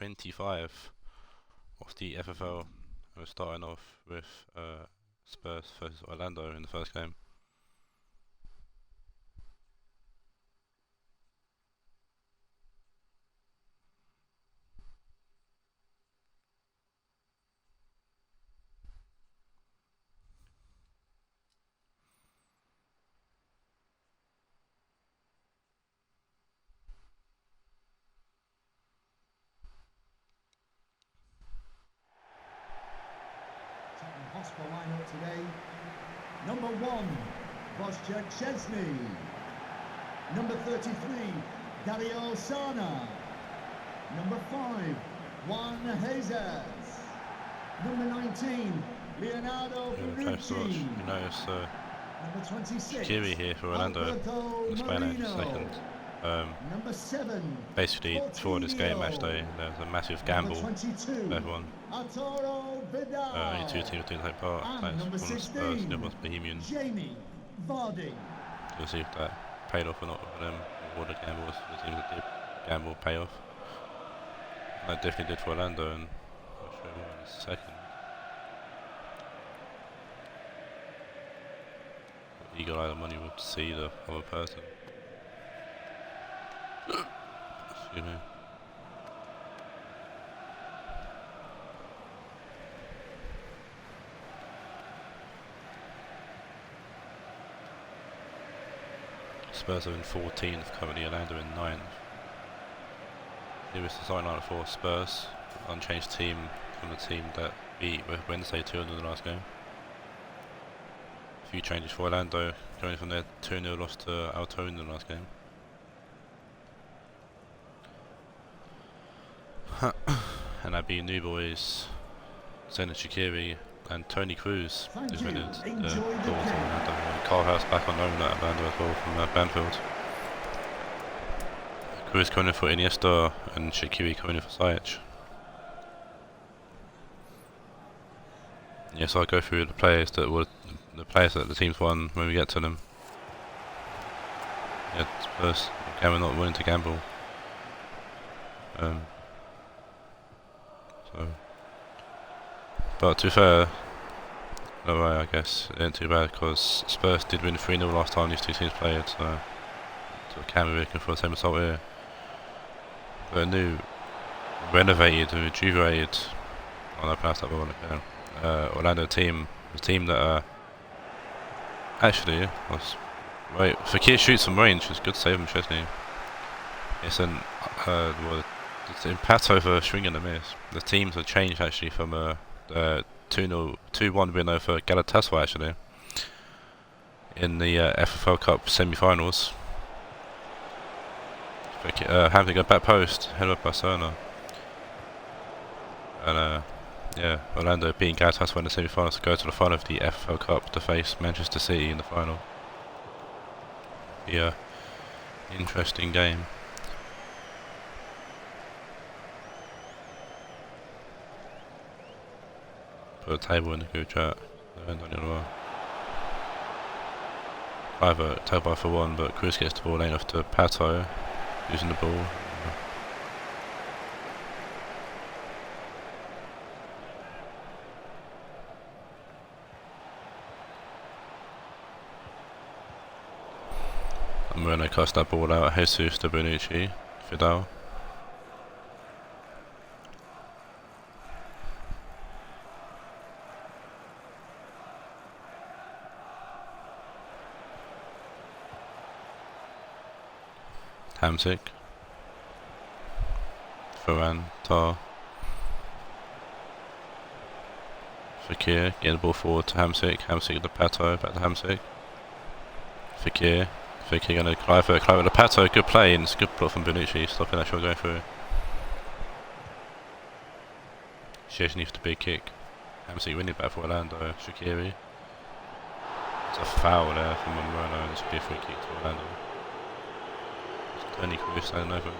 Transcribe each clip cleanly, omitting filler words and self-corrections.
25 of the FFL. We're starting off with Spurs versus Orlando in the first game. Hospital lineup today. Number 1, Boscha Chesney. Number 33, Dario Sana. Number 5, Juan Jesus. Number 19, Leonardo Bonucci. You notice Number 26, Shaqiri here for Orlando in the Spanish second. Number 7, basically before this game, Matchday, there was a massive gamble for everyone. Only 2 teams didn't take part. That's one was Spurs and the other was Bohemian. We'll see if that paid off or not for them, or the gamble was the teams that did gamble pay off. That definitely did for Orlando, and I'll show you more in a second. Eagle eye the money would see the other person. Excuse me. Spurs are in 14th, currently Orlando in 9th. Here is the starting lineup for Spurs, unchanged team from the team that beat Wednesday 2-0 in the last game. A few changes for Orlando, going from their 2-0 loss to Altoon in the last game. And that'd be New Boys, Zenit Shaqiri and Tony Cruz is rented Carl House back on loan at Orlando as well from Banfield. Cruz coming in for Iniesta and Shaqiri coming in for Sajic. Yes, I'll go through the players that the teams won when we get to them. Yeah, Spurs, again, we're not willing to gamble. But to be fair, no way, I guess it ain't too bad because Spurs did win 3-0 last time these two teams played, so can be looking for the same result here. But a new, renovated and rejuvenated, I don't pronounce that word again, Orlando team, a team that actually was Fekir shoots from range, it's good save from Chesney. It's an it's impact over swing and a miss. The teams have changed actually from a 2-1 win over Galatasaray actually in the FFL Cup semi-finals. Having a back post, head of Barcelona, and yeah, Orlando beating Galatasaray in the semi-finals to go to the final of the FFL Cup to face Manchester City in the final. Be a interesting game. Put a table in the group chat. Either table for 1, but Cruz gets the ball lane off to Pato, using the ball. And when they cast that ball out, Jesus to Bonucci, Fidel. Hamsik, Ferran, Tar, Fekir, getting the ball forward to Hamsik, Hamsik to Pato, back to Hamsik, Fekir going to Clive with the Pato, good play, and it's a good block from Bonucci, stopping that shot going through. Szczesny for the big kick, Hamsik winning back for Orlando, Shaqiri. It's a foul there from Monroe, and this will be a free kick to Orlando. Tony Cruz standing over,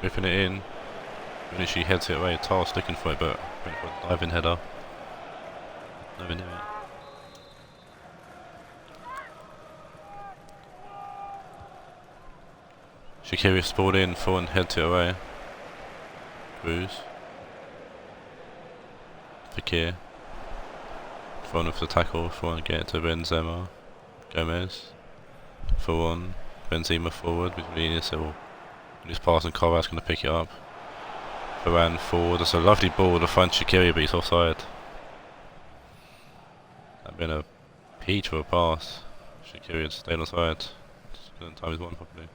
whipping it in. Bonucci heads it away. Tar's looking for it, but went for a diving header. Nowhere near it. Shaqiri sprawled in, full and heads it away. Cruz. Fekir. For one for the tackle, for one get it to Benzema. Gomez. For one. Benzema forward with Venus. His pass and Kovacs going to pick it up. Varane forward. That's a lovely ball to find Shaqiri, but he's offside. That'd been a peach of a pass. Shaqiri had stayed offside. Just couldn't time his one properly.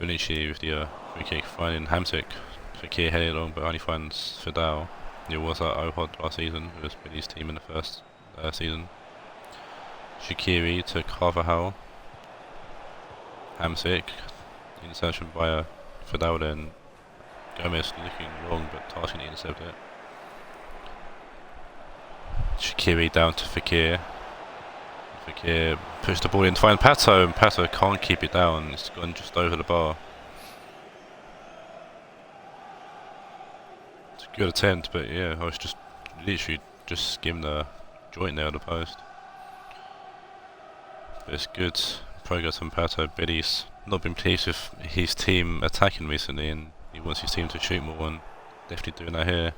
Bonucci with the free kick, finding Hamsik. Fekir headed on, but only finds Fidal. He was at Ohod last season, who was Billy's team in the first season. Shaqiri to Carvajal. Hamsik. Interception by Fidal then. Gomez looking wrong, but Tarsin intercepted it. Shaqiri down to Fekir. Fekir pushed the ball in to find Pato, and Pato can't keep it down. It's gone just over the bar. It's a good attempt, but yeah, I was just literally just skimmed the joint there of the post. But it's good progress from Pato. Billy's not been pleased with his team attacking recently, and he wants his team to shoot more, and definitely doing that here.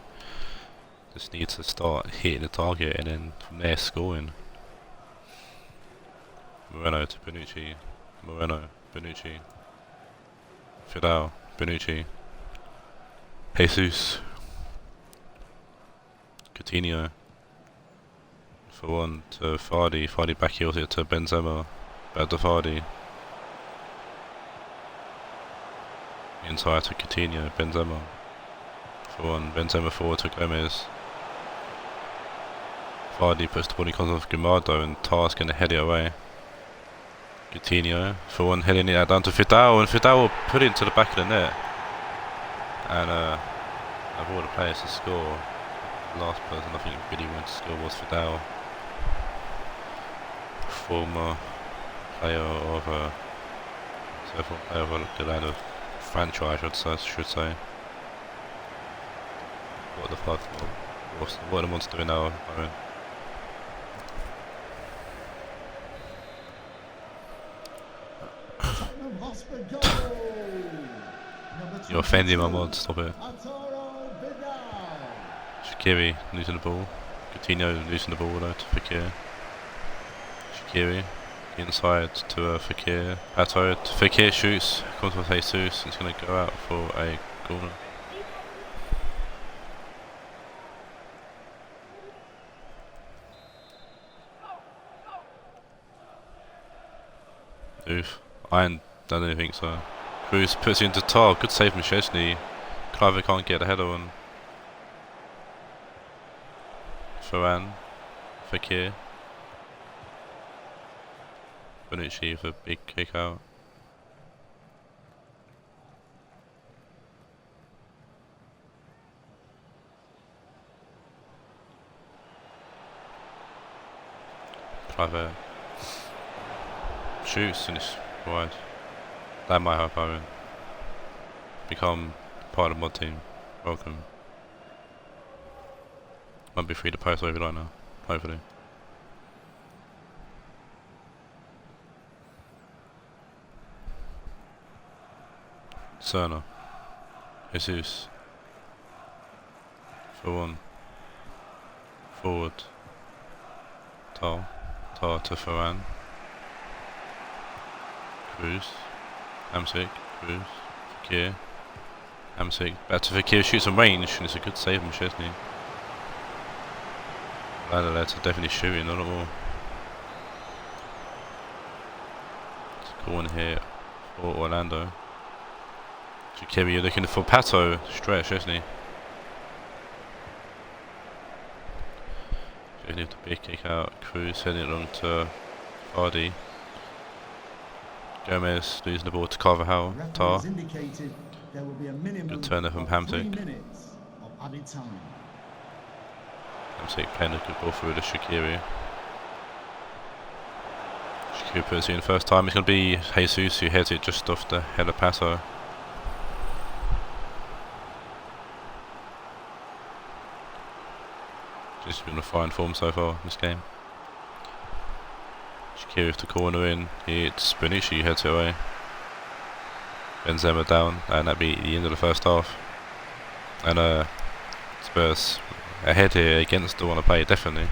Just needs to start hitting the target and then from there scoring. Moreno to Bonucci. Moreno, Bonucci. Fidal, Bonucci. Jesus. Coutinho. For one to Fardi. Fardi back heels it to Benzema. Back to Fardi. Inside to Coutinho. Benzema. For one. Benzema forward to Gomez. Fardi puts the ball in contact with Grimaldo and Tar's going to head it away. Coutinho for one, heading it down to Fidal, and Fidal will put it into the back of the net. And of all the players to score, the last person I think really went to score was Fidal. Former player of the land of franchise, I should say. What the fuck? What the monster doing now? I mean. You're offending my mod, stop it. Shaqiri losing the ball. Coutinho losing the ball though to Fekir. Shaqiri inside to Fekir. Pato to Fekir shoots, comes with Jesus, and it's going to go out for a corner. Oof. I don't even think so. Cruz puts it into Tar, good save from Szczesny. Cliver can't get the header on. Varane, Fekir. Bonucci with a big kick out. Cliver shoots and it's wide. That might help Owen become part of the mod team. Welcome. Might be free to post over like now, hopefully. Cerner. Jesus. For one. Forward. Tar to Varane. Cruz. Hamsik, Cruz, Fekir, Hamsik, back to Fekir, shoots on range, and it's a good save from Szczesny. Lads are definitely shooting, not at all. It's a corner here for Orlando. Shaqiri, you're looking for Pato, straight at Szczesny. Szczesny with the big kick out, Cruz heading it along to Fardi. Gomez losing the ball to Carvajal. Tar. Good turner from Hamsik. Hamsik playing a good ball through to Shaqiri. Shaqiri puts it in first time. It's going to be Jesus who heads it just off the head of Pato. Just been a fine form so far in this game. Shaqiri with the corner in. It's Bonucci heads it away. Benzema down, and that'd be the end of the first half. And Spurs ahead here against the one to play, definitely.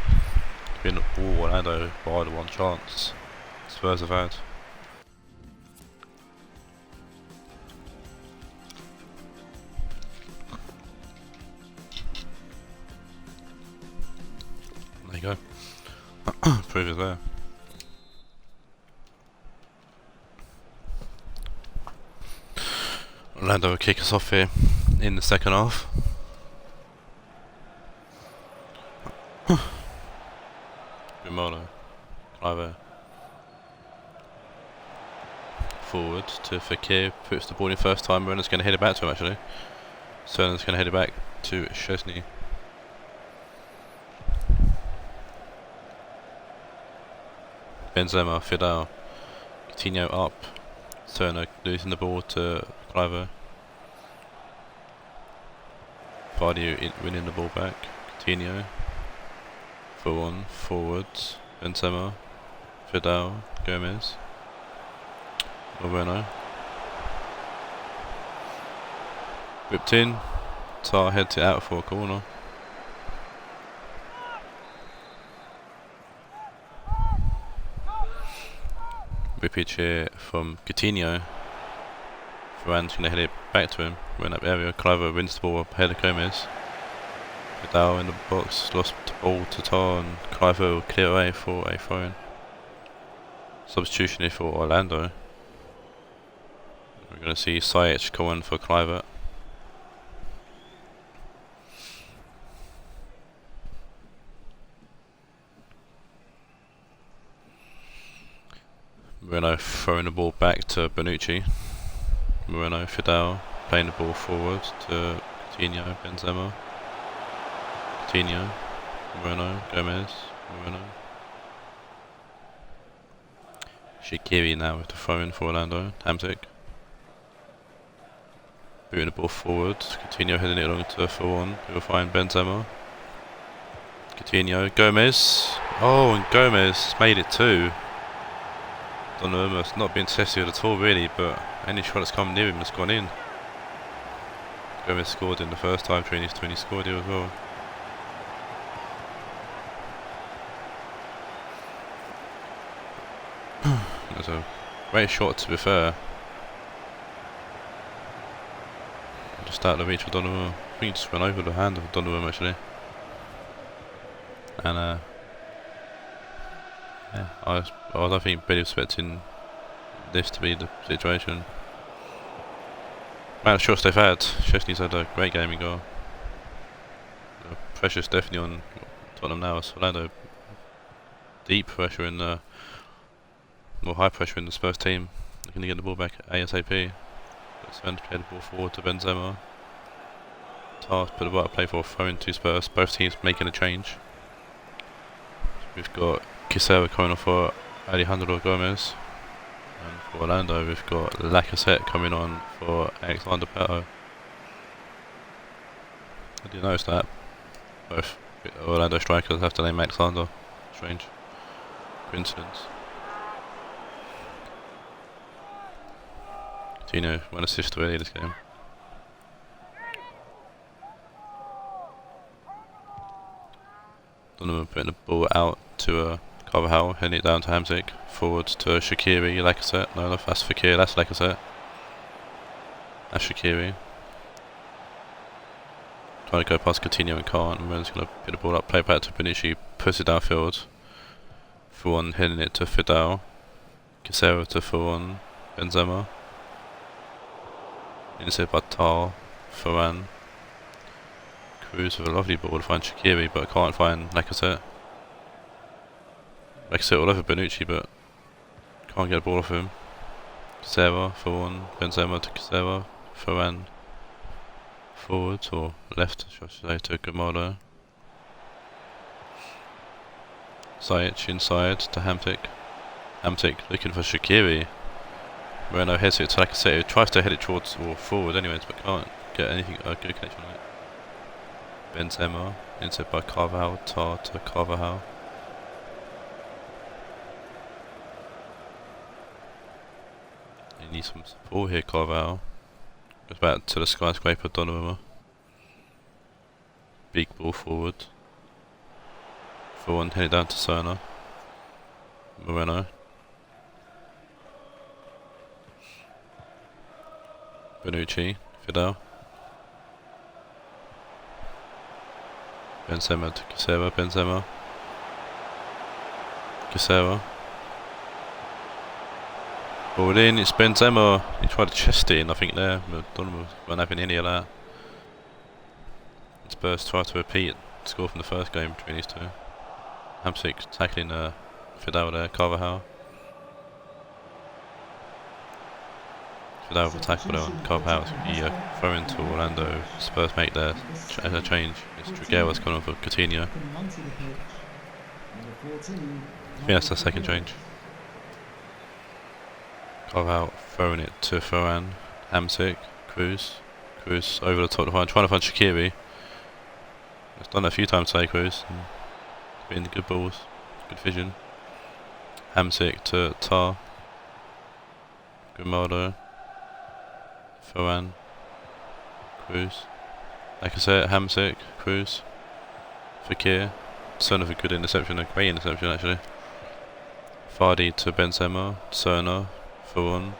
It's been all Orlando by the one chance Spurs have had. There you go. Proof is there. Orlando will kick us off here in the second half. Romano, Clive forward to Fekir, puts the ball in first time. Werner's going to head it back to him actually. Sernan's going to head it back to Szczesny. Benzema, Fidel, Coutinho up. Serna losing the ball to Clive. Pardew winning the ball back. Coutinho. For one, forwards. Benzema. Fidel. Gomez. Moreno. Whipped in. Tar heads it out for a corner. Whippage here from Coutinho. Varane going to head it back to him. We're in that area. Clive wins the ball up ahead of Gomez. Vidal in the box, lost the ball to Tar, and Clive will clear away for a throw-in. Substitution here for Orlando. We're going to see Sajic come on for Clive. Moreno throwing the ball back to Bonucci. Moreno, Fidel playing the ball forward to Coutinho, Benzema. Coutinho, Moreno, Gomez, Moreno. Shaqiri now with the throw in for Orlando, Hamsik. Booting the ball forward, Coutinho heading it along to Fawon, who will find Benzema. Coutinho, Gomez. Oh, and Gomez made it too. Donnarumma's not been tested at all really, but any shot that's come near him has gone in. Gomez scored in the first time during his 20 scored here as well. That's a great shot to be fair. Just out of the reach of Donnarumma. I think he just went over the hand of Donnarumma actually. And yeah, I don't think really expecting this to be the situation. Man, shots they've had. Szczesny's had a great game in goal. The pressure's definitely on Tottenham now. It's Orlando. Deep pressure in the, more high pressure in the Spurs team. Looking to get the ball back ASAP. Sven played the ball forward to Benzema. Tar put the ball up play for a throw in to Spurs. Both teams making a change. We've got Kisera coming off for Alejandro Gomez, and for Orlando we've got Lacazette coming on for Alexander Pato. I didn't notice that. Both Orlando strikers have to name Alexander. Strange coincidence. Coutinho, one assist already this game. Donovan putting the ball out to Carvajal, heading it down to Hamsik, forwards to Shaqiri, Lacazette. No, that's Fekir, that's Lacazette. That's Shaqiri. Trying to go past Coutinho and can't, and we're just going to pick the ball up, play back to Bonucci, push it downfield. Fawon heading it to Fidel. Kisera to Fawon, Benzema. Inside by Tar, Varane. Cruz with a lovely ball to find Shaqiri, but can't find Lacazette. Lacazette all over Bonucci, but can't get a ball off him. Kisera, Fawon, Benzema to Kisera, Varane forward, or left, should I say, to Gamado. Sajic inside to Hamsik. Hamsik looking for Shaqiri. Moreno heads it to Lacazette, who tries to head it towards or forward anyways, but can't get anything a good connection on it. Benzema, inside by Carvajal, Tar to Carvajal. Need some support here, Carvalho. Goes back to the skyscraper, Donnarumma. Big ball forward. Forward, head it down to Serna. Moreno. Bonucci, Fidel. Benzema to Casera, Benzema. Casera. Ball in, it's Benzema. He tried to chest it in, I think there, but Donnarumma won't have any of that. Spurs try to repeat the score from the first game between these two. Hamsik tackling Fidel there, Carvajal. Fidel will tackle there on Carvajal. He throw into Orlando. Spurs make their change. It's Trigueros coming on for Coutinho. I think that's the second change. Carvajal throwing it to Ferran. Hamsik, Cruz. Cruz over the top of the line, trying to find Shaqiri. He's done that a few times today, Cruz. Being good balls, good vision. Hamsik to Tar. Grimaldo. Ferran. Cruz. Like I said, Hamsik, Cruz. Fekir. Son of a good interception, a great interception actually. Vardy to Benzema. Serna. Ferran.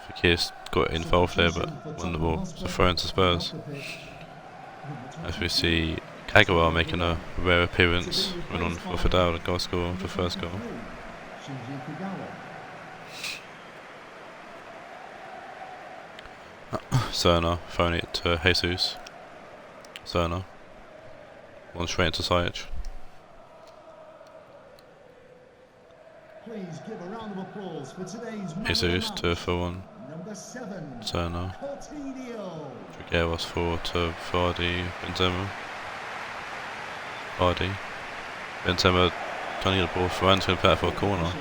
Fekir's got involved there but won the ball. So throw into Spurs. As we see Kagawa making a rare appearance, went on for Fidel, the goal scorer, the first goal. Serna throwing it to Jesus. Serna. One straight into Sajic. Please give a round of applause for today's Jesus to Ferran. Serna. Trigueros forward to Vardy, Benzema. Vardy. Benzema can't get the ball. Ferran's going to play it for a corner.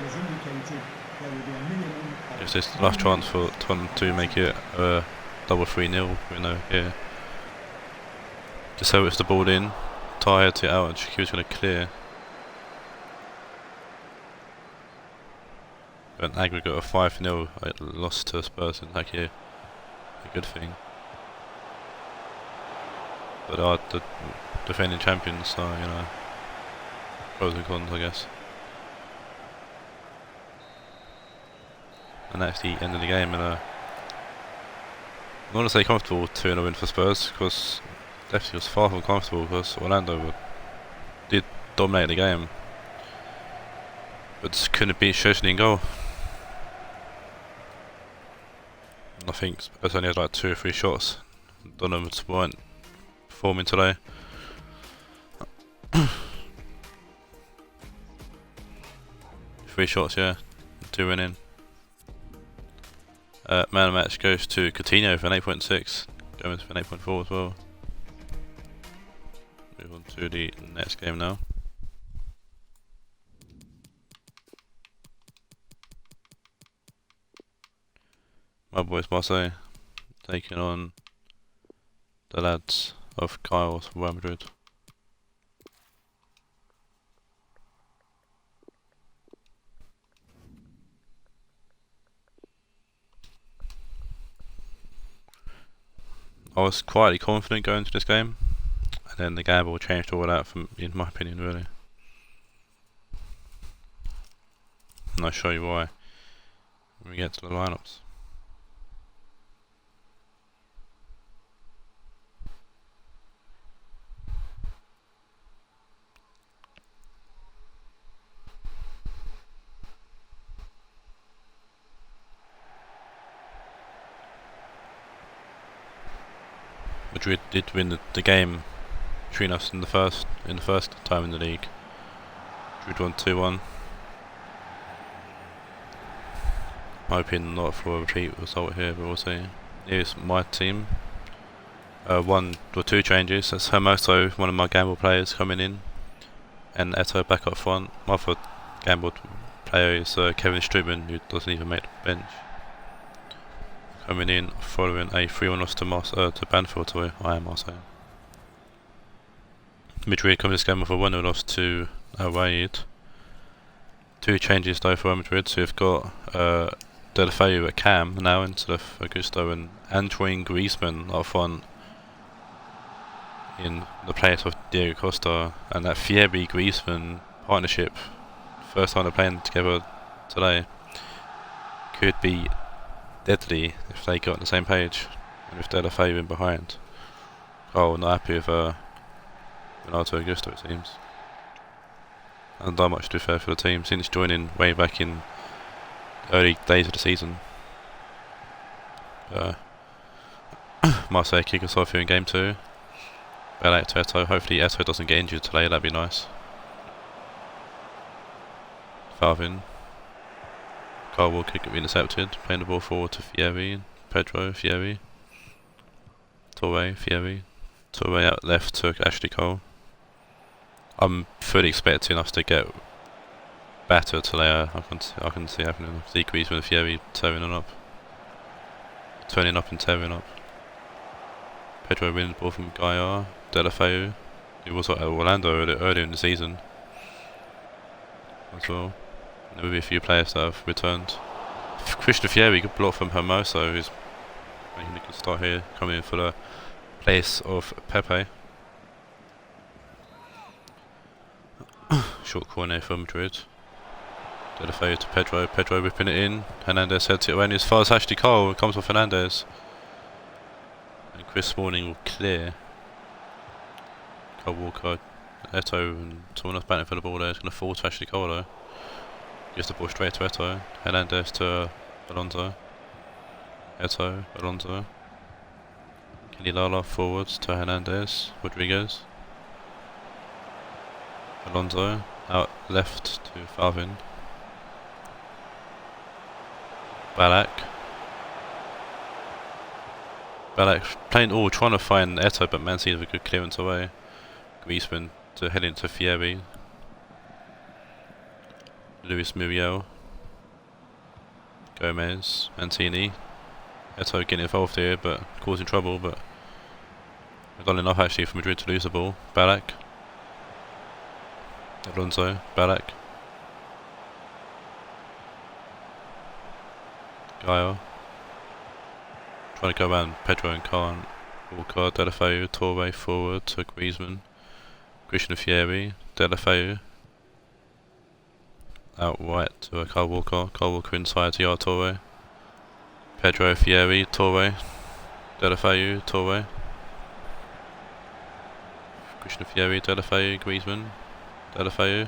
It's this last chance for Tottenham to make it double 3-0. We know here. Just so it's the ball in. Tired to out and Shaqiri's going to clear. An aggregate of 5-0 lost to Spurs in like here. A good thing. But are the defending champions, so you know, pros and cons, I guess. And that's the end of the game. And I want to say comfortable 2-0 win for Spurs, because definitely was far from comfortable, because Orlando did dominate the game, but just couldn't beat Szczesny in goal. I think Spurs only had like 2 or 3 shots. Donovan weren't performing today. 3 shots, yeah. 2 winning. Man of the match goes to Coutinho for an 8.6. Gomez for an 8.4 as well. Move on to the next game now. My boys Marseille taking on the lads of Kyle's from Real Madrid. I was quietly confident going into this game, and then the gamble changed all that, from, in my opinion, really. And I'll show you why when we get to the lineups. Madrid did win the game between us in the first time in the league. Madrid won 2-1. Hoping not for a repeat result here, but we'll see. Here's my team. 1 or 2 changes. That's Hermoso, one of my gamble players, coming in, and Eto'o back up front. My other gambled player is Kevin Strootman, who doesn't even make the bench. Coming in following a 3-1 loss to Banfield away. I am Marseille. Madrid come this game with a 1-0 loss to Raed. 2 changes though for Madrid. So we've got Deulofeu at cam now instead of Augusto, and Antoine Griezmann up front in the place of Diego Costa, and that Thierry-Griezmann partnership, first time they're playing together today, could be deadly if they got on the same page, and with Deulofeu in behind. Oh, not happy with Renato Augusto, it seems. Hasn't done much to be fair for the team since joining way back in early days of the season. Marseille kick us off here in game 2. Back to Eto'o. Hopefully Eto'o doesn't get injured today, that'd be nice. Falvin. Kyle Walker could be intercepted, playing the ball forward to Thierry, Pedro, Thierry. Toure, Thierry. Toure out left to Ashley Cole. I'm fully expecting us to get battered today. I can see happening. Decrease with Thierry turning up and tearing up. Pedro wins the ball from Gaia. Deulofeu, who was at Orlando earlier in the season as well. There will be a few players that have returned. Christian Thierry, good block from Hermoso, who's making a good start here, coming in for the place of Pepe. Short corner from Madrid. Deulofeu to Pedro. Pedro whipping it in. Hernandez heads it away as far as Ashley Cole. Comes off Hernandez. And Chris Smalling will clear. Cole Walker, Eto'o, and someone else batting for the ball there. It's going to fall to Ashley Cole though. Gives the ball straight to Eto'o. Hernandez to Alonso. Eto'o, Alonso. Kenny Lala forwards to Hernandez. Rodriguez. Alonso out left to Falvin. Ballack playing all, trying to find Eto'o, but Man City have a good clearance away. Griezmann to head into Thierry. Luis Muriel. Gomez. Mantini. Eto'o getting involved here, but causing trouble, but we've done enough actually for Madrid to lose the ball. Ballack. Alonso. Ballack. Gaia. Trying to go around Pedro and can't. Walker, Deulofeu, Toure forward to Griezmann. Christian Thierry, Deulofeu. Out right to Kyle Walker. Kyle Walker inside to Yaya Toure. Pedro, Thierry, Toure. Deulofeu, Toure. Christian Thierry, Deulofeu, Griezmann. Deulofeu.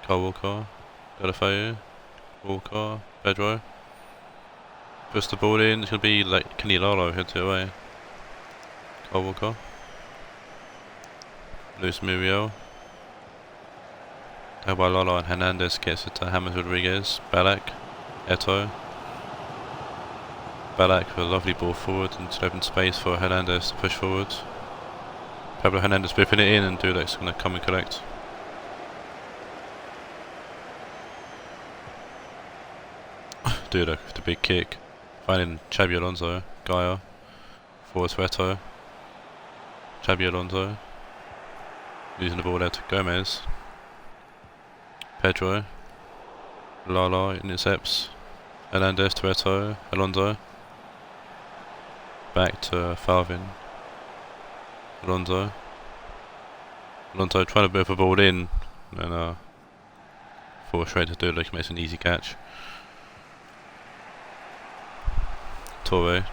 Kyle Walker. Deulofeu. Walker. Pedro. Puts the ball in. It's going to be like Kenny Lalo heads it away. Kyle Walker. Luis Muriel. Held by Lalo, and Hernandez gets it to James Rodriguez. Ballack. Eto'o. Ballack with a lovely ball forward into open space for Hernandez to push forward. Pablo Hernandez whipping it in, and Dudek's going to come and collect. Dudek with the big kick. Finding Xabi Alonso. Gaia. Forwards for Eto'o. Xabi Alonso. Losing the ball there to Gomez. Pedro. Lala intercepts. Hernandez to Eto'o. Alonso. Back to Falvin. Alonso. Alonso trying to move the ball in, and forward straight to Dudek, makes an easy catch. Toure.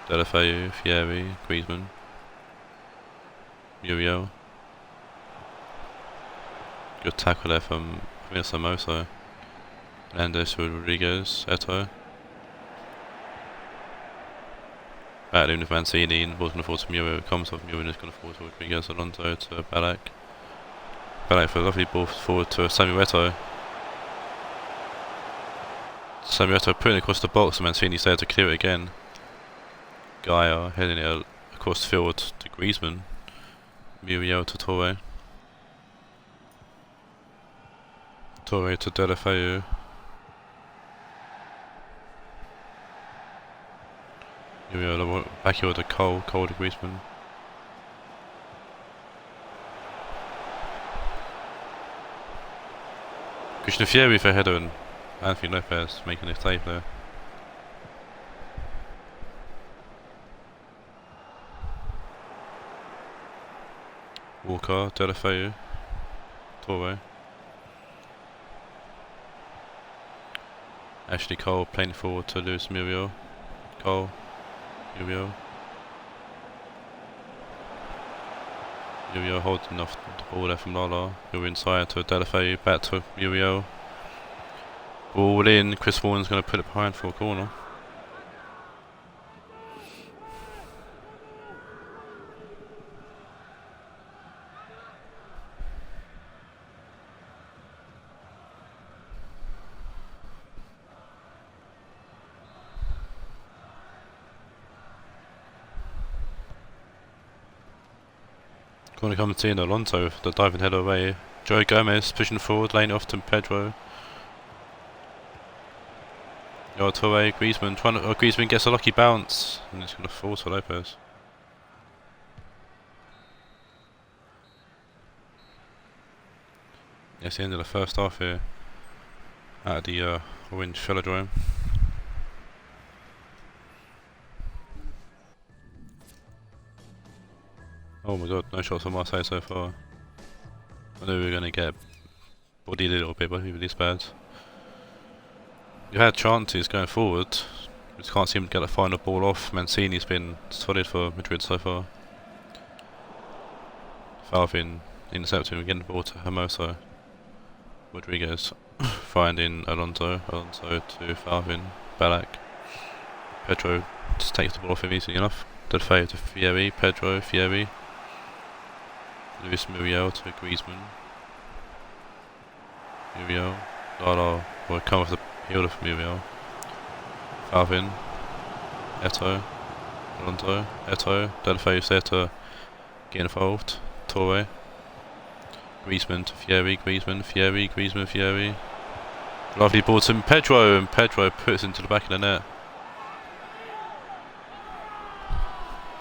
Deulofeu, Thierry, Griezmann. Muriel. Good tackle there from Hermoso. Hernandez to Rodriguez. Eto'o. Battling with Mancini, and ball's going to fall to Muriel. It comes off Muriel, and it's going to fall to Rodriguez. Alonso to Ballack. Ballack for a lovely ball forward to Samuel Eto'o. Samuel Eto'o putting it across the box, and Mancini's there to clear it again. Gaia heading it across the field to Griezmann. Muriel to Toure. Toure to Deulofeu. Muriel back here to Cole to Griezmann. Christian Fieri for a header and Anthony Lopez making a save there. Walker, Delafeu, Torre. Ashley Cole playing forward to Luis Muriel. Cole, Muriel. Muriel holding off the ball there from Lala. Who inside to Delafeu, back to Muriel. Ball in, Chris Warren's going to put it behind for a corner. Corner coming to Alonso, the diving header away. Joe Gomez pushing forward, laying it off to Pedro. Torre, Griezmann trying to. Oh, Griezmann gets a lucky bounce and he's going to fall to Lopez. That's the end of the first half here at the Orange Velodrome. Oh my god, no shots on Marseille so far. I knew we were going to get bodied a little bit by these bad. We've had chances going forward, we just can't seem to get the final ball off. Mancini's been solid for Madrid so far. Falvin intercepting and getting the ball to Hermoso. Rodriguez finding Alonso to Falvin, Ballack. Pedro just takes the ball off him easily enough. Delfeo to Fieri, Pedro, Fieri. Luis Muriel to Griezmann. Muriel, Lala will come off the heel of Muriel. Falvin, Eto'o, Alonso, Eto'o, Delfeo's there to get involved. Torre, Griezmann to Fieri, Griezmann, Fieri, Griezmann, Fieri. Lovely ball to Pedro, and Pedro puts it into the back of the net.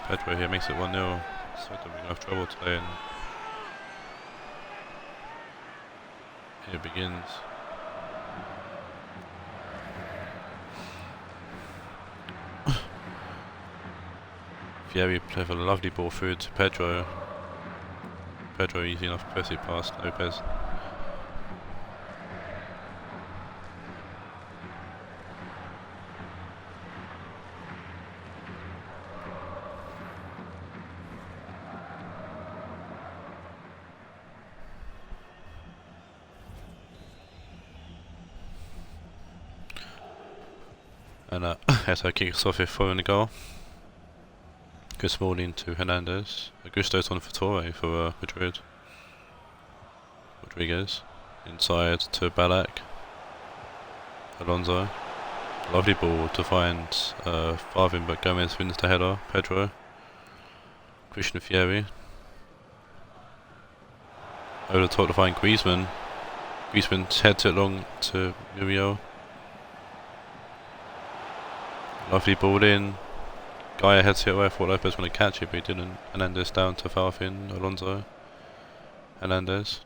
Pedro here makes it 1-0. So we're going to have trouble today. And here it begins. Fieri played a lovely ball through to Pedro. Pedro easy enough to press it past Lopez. And Eto'o kicks off it following the goal. Good Smalling to Hernandez. Augusto's on for Torre for Madrid. Rodriguez inside to Ballack. Alonso. Lovely ball to find Farvin, but Gomez wins the header. Pedro. Christian Fieri. Over the top to find Griezmann. Griezmann heads it long to Muriel. Lovely ball in. Gaia heads it away. I thought Lopez was going to catch it, but he didn't. Hernandez down to Falvin, Alonso. Hernandez.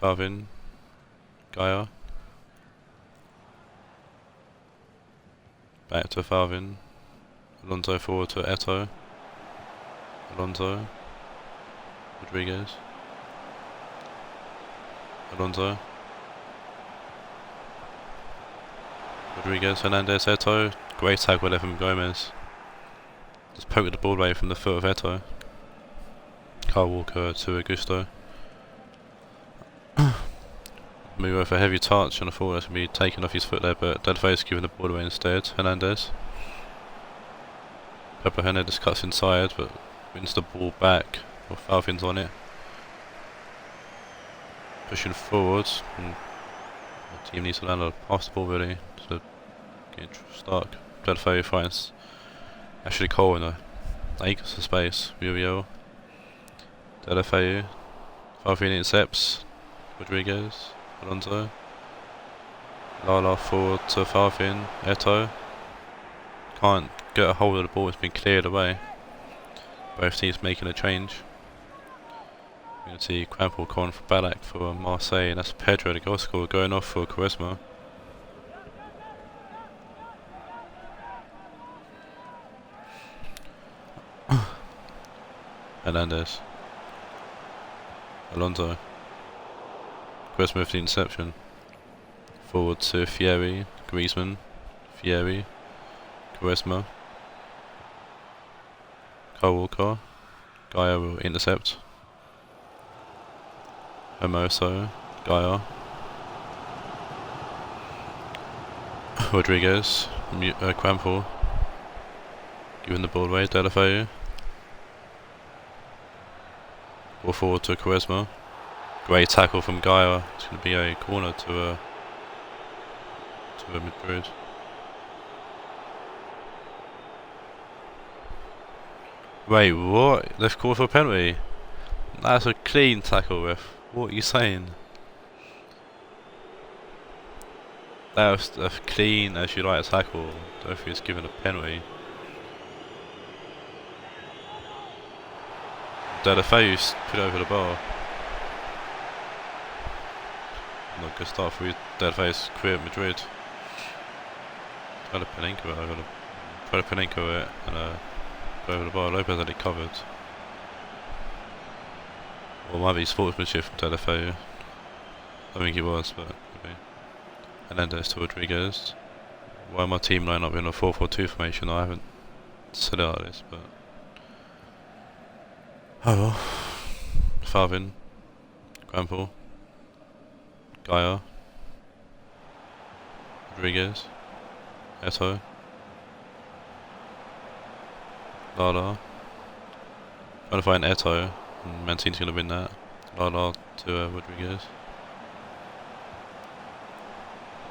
Falvin. Gaia. Back to Falvin. Alonso forward to Eto'o. Alonso. Rodriguez. Alonso. Rodriguez, Hernandez, Eto'o. Great tackle there from Gomez. Just poked the ball away from the foot of Eto'o. Kyle Walker to Augusto. Move with a heavy touch, and I thought that would be taken off his foot there, but Delfeo's giving the ball away instead. Hernandez. Pepper Hernandez cuts inside, but wins the ball back. Or Falvin's on it. Pushing forward. And the team needs to land a pass the ball really. So getting stuck. Delfeo finds Ashley Cole in a acres of space. Muriel. Delfeo. Falvin intercepts. Rodriguez. Alonso. Lala forward to Falvin. Eto'o. Can't get a hold of the ball, it's been cleared away. Both teams making a change. We're going to see Crampel calling for Ballack for Marseille, and that's Pedro, the goal scorer, going off for Charisma. Hernandez. Alonso. Charisma with the interception. Forward to Fieri, Griezmann, Fieri, Charisma. Kyle Walker. Gaia will intercept. Hermoso, Gaia. Rodriguez, Crampel. Giving the ball away, Delafeu. Ball forward to Charisma. Great tackle from Gaia. It's going to be a corner to a Madrid. Wait, what? They've called for a penalty? That's a clean tackle, ref. What are you saying? That was as clean as you like a tackle. I don't think it's given a penalty. Delafeu's put over the bar. Not a good start for Delafeu's career at Madrid. Tried to Panenko it and put over the bar. Lopez had it covered. Or might be sportsmanship from Delafeu. I think it was, but maybe. Hernandez to Rodriguez. Why my team line up in a 4-4-2 formation? I haven't said it like this, but oh well. Favin, Crampel, Gaia, Rodriguez, Eto, Lala. Trying to find Eto, and Mancini's going to win that. Lala to Rodriguez.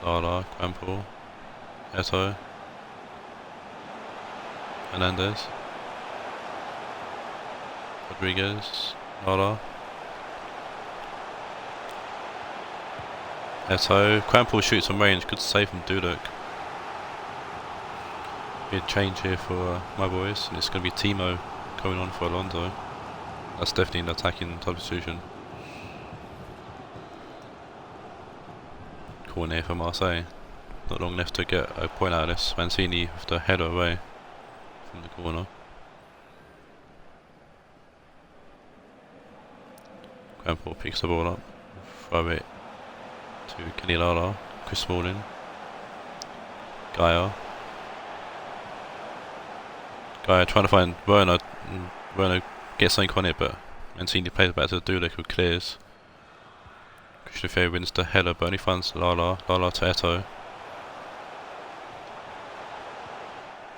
Lala, Crampel, Eto, Hernandez, Rodriguez, Lala, Eto. Crampel shoots on range, good save from Dudek. Big change here for my boys, and it's going to be Timo coming on for Alonso. That's definitely an attacking substitution. Corner for Marseille. Not long left to get a point out of this. Mancini with the header away from the corner. Crampel picks the ball up. Throw it to Kenny Lala. Chris Smalling. Gaia. Gaia trying to find Werner. Werner gets something on it, but Mancini plays back to Dudek who clears. Christian Fieri wins the header, but only finds Lala. Lala to Eto.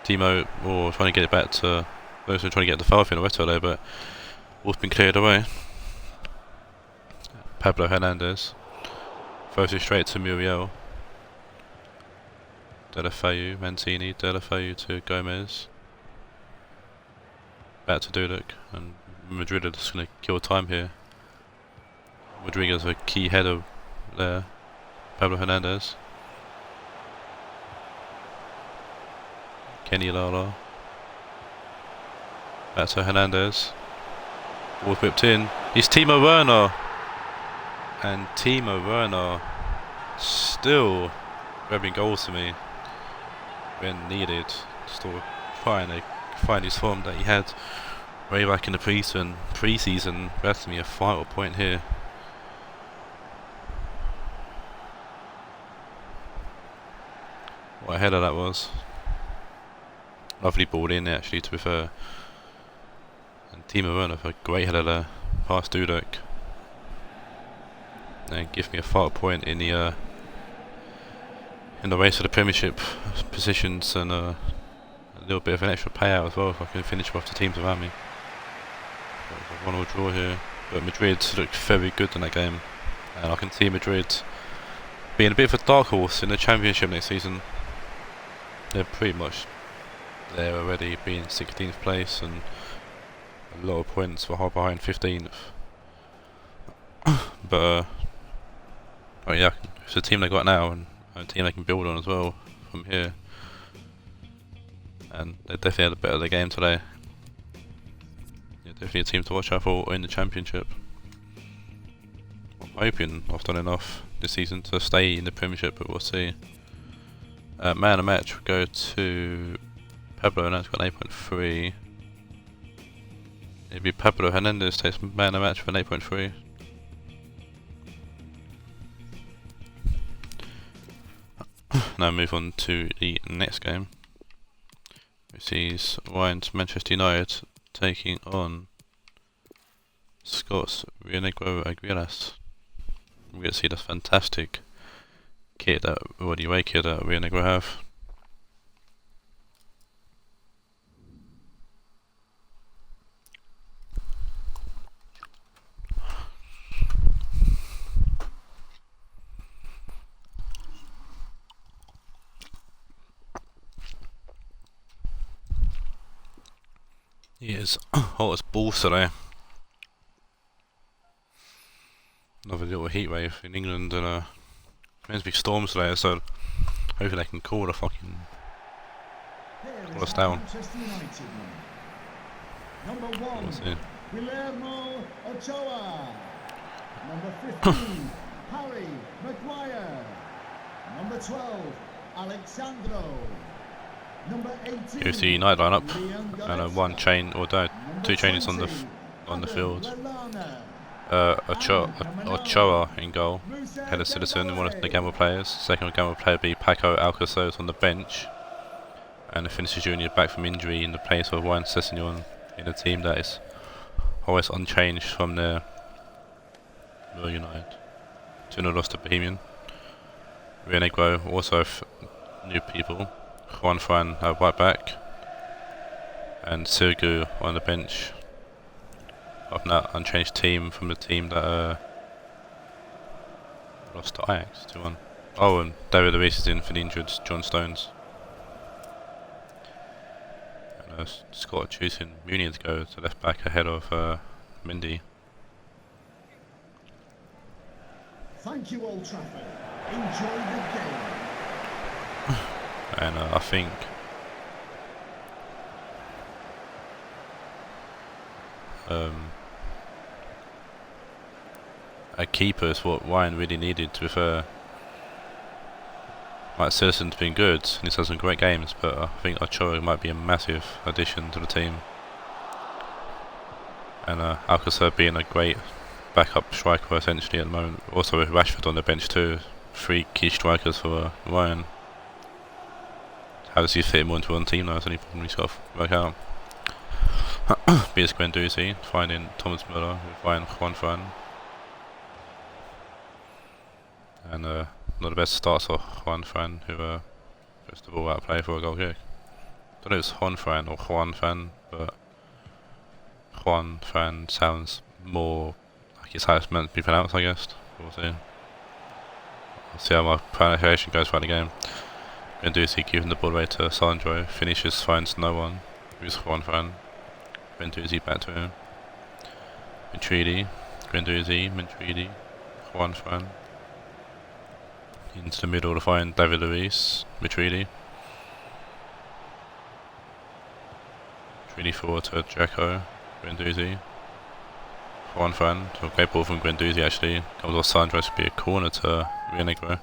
Timo trying to get it back to those who are trying to get the foul in Eto there, but all's been cleared away. Pablo Hernandez throws it straight to Muriel. Delafeu, Mancini, Delafeu to Gomez. Back to Dudek, and Madrid are just going to kill time here. Rodriguez a key header there. Pablo Hernandez. Kenny Lala. Back to Hernandez. Ball whipped in. It's Timo Werner. And Timo Werner still grabbing goals to me when needed. Still trying to find his form that he had way back in the pre-season. That's me a vital point here. What a header that was. Lovely ball in actually, to be fair. And Timo Werner for a great header there past Dudek. And give me a vital point in the race for the Premiership positions, and a little bit of an extra payout as well if I can finish off the teams around me. A 1-1 draw here, but Madrid looked very good in that game, and I can see Madrid being a bit of a dark horse in the Championship next season. They're pretty much there already, being 16th place and a lot of points for behind 15th. But oh yeah, it's the team they got now, and a team they can build on as well from here. And they definitely had a better game today. Yeah, definitely a team to watch out for in the Championship. I'm hoping I've done enough this season to stay in the Premiership, but we'll see. Man of match will go to Pablo, and that's got an 8.3. It'd be Pablo Hernandez takes man of match with an 8.3. Now move on to the next game, which is Ryan's Manchester United taking on Scott's Rionegro Aguilas. We're going to see this fantastic kit that away kit that Rionegro have. It is hot as balls today. Another little heat wave in England, and meant to be storms today, so hopefully they can cool the fucking cool us down. Number 1, We'll see. Guillermo Ochoa. Number 15, Harry Maguire. Number 12, Alexandro. Number 18, Here's the United lineup, and one chain or two chains on the field. Ochoa in goal, head of Citizen, one of the Gamma players. Second Gamma player be Paco Alcacer on the bench, and the Finisher Junior back from injury in the place of Juan Sessignon in a team that is always unchanged from their United. 2-0 loss to Bohemian. Rionegro also have new people. Juan Fran right back, and Sergu on the bench. Of that unchanged team from the team that lost to Ajax 2-1. Oh, and David Luiz is in for the injured John Stones. And Scott choosing Munian to go to left back ahead of Mendy. Thank you, Old Trafford. Enjoy the game. And I think a keeper is what Ryan really needed. To refer, like, Citizen's been good and he's had some great games, but I think Ochoa might be a massive addition to the team. And Alcacer being a great backup striker essentially at the moment. Also with Rashford on the bench too, 3 key strikers for Ryan. How does he fit him into one team now? That's only problem he's got to work out. Beers Guendouzi finding Thomas Müller with Ryan Juan Fran. And not the best starts for Juan Fran, who puts the ball out of play for a goal kick. I don't know if it's Juan Fran or Juan Fan, but Juan Fran sounds more like it's how it's meant to be pronounced, I guess. We'll see. I'll see how my pronunciation goes throughout the game. Guendouzi giving the ball away to Sandro, finishes, finds no one. Who's Juan Fran? Guendouzi back to him. Mitridi, Guendouzi, Mitridi, Juan Fran. Into the middle to find David Luiz, Mitridi. Mitridi forward to Jacko, Guendouzi. Juan Fran, so a great ball from Guendouzi actually. Comes off Sandro to be a corner to Rionegro.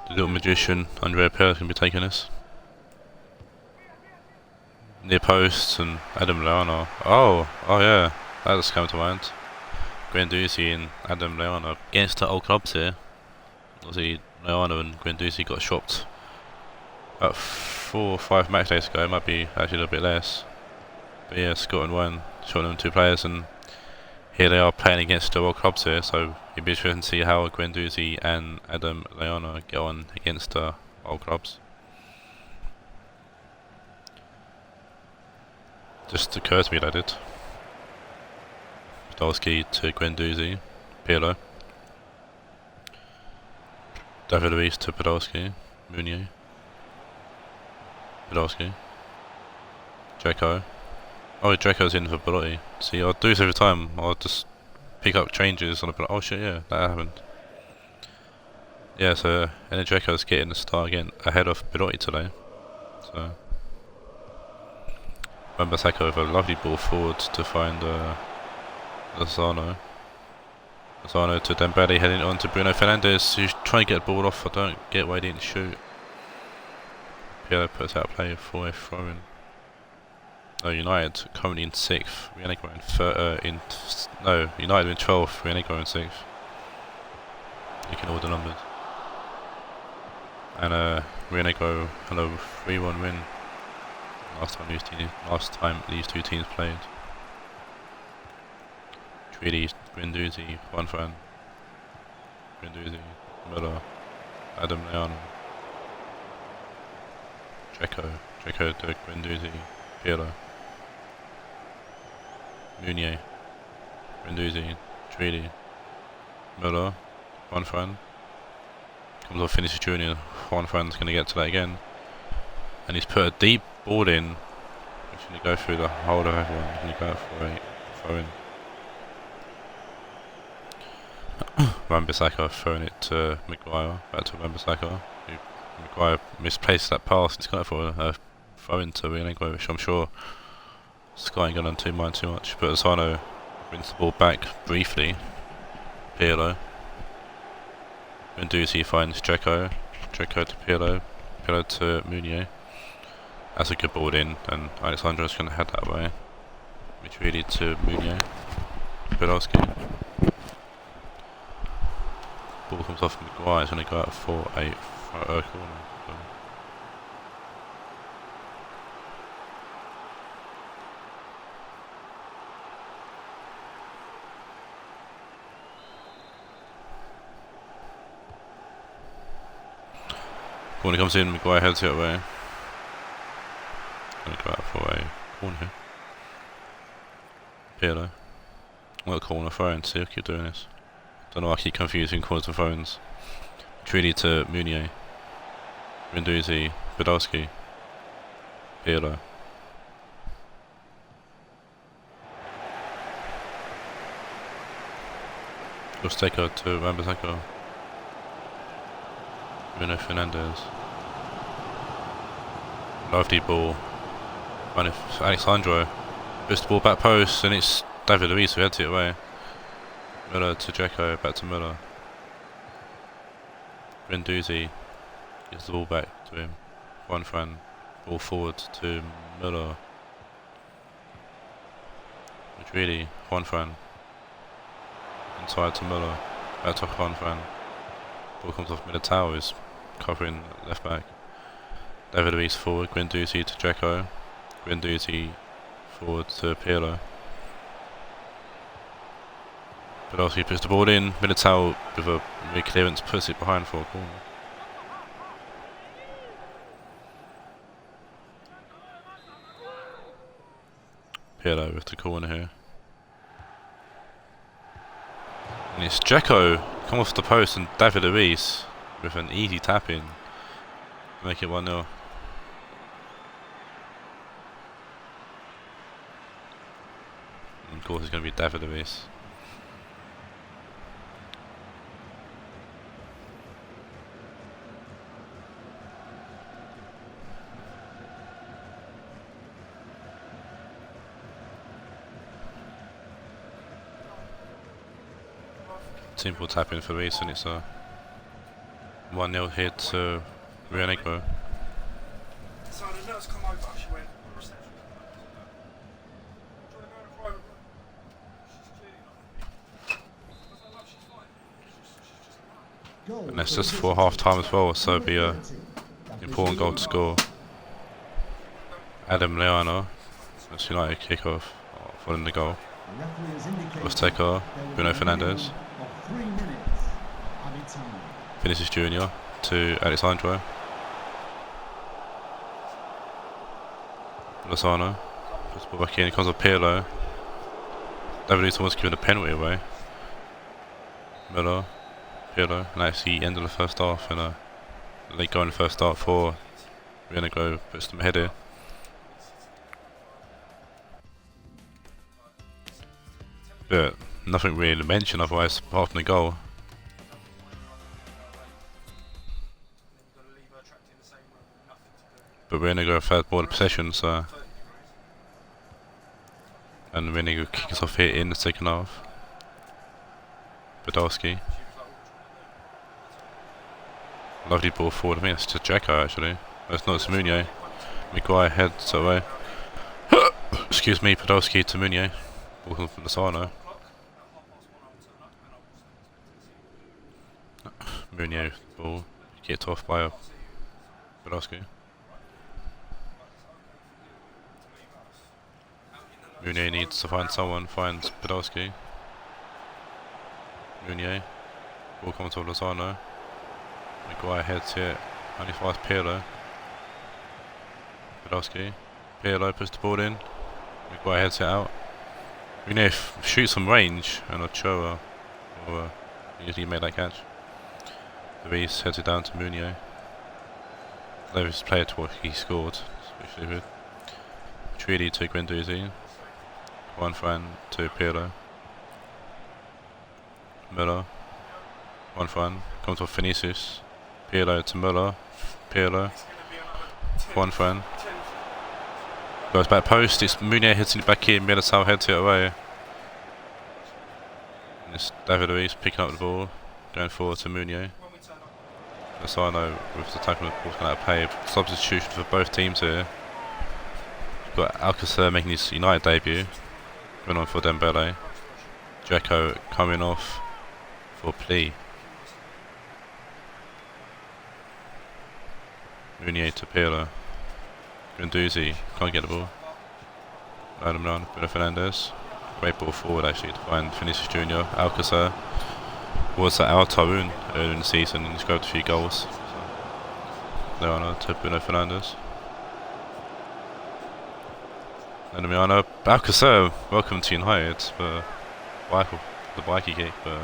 The little magician Andrea Perez can be taking this. Near post and Adam Leano. Oh yeah, that just come to mind. Guendouzi and Adam Leano against the old clubs here. Obviously, Leano and Guendouzi got shopped about 4 or 5 match days ago. It might be actually a little bit less. But yeah, Scott and Ryan showing them 2 players, and here they are playing against the world clubs here. So it'd be interesting to see how Guendouzi and Adam Leano get on against the old clubs. Just occurs to me that I did. Podolski to Guendouzi, Pirlo. David Luiz to Podolski, Meunier. Podolski. Dzeko. Oh, Dzeko's in for Belotti. See, I'll do this every time. I'll just pick up changes on a bit. Oh shit, yeah, that happened. Yeah, so and then Dzeko's getting the start again ahead of Belotti today. So Wan-Bissaka with a lovely ball forward to find Lozano. Lozano to Dembele, heading on to Bruno Fernandes, who's trying to get the ball off. I don't get why he didn't shoot. Pirlo puts out play for a throw-in. No, United currently in 6th. Rionegro United in 12th. Rionegro in 6th. Looking at all the numbers. And Rionegro had a 3-1 win last time these two teams played. Treaty, Guendouzi, Juanfran, Guendouzi, Müller, Adam Leano, Dzeko to Guendouzi, Pirlo, Meunier, Guendouzi, Treaty, Müller, Juanfran. Comes off Vinicius Junior. Juanfran's going to get to that again, and he's put a deep ball in, which is going to go through the whole of everyone. He's going to go out for a throw-in. Wan-Bissaka throwing it to Maguire, back to Wan-Bissaka. Maguire misplaced that pass. It's got for a throw-in to Rionegro, which I'm sure Sky ain't going to mind too much. But Lozano brings the ball back briefly. Pirlo. Guendouzi finds Dzeko to Pirlo to Meunier. That's a good ball in, and Alexandro's going to head that way. Retreated to Meunier. Podolski. Ball comes off Maguire, he's going to go out for a corner. Corner comes in, Maguire heads it away. Going to go out for a corner here. Pirlo. Well, corner throw-in, see if I keep doing this. Don't know why I keep confusing corners and throws. Treaty to Meunier. Guendouzi, Podolski. Pirlo. Teko to Wan-Bissaka. Bruno Fernandes. Lovely ball. Alexandro puts the ball back post, and it's David Luiz who heads it away. Müller to Dzeko, back to Müller. Guendouzi gives the ball back to him. Juanfran, ball forward to Müller. Madrid, Juanfran. Inside to Müller, back to Juanfran. Ball comes off Militao, who's covering left back. David Luiz forward, Guendouzi to Dzeko. Guendouzi forward to Pirlo. Podolski puts the ball in, Militao with a clearance puts it behind for a corner. Pirlo with the corner here. And it's Dzeko come off the post, and David Luiz with an easy tap in. Make it 1-0. And of course it's going to be David Luiz. Simple tap in for Luiz, and it's a 1-0 hit to Rionegro. So the nurse come over, she went, reception. Do you want to go in a private room? She's clearly not. I feel like she's fine. She's just And that's just for half time as well, so it'll be a important goal to score. Adam Leano, that's United kick-off, following the goal. Teko, Bruno Fernandes. Vinicius Junior to Alexandro. Lozano puts the ball back in, it comes off Pirlo. David Luiz almost giving a penalty away. Müller, Pirlo, and that's the end of the first half, and a late goal in the first half for Rionegro puts them ahead here. But nothing really to mention otherwise apart from the goal. But Rionegro have had more possession, so. And Rionegro kicks off here in the second half. Podolski. Lovely ball forward. I think it's to Jacko actually. That's not to Meunier. Maguire heads away. Excuse me, Podolski to Meunier. Ball comes from Lozano. Meunier ball kicked off by Podolski. Meunier needs to find someone, finds Podolski. Meunier. Ball comes to Lozano. Maguire heads it. Only finds Pirlo. Podolski. Pirlo puts the ball in. Maguire heads it out. Meunier shoots from range, and Ochoa will usually make that catch. Luis heads it down to Meunier. Levis played to what he scored. It's really good. Treaty to Guendouzi. Juan Fran to Pirlo. Müller. Juan Fran comes off Vinicius. Pirlo to Müller. Pirlo. Juan Fran. Goes back post. It's Meunier hitting it back in. Militao heads it away. And it's David Luiz picking up the ball. Going forward to Meunier. Lozano with the tackle of course going to pay. Substitution for both teams here. We've got Alcacer making his United debut. Going on for Dembele. Dzeko coming off for Pli. Meunier to Pirlo. Guendouzi can't get the ball. Adam Brown, Bruno Fernandes. Great ball forward actually to find Vinicius Junior. Alcacer was at our Taawoun earlier in the season and he's grabbed a few goals. So, Leona to Bruno Fernandes. Enemiano, Alcacer, welcome to United for the bikey kick, but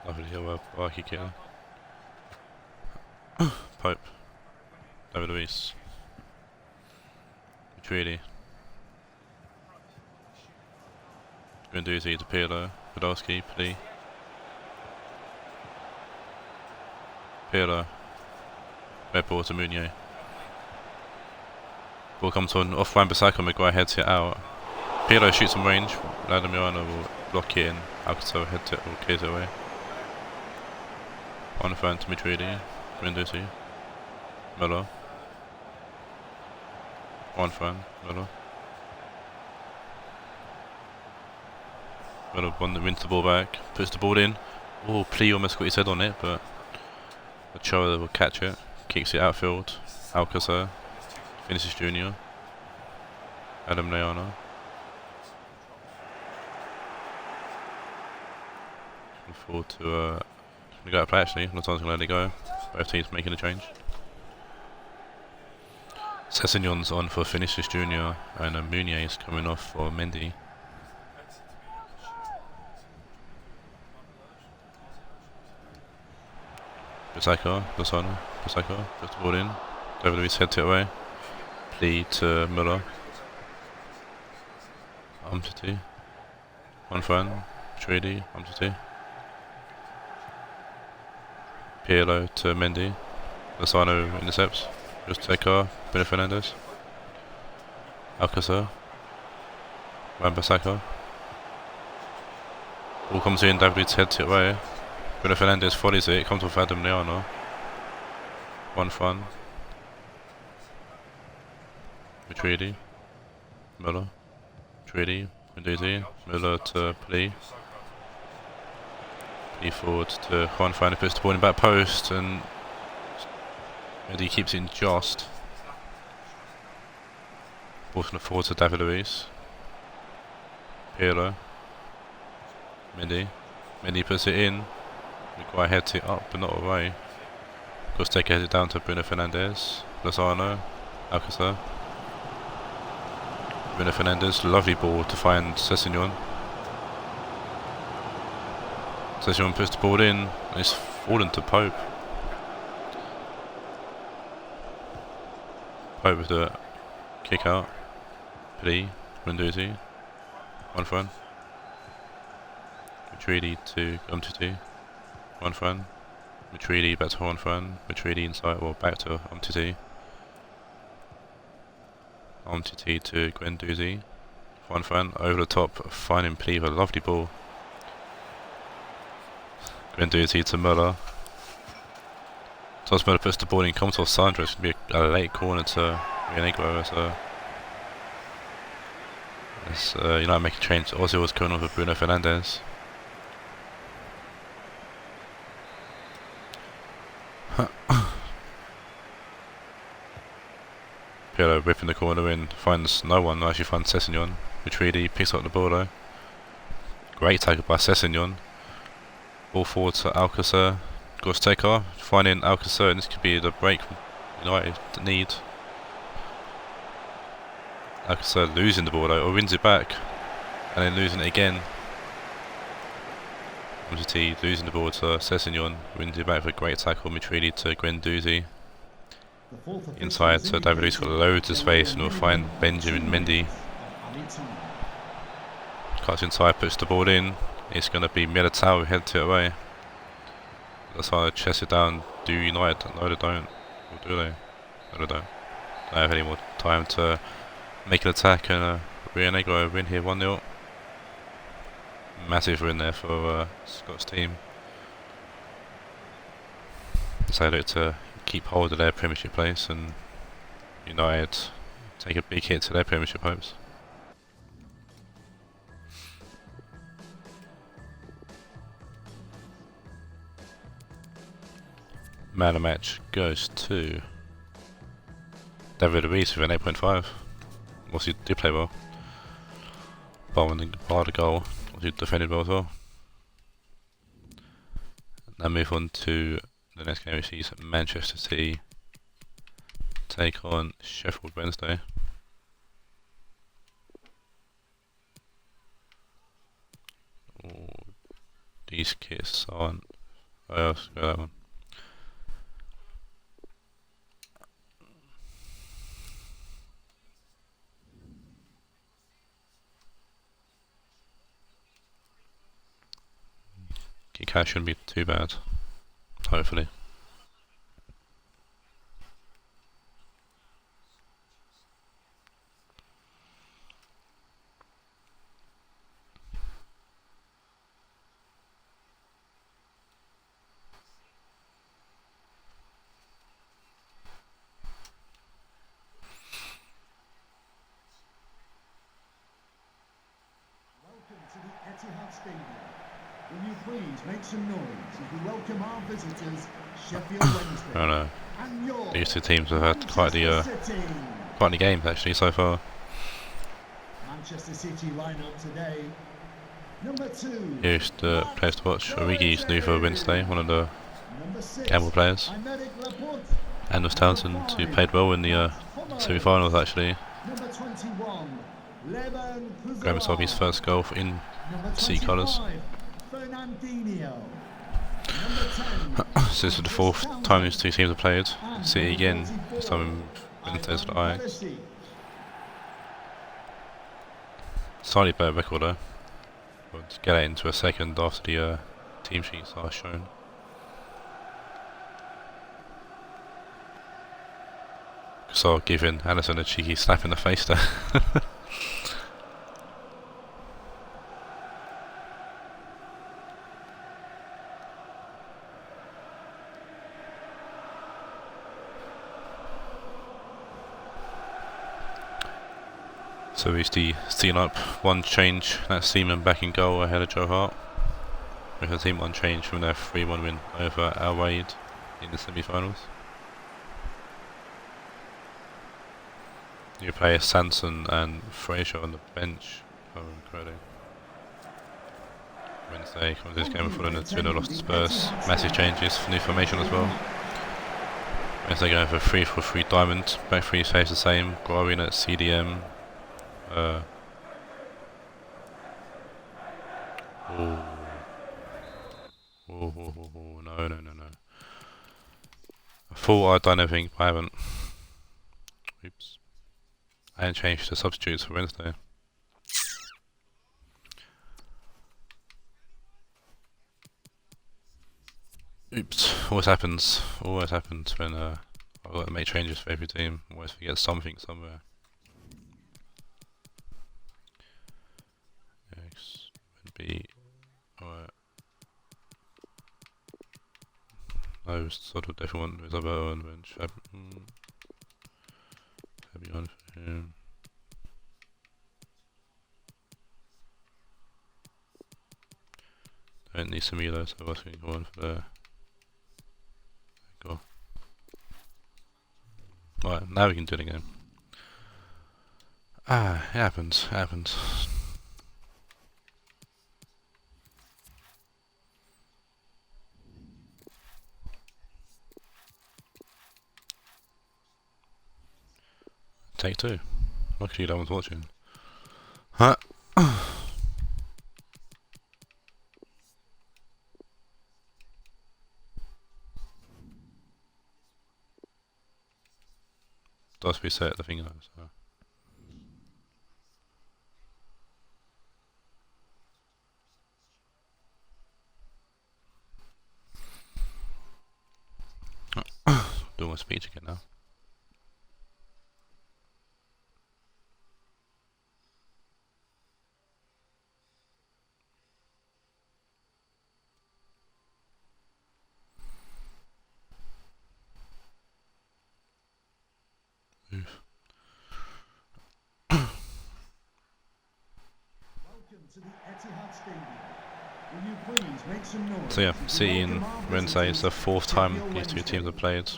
lovely little bikey kick. Pope, David Luiz, Treaty, Guendouzi to Pirlo, Podolski, Pli. Pirlo. Red ball to Meunier. Ball comes on off Wan-Bissaka, Maguire heads it out. Pirlo shoots from range. Milano will block it in. Alcacer heads it, will clears it away. On the front to Mitridi. Guendouzi. Müller. One front. Müller. Müller wins the ball back. Puts the ball in. Oh, Pli almost got his head on it, but Ochoa will catch it, kicks it outfield. Alcacer, Vinicius Junior, Adam Leona. Looking forward to the go to play actually. Not going to let it go. Both teams making a change. Sessegnon's on for Vinicius Junior, and Meunier is coming off for Mendy. Lozano, puts the ball in. David Luiz heads it away. Pli to Müller. Umtiti. Juan Fran. Treaty. Umtiti. Pirlo to Mendy. Lozano intercepts. Just Dzeko. Bruno Fernandes. Alcacer. Wan-Bissaka. Ball comes in. David Luiz heads it away. Bruno Fernandes follows it, comes off Adam Leano. One front. Treaty. Müller. Treaty. Guendouzi. Müller to Pli. Pli forward to Juan Fran, puts the ball in the back post and he keeps it in just. Ball's going to forward to David Luiz. Pirlo. Mendy. Mendy puts it in. Maguire heads it up but not away. Costa heads it down to Bruno Fernandes. Lozano. Alcacer. Bruno Fernandes. Lovely ball to find Sessegnon. Sessegnon puts the ball in and it's fallen to Pope. Pope with the kick out. Pli. Guendouzi. One front. Treaty to Umtiti. One front. Matchday back to Juan, Matchday inside, or back to Umtiti. Umtiti to Guendouzi. Juan over the top, finding Pliva, lovely ball. Guendouzi to Muller. Thomas Muller puts the ball in, comes off Sandra. It's going to be a late corner to Rionegro. So as United make a change. Ozil was coming off with Bruno Fernandes. Pirlo whipping the corner in, finds no one, actually finds Sessegnon. Matchday picks up the ball though. Great tackle by Sessegnon. Ball forward to Alcacer. Gorsteka finding Alcacer, and this could be the break United need. Alcacer losing the ball though, or wins it back, and then losing it again. Umtiti losing the ball to Sessegnon, wins it back for a great tackle. Matchday to Guendouzi. Inside to David, who's got loads of space, and will find Benjamin Mendy. Cuts inside, puts the ball in. It's going to be Militao who heads it away. That's how they chest it down. Do United? No, they don't. Or do they? No, they don't. Don't have any more time to make an attack, and Rionegro win here 1-0. Massive win there for Scott's team. So they look to keep hold of their Premiership place, and United take a big hit to their Premiership hopes. Man of the match goes to David Luiz with an 8.5. Also, he did play well. Bar the goal. Also, he defended well as well. Now move on to the next game, which is Manchester City take on Sheffield Wednesday. Oh, these kits aren't. Oh, let's go that one. Kit cash shouldn't be too bad, hopefully. Will you please make some noise as we welcome our visitors, Sheffield Wednesday. I don't know. And your These two teams have had quite the games actually so far. Manchester City lineup today. Number 2. Here's the players to watch. Origi's new for Wednesday, one of the Number 6. Gamble players. Anders Townsend, who played well in the semi-finals actually. Number 21. Grabbing some of his first goal in City colours. So this is the 4th time these two teams have played. City again, this time in Wednesday's for Ajax. Slightly better record though. We'll get it into a second after the team sheets are shown. So giving Allison a cheeky slap in the face there. So he's the stealing up one change. That's Seaman back in goal ahead of Joe Hart. With the team one change from their 3-1 win over Raed in the semi-finals. New players Sanson and Fraser on the bench. Oh, incredible. Wednesday comes this game before the 2-0 loss to Spurs. Massive changes, new formation as well. Wednesday going for 3-4-3 diamond. Back three stays the same. Guarin at CDM. Oh. No. I thought I'd done everything, but I haven't. Oops. I hadn't changed the substitutes for Wednesday. Oops, always happens. Always happens when I've got to make changes for every team. Always forget something somewhere. X would be alright. I was sort of definitely want Isabel and bench. Heavy on for him. Don't need Samilo, so I was going to go on for there. Go. Right, now we can do it again. Ah, it happens, it happens. Take two. Luckily no one's watching. Huh? Does reset the thing though, so. Do my speech again now. Oof. So yeah, City and Marseille is the fourth time these two teams have played.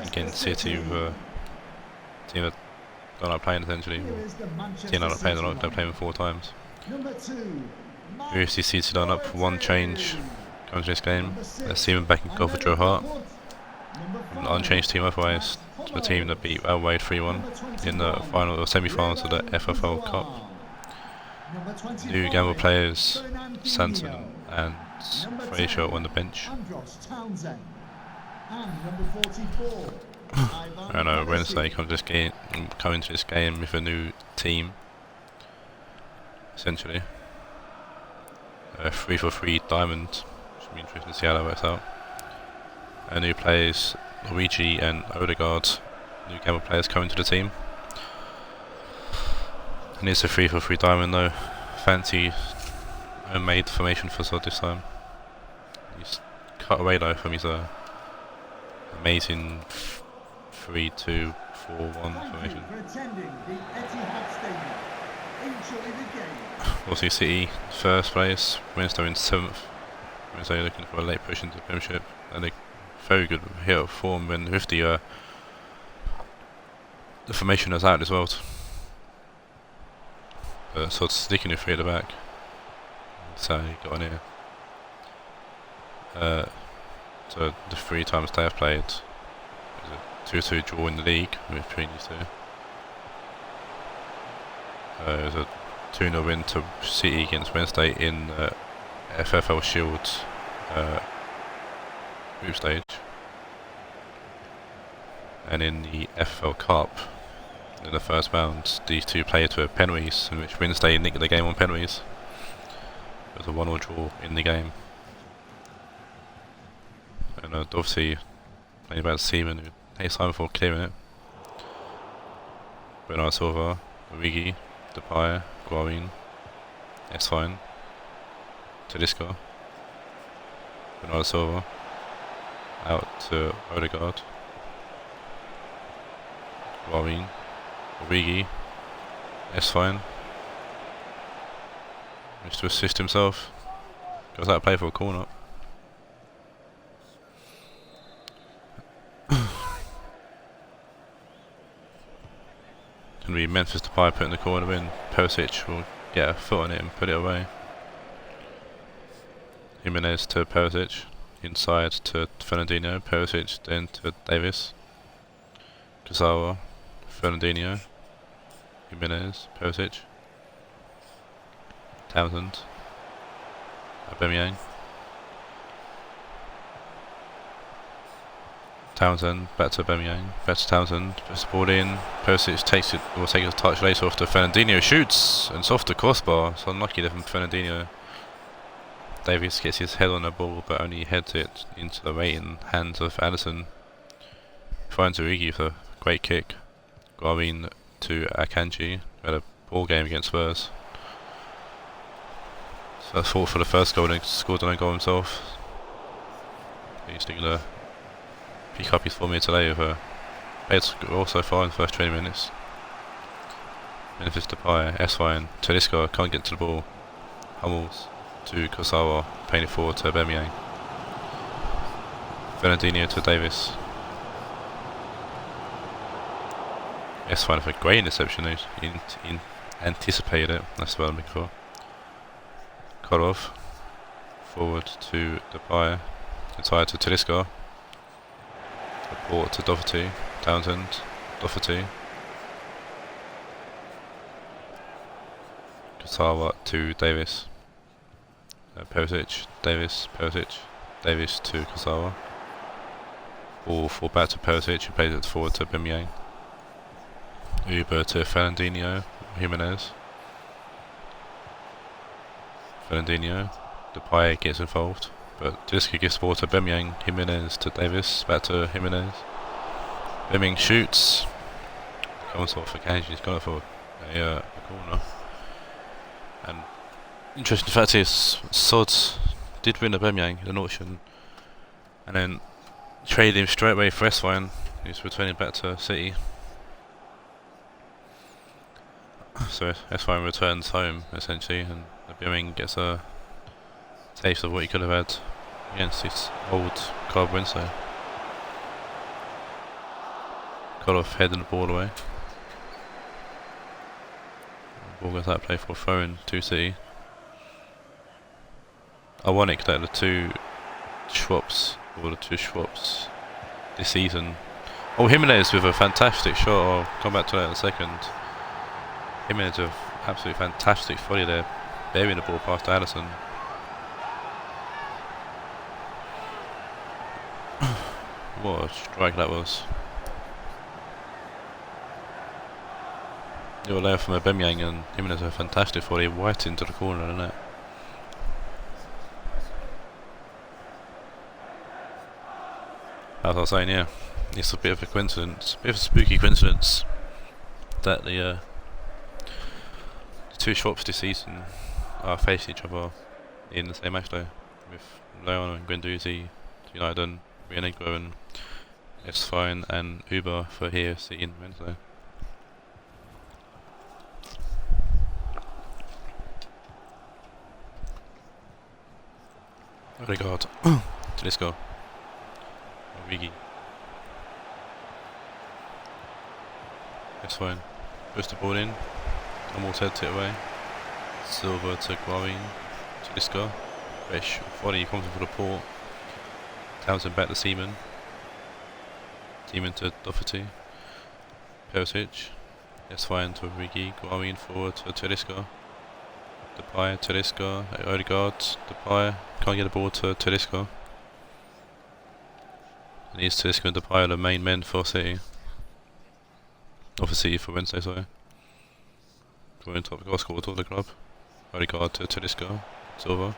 Again, City were a team that they're not playing essentially. Team are not playing, they're playing 4 times. UFC City done up for 1 change coming to this game. Let's see them back in goal for Joe Hart. An unchanged team otherwise. The team that beat Raed 3-1 in the final or semi-finals of the FFL Cup. New Gamble players, Santon and Fraser on the bench. And Wednesday come into this game with a new team, essentially. A 3-for-3 diamond, which will be interesting to see how that works out. New players, Luigi and Odegaard, new Gamble players coming to the team. And it's a 3-for-3 diamond though. Fancy homemade formation for Sod this time. He's cut away though from his amazing 3-2-4-1 formation. Also City first place, Wednesday in 7th. Wednesday looking for a late push into the Premiership, and a very good hit of form when with the formation that's out as well. Sort of sticking with 3 at the back. So he got on here. So the 3 times they have played, there's a 2-2 draw in the league between these two. There's a 2-0 win to City against Wednesday in FFL Shield group stage. And in the FFL Cup, in the first round, these two played to penalties, in which Wednesday nicked the game on penalties. There was a 1-1 draw in the game. And obviously, playing about Seaman, who takes time before clearing it. Bernard Silva, Origi, Depay, Guarin, Esfine, Tedesco, Bernard Silva, out to Odegaard, Guarin, Origi, Esfine, managed to assist himself, goes out to play for a corner. Gonna be Memphis Depay putting the corner in. Perisic will get a foot on it and put it away. Jimenez to Perisic, inside to Fernandinho, Perisic then to Davis, Kazawa, Fernandinho, Jimenez, Perisic, Townsend, Aubameyang, Townsend, back to Bohemian, back to Townsend, puts the ball in, Perisic takes it, will take a touch later off to Fernandinho, shoots, and it's off the crossbar. It's unlucky there from Fernandinho. Davies gets his head on the ball but only heads it into the waiting hands of Addison. Finds Origi for a great kick. Guarin to Akanji, who had a poor game against Spurs. So fought for the first goal and scored an own goal himself. He's still going to pick up his form here today with a goal so far in the first 20 minutes. Memphis Depay, S-Fine, Talisca can't get to the ball. Hummels to Kosawa, paying it forward to Bohemian. Fernandinho to Davis. S-Fine for a great interception, he anticipated it, that's what I'm looking for. Korov, forward to Depay, inside to Talisca. Support to Doherty, Townsend, Doherty. Kosawa to Davis. Perisic, Davis, Perisic, Davis to Kosawa. Ball fall back to Perisic, who plays it forward to Bohemian. Uber to Fernandinho, Jimenez. Fernandinho, Depay gets involved, but Talisca gives the ball to Bohemian, Jimenez to Davis, back to Jimenez. Bohemian shoots, comes off for Kanji, he's gone for a corner. And interesting fact is, Sod did win a Bohemian in an auction, and then traded him straight away for S-Fine, who's returning back to City. So S-Fine returns home essentially, and the Bohemian gets a taste of what he could have had against his old club Wednesday. Koloff heading the ball away. Ball goes out play for a throw in to City. Ironic that the two Schwaps this season. Oh, Jimenez with a fantastic shot. I'll come back to that in a second. Jimenez with absolutely fantastic volley there, burying the ball past Addison. What a strike that was. You're there from Bohemian, and Jimenez a fantastic volley right into the corner of the net. As I was saying, yeah, it's a bit of a coincidence, a bit of a spooky coincidence that the two shops this season are facing each other in the same match day, with Leon and Guendouzi, United and Rionegro and S-Fine and Uber for here seeing Wednesday. Regard to this goal. Origi. S-Fine. Puts the ball in. Almost heads it away. Silva to Guarin. To this goal. Fresh body comes in for the port. Townsend back to Seaman. Seaman to Doherty. Perisic. S-Fine to Origi. Guarin forward to Talisca. Depay, Talisca, Odegaard, Depay, can't get the ball to Talisca. And he's Talisca and Depay are the main men for City. Or for City for Wednesday, sorry. Going top goal scorer of the club. Odegaard to Talisca, Silva.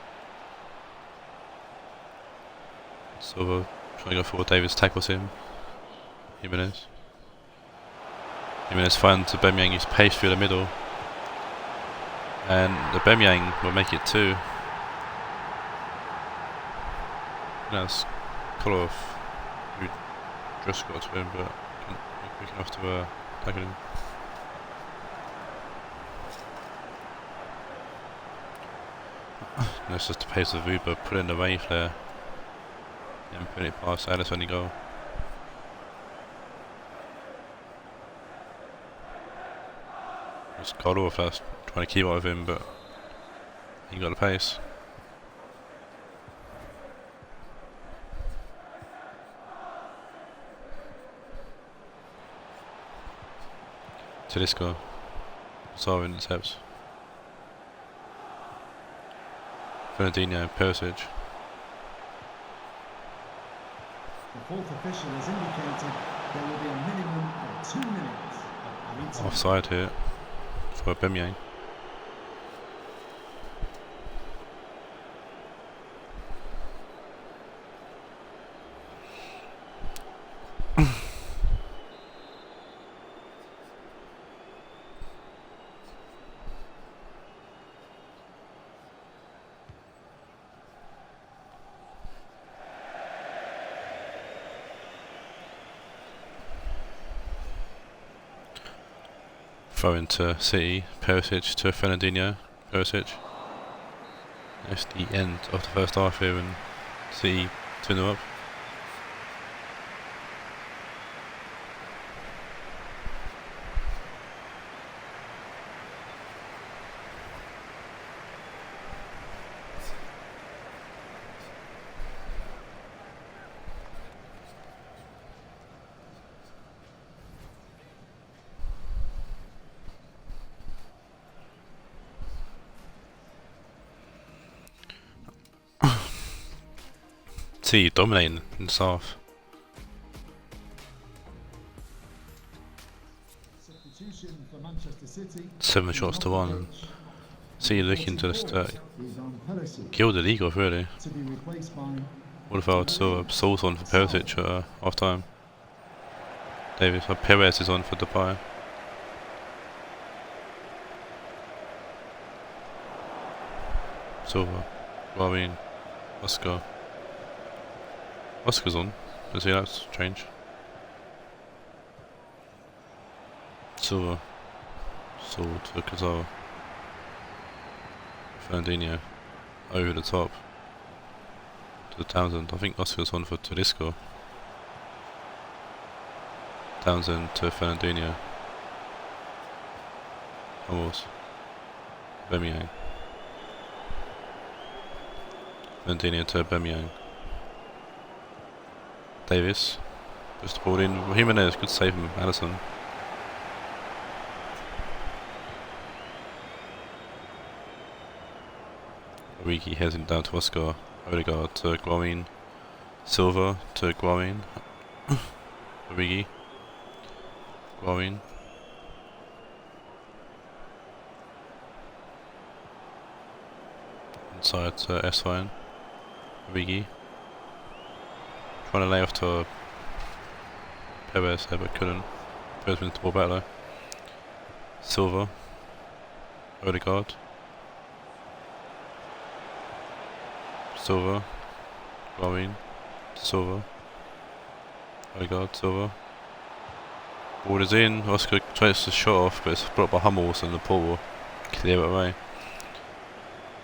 Silva trying to go forward, Davis tackles him. Jimenez finds the Bohemian, he's paced through the middle. And the Bohemian will make it 2. That's Koloff who just got to him, but quick enough to tackle him. And that's just the pace of Uber, put in the wave there and put it past Addison and goal. It's Koloff that's trying to keep up with him, but he got the pace. Talisca, Sara intercepts. Fernandinho, Perisic. The fourth official has indicated there will be a minimum of 2 minutes of added time. Offside here for Bohemian. Throw into City, Perisic to Fernandinho, Perisic. That's the end of the first half here and City 2-0 up. City dominating in the half. Substitution for Manchester City. 7 shots to 1 and City looking to just Is on Perisic kill the league off really. to be replaced by What if I would saw Sauce on for Perisic at half time? Davis, Perez is on for Depay. Silva, Guarin, Oscar. Oscar's on. Let's see, that's strange. Silva. Sword to Kazawa. Fernandinho. Over the top. To Townsend. I think Oscar's on for Tedesco. Townsend to Fernandinho. Almost. Bohemian. Fernandinho to Bohemian. Davis. Just the ball in. Jimenez could save him. Allison. Origi heading down to Oscar. Odegaard to Guarin. Silva to Guarin. Origi. Guarin. Inside to S-Line. Origi. Trying to lay off to Perez there but couldn't. Perez wins the ball back though. Silva. Odegaard. Silva. Guarin. Silva. Odegaard. Silva. Ball is in. Oscar tries to shot off but it's blocked by Hummels and the ball will clear it away.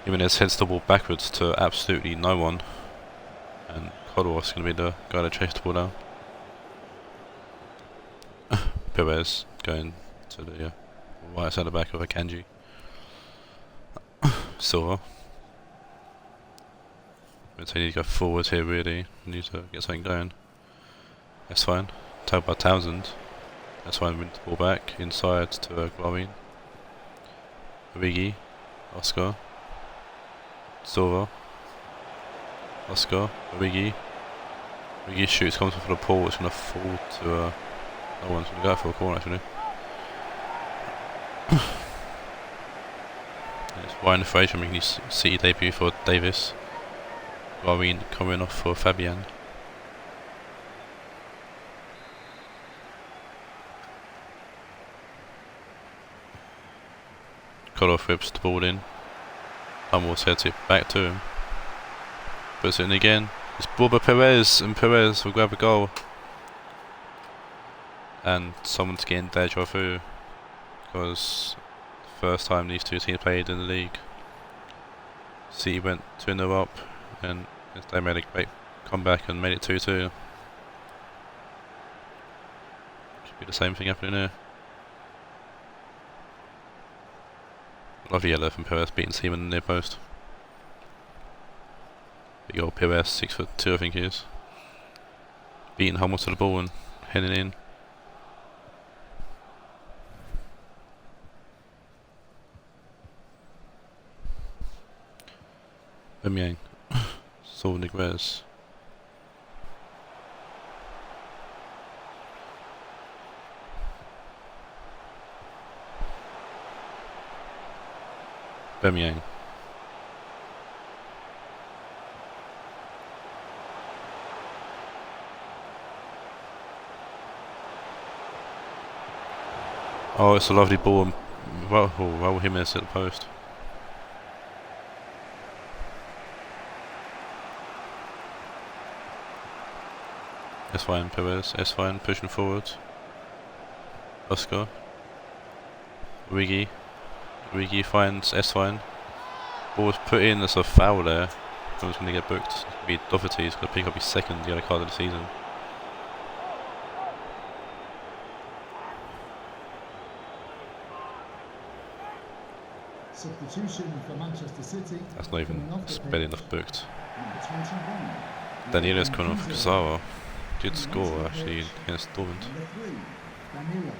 Jimenez heads the ball backwards to absolutely no one. And Codor's going to be the guy that chased the ball down. Perez going to the right side of the back of Akanji. Silva. So you need to go forward here really. You need to get something going. That's fine. Tagged by Townsend. That's fine, win the ball back. Inside to Guarin. Origi. Oscar. Silva. Oscar. Origi. Origi shoots, comes off for the pool, it's going to fall to no one's going to go for a corner actually. It's wide in the Fraser making his City debut for Davis. Guarin coming off for Fabian. Coloff whips the ball in. Hummels heads it back to him. Puts it in again. It's ball by Perez and Perez will grab a goal. And someone's getting deja vu because first time these two teams played in the league. City went 2-0 up and they made a great comeback and made it 2-2. Should be the same thing happening here. Lovely yellow from Perez beating Seaman in the near post. Big old Perez, 6'2" I think he is. Beating Hummels to the ball and heading in. Bohemian. Saul Niguez. Bohemian. Oh, it's a lovely ball and well Jimenez at the post. That's fine, Perez. That's fine, pushing forward. Oscar. Origi finds S-Fine. Ball was put in, there's a foul there. Someone's going to get booked. It's going to be Doherty, he's going to pick up his second yellow card of the season. Substitution for Manchester City. That's not even coming off the spelling pitch. enough booked. Number 21. Daniela's coming off Danilo. Casara. Did Coming score onto the actually pitch. against Dortmund. Number 3. Danilo.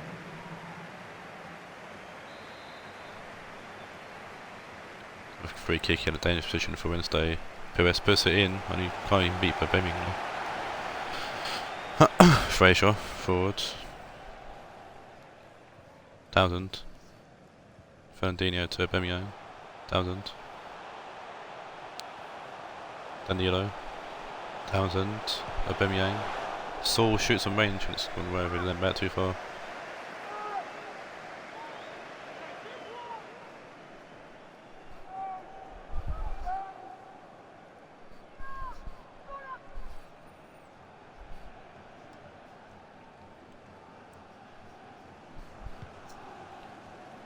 A free kick in a dangerous position for Wednesday. Perez puts it in and he can't even beat Bohemian. Fraser forward. Taawoun. Fernandinho to Bohemian. Taawoun. Danilo. Taawoun. Bohemian. Saul shoots on range and it's gone way over then back too far.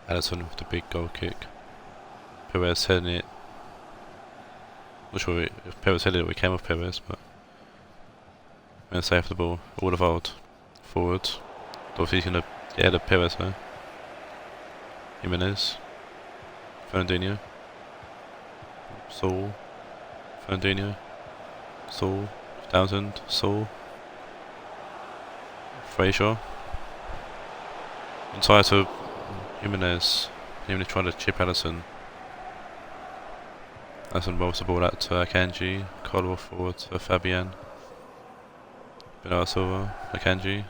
Alisson with the big goal kick. Perez heading it. Not sure if Perez headed it, we came off Perez, but we're safe the ball. Alderweireld forward. Dorothy's gonna get ahead of Perez now. Jimenez. Fernandinho. Saul. Fernandinho. Saul. Taawoun. Saul. Fraser. Inside to Jimenez trying to chip Alisson. Alisson rolls the ball out to Akanji. Caldwell forward to Fabian. Bernardo Silva, Akanji.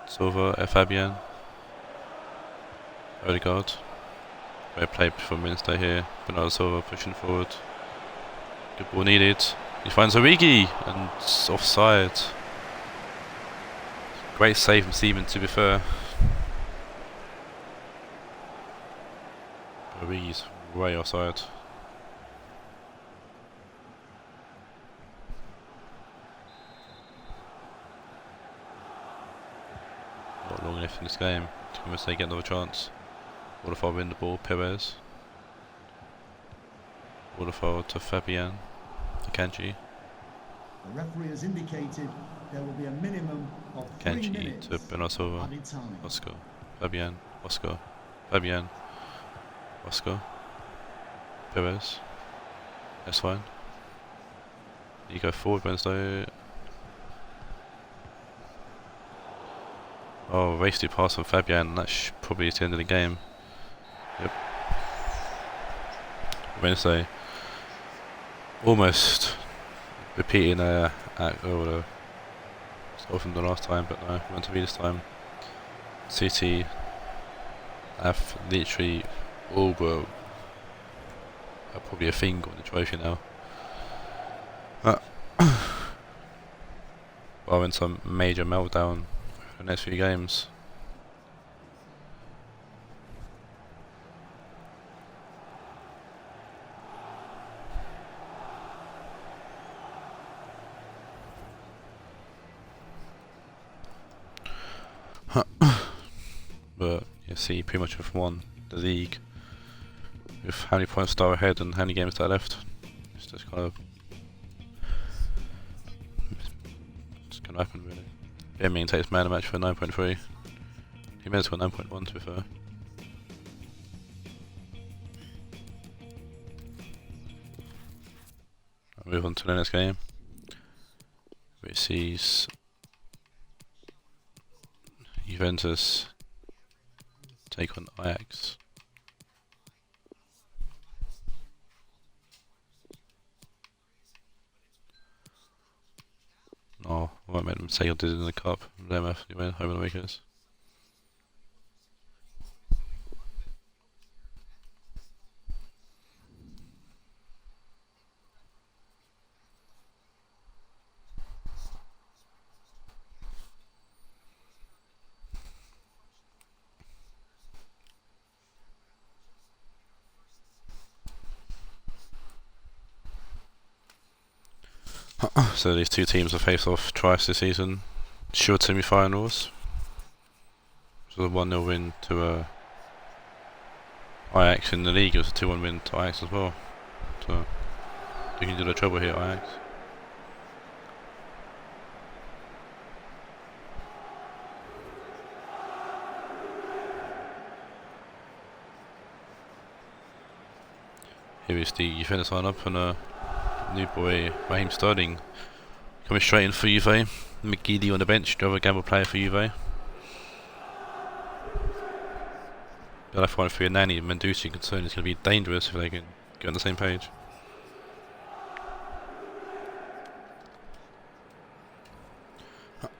Silva, Fabian. Odegaard. Great play from Wednesday here. Bernardo Silva pushing forward. Good ball needed. He finds Origi and it's offside. Great save from Steven, to be fair. Origi's way offside. Not long left in this game. Unless they get another chance. Alderweireld win the ball. Perez. Alderweireld to Fabian. Akanji. The referee has indicated there will be a minimum of 3 Akanji minutes to Bernardo Silva. added time. Oscar. Fabian. Oscar. Fabian. Oscar. Perez. That's fine. You go forward, Wednesday. Oh, wasted pass from Fabian. That's probably the end of the game. Yep. Wednesday. Almost repeating stuff from the last time, but no, meant to be this time. City have literally all but probably a finger on the trophy now. Well, in some major meltdown for the next few games. But you see, pretty much have won the league with how many points they are ahead and how many games that are left. It's just kind of it's gonna happen really. Bohemian takes man of the match for 9.3. He may as well 9.1 to be fair. I'll move on to the next game, which sees Juventus take on Ajax. Oh, I won't make them say you did it in the cup. Them you win home and weekends. So these two teams have faced off twice this season. Short semi-finals. So a 1-0 win to Ajax in the league. It was a 2-1 win to Ajax as well. So you can do the trouble here, Ajax. Here is the Juventus lineup, and new boy Raheem Sterling coming straight in for Juve. McGeady on the bench, the other gamble player for Juve. The left one for your Nani and Mendusi concern is going to be dangerous if they can get on the same page.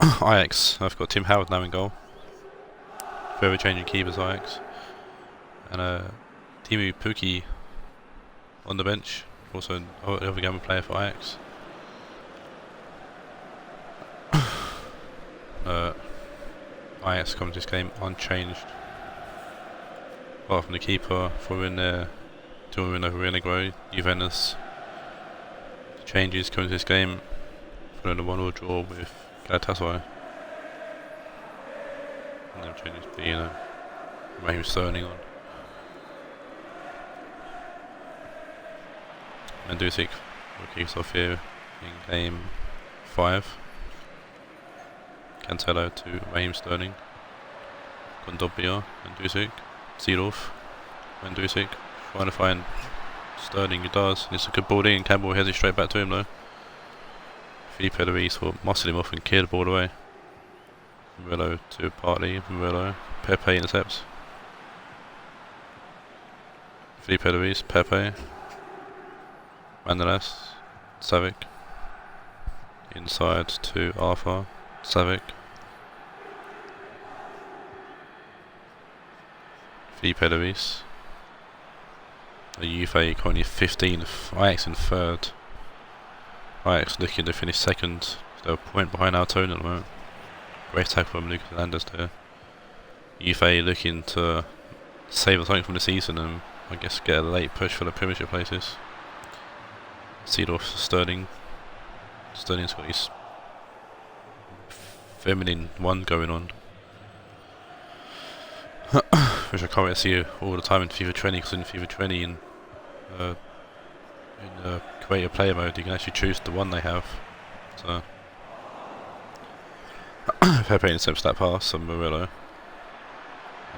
Ajax, I've got Tim Howard now in goal. Further changing keepers, Ajax. And Timu Puki on the bench, also another gamble player for Ajax. Ajax comes this game unchanged. Apart from the keeper for in there, to win over Rionegro. Juventus changes coming to this game following a 1-1 draw with Galatasaray. And then changes being Raheem Sterling on. Mendusic will kick us off here in game 5. Cancelo to Raheem Sterling. Kondogbia, Mendusic, Seedorf, Mendusic, trying to find Sterling, he does. It's a good ball in, Campbell heads it straight back to him though. Felipe Luis will muscle him off and clear the ball away. Murillo to Partey, Murillo, Pepe intercepts. Felipe Luis, Pepe, Mandalas, Savic, inside to Arthur, Savic, Felipe Luis. The Juve currently 15th, Ajax in 3rd. Ajax looking to finish 2nd, they're a point behind our tone at the moment. Great tackle from Lucas Hernandez there. Juve looking to save something from the season and I guess get a late push for the Premiership places. Seedorf, Sterling. Sterling's got his feminine one going on. Which I can't really see all the time in FIFA 20, because in FIFA 20 in create a player mode you can actually choose the one they have. So Pepe intercepts that pass on Murillo.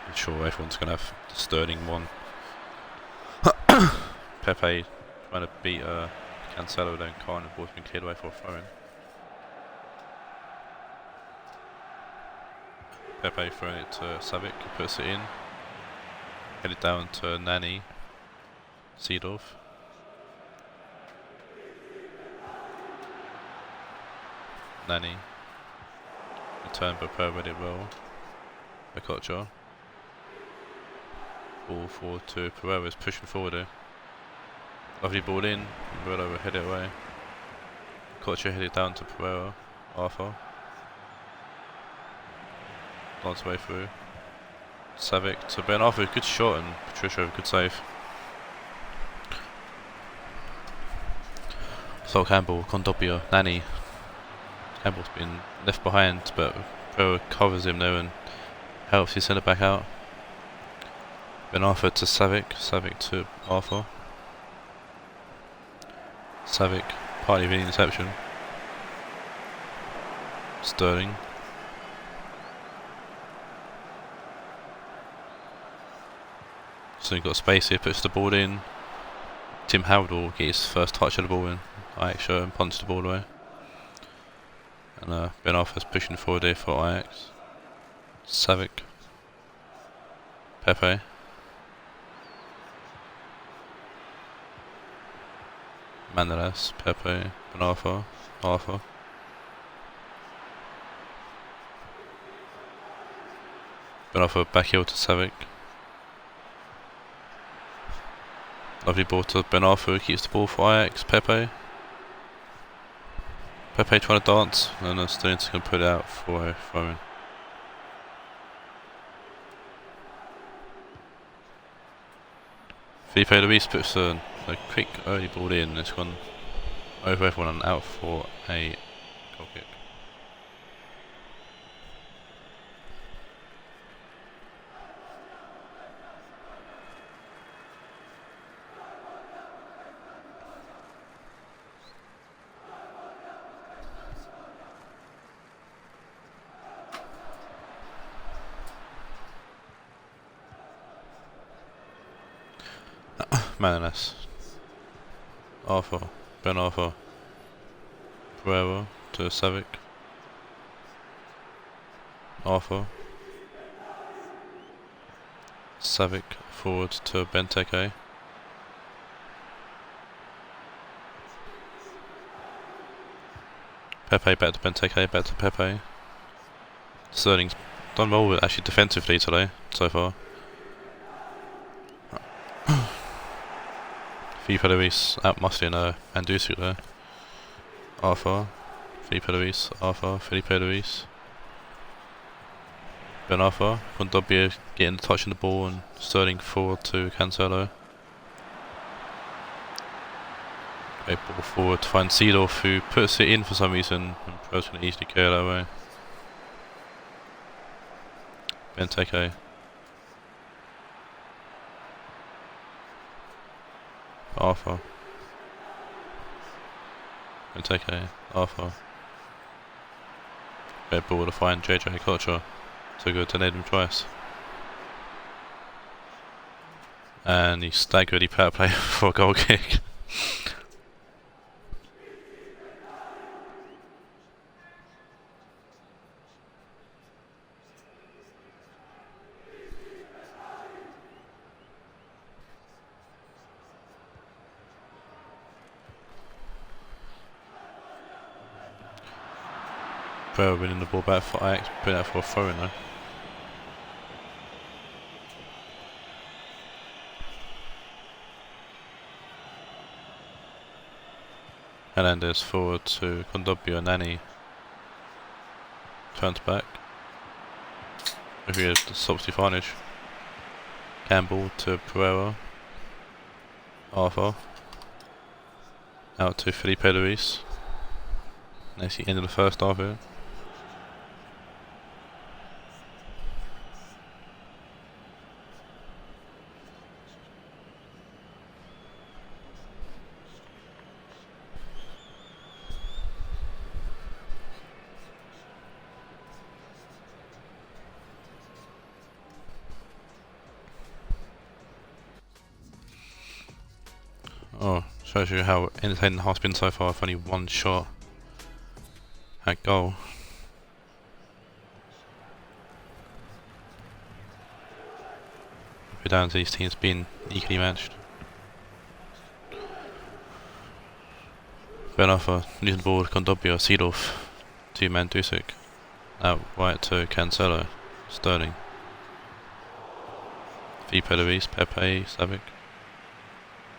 I'm sure everyone's going to have the Sterling one. Pepe trying to beat Cancelo, then can't, the ball's been cleared away for a throw-in. Pepe throwing it to Savic, he puts it in. Headed down to Nani, Seedorf. Nani. Return but Pereira read it well. Okocha. Ball forward to Pereira, is pushing forward here. Lovely ball in, Murillo will head it away. Okocha headed down to Pereira, Arthur. Dance way through. Savic to Ben Arthur, good shot, and Patricia, good save. Sol Campbell, Kondogbia, Nani. Campbell's been left behind, but Pereira covers him there and helps his centre back out. Ben Arthur to Savic, Savic to Arthur. Savic, partly of the interception. Sterling. So you've got space here, puts the ball in. Tim Howard will get his first touch of the ball in. Ajax and punts the ball away. And Ben Arthur's pushing forward here for Ajax. Savic. Pepe. Mandalas, Pepe, Ben Arthur, Arthur. Ben Arthur back heel to Savic. Lovely ball to Ben Arthur, who keeps the ball for Ajax. Pepe. Pepe trying to dance, and Sterling can put it out for a throw-in. Felipe Luis puts a quick early ball in, it's gone over everyone and out for a goal kick. Mananas. Arthur. Ben Arthur. Pereira to Savic. Arthur. Savic forward to Benteke. Pepe back to Benteke, back to Pepe. Sterling's done well with actually defensively today, so far. Filipe Luis out muscling Mandusu there. Arthur. Filipe Luis. Arthur. Filipe Luis. Ben Arthur. Kondogbia getting the touch on the ball and Sterling forward to Cancelo. Great ball forward to find Seedorf, who puts it in for some reason and Pro's going to easily go that way. Benteke. Arthur. Benteke. Arthur. Great ball to find JJ Kocher. Too good to need him twice. And he staggered, he power play for a goal kick. Pereira winning the ball back for Ajax, putting that for a throw in though. Hernandez forward to Kondogbia, Nani. Turns back. Here stops the varnish. Campbell to Pereira. Arthur. Out to Filipe Luis. That's the end of the first half here. Oh, shows you how entertaining the half's been so far. I've only one shot at goal. We're down to these teams being equally matched. Ben Arthur losing the ball to Kondogbia, Seedorf, two-man Dusik. Out right to Cancelo, Sterling. Filipe Luis, Pepe, Savic.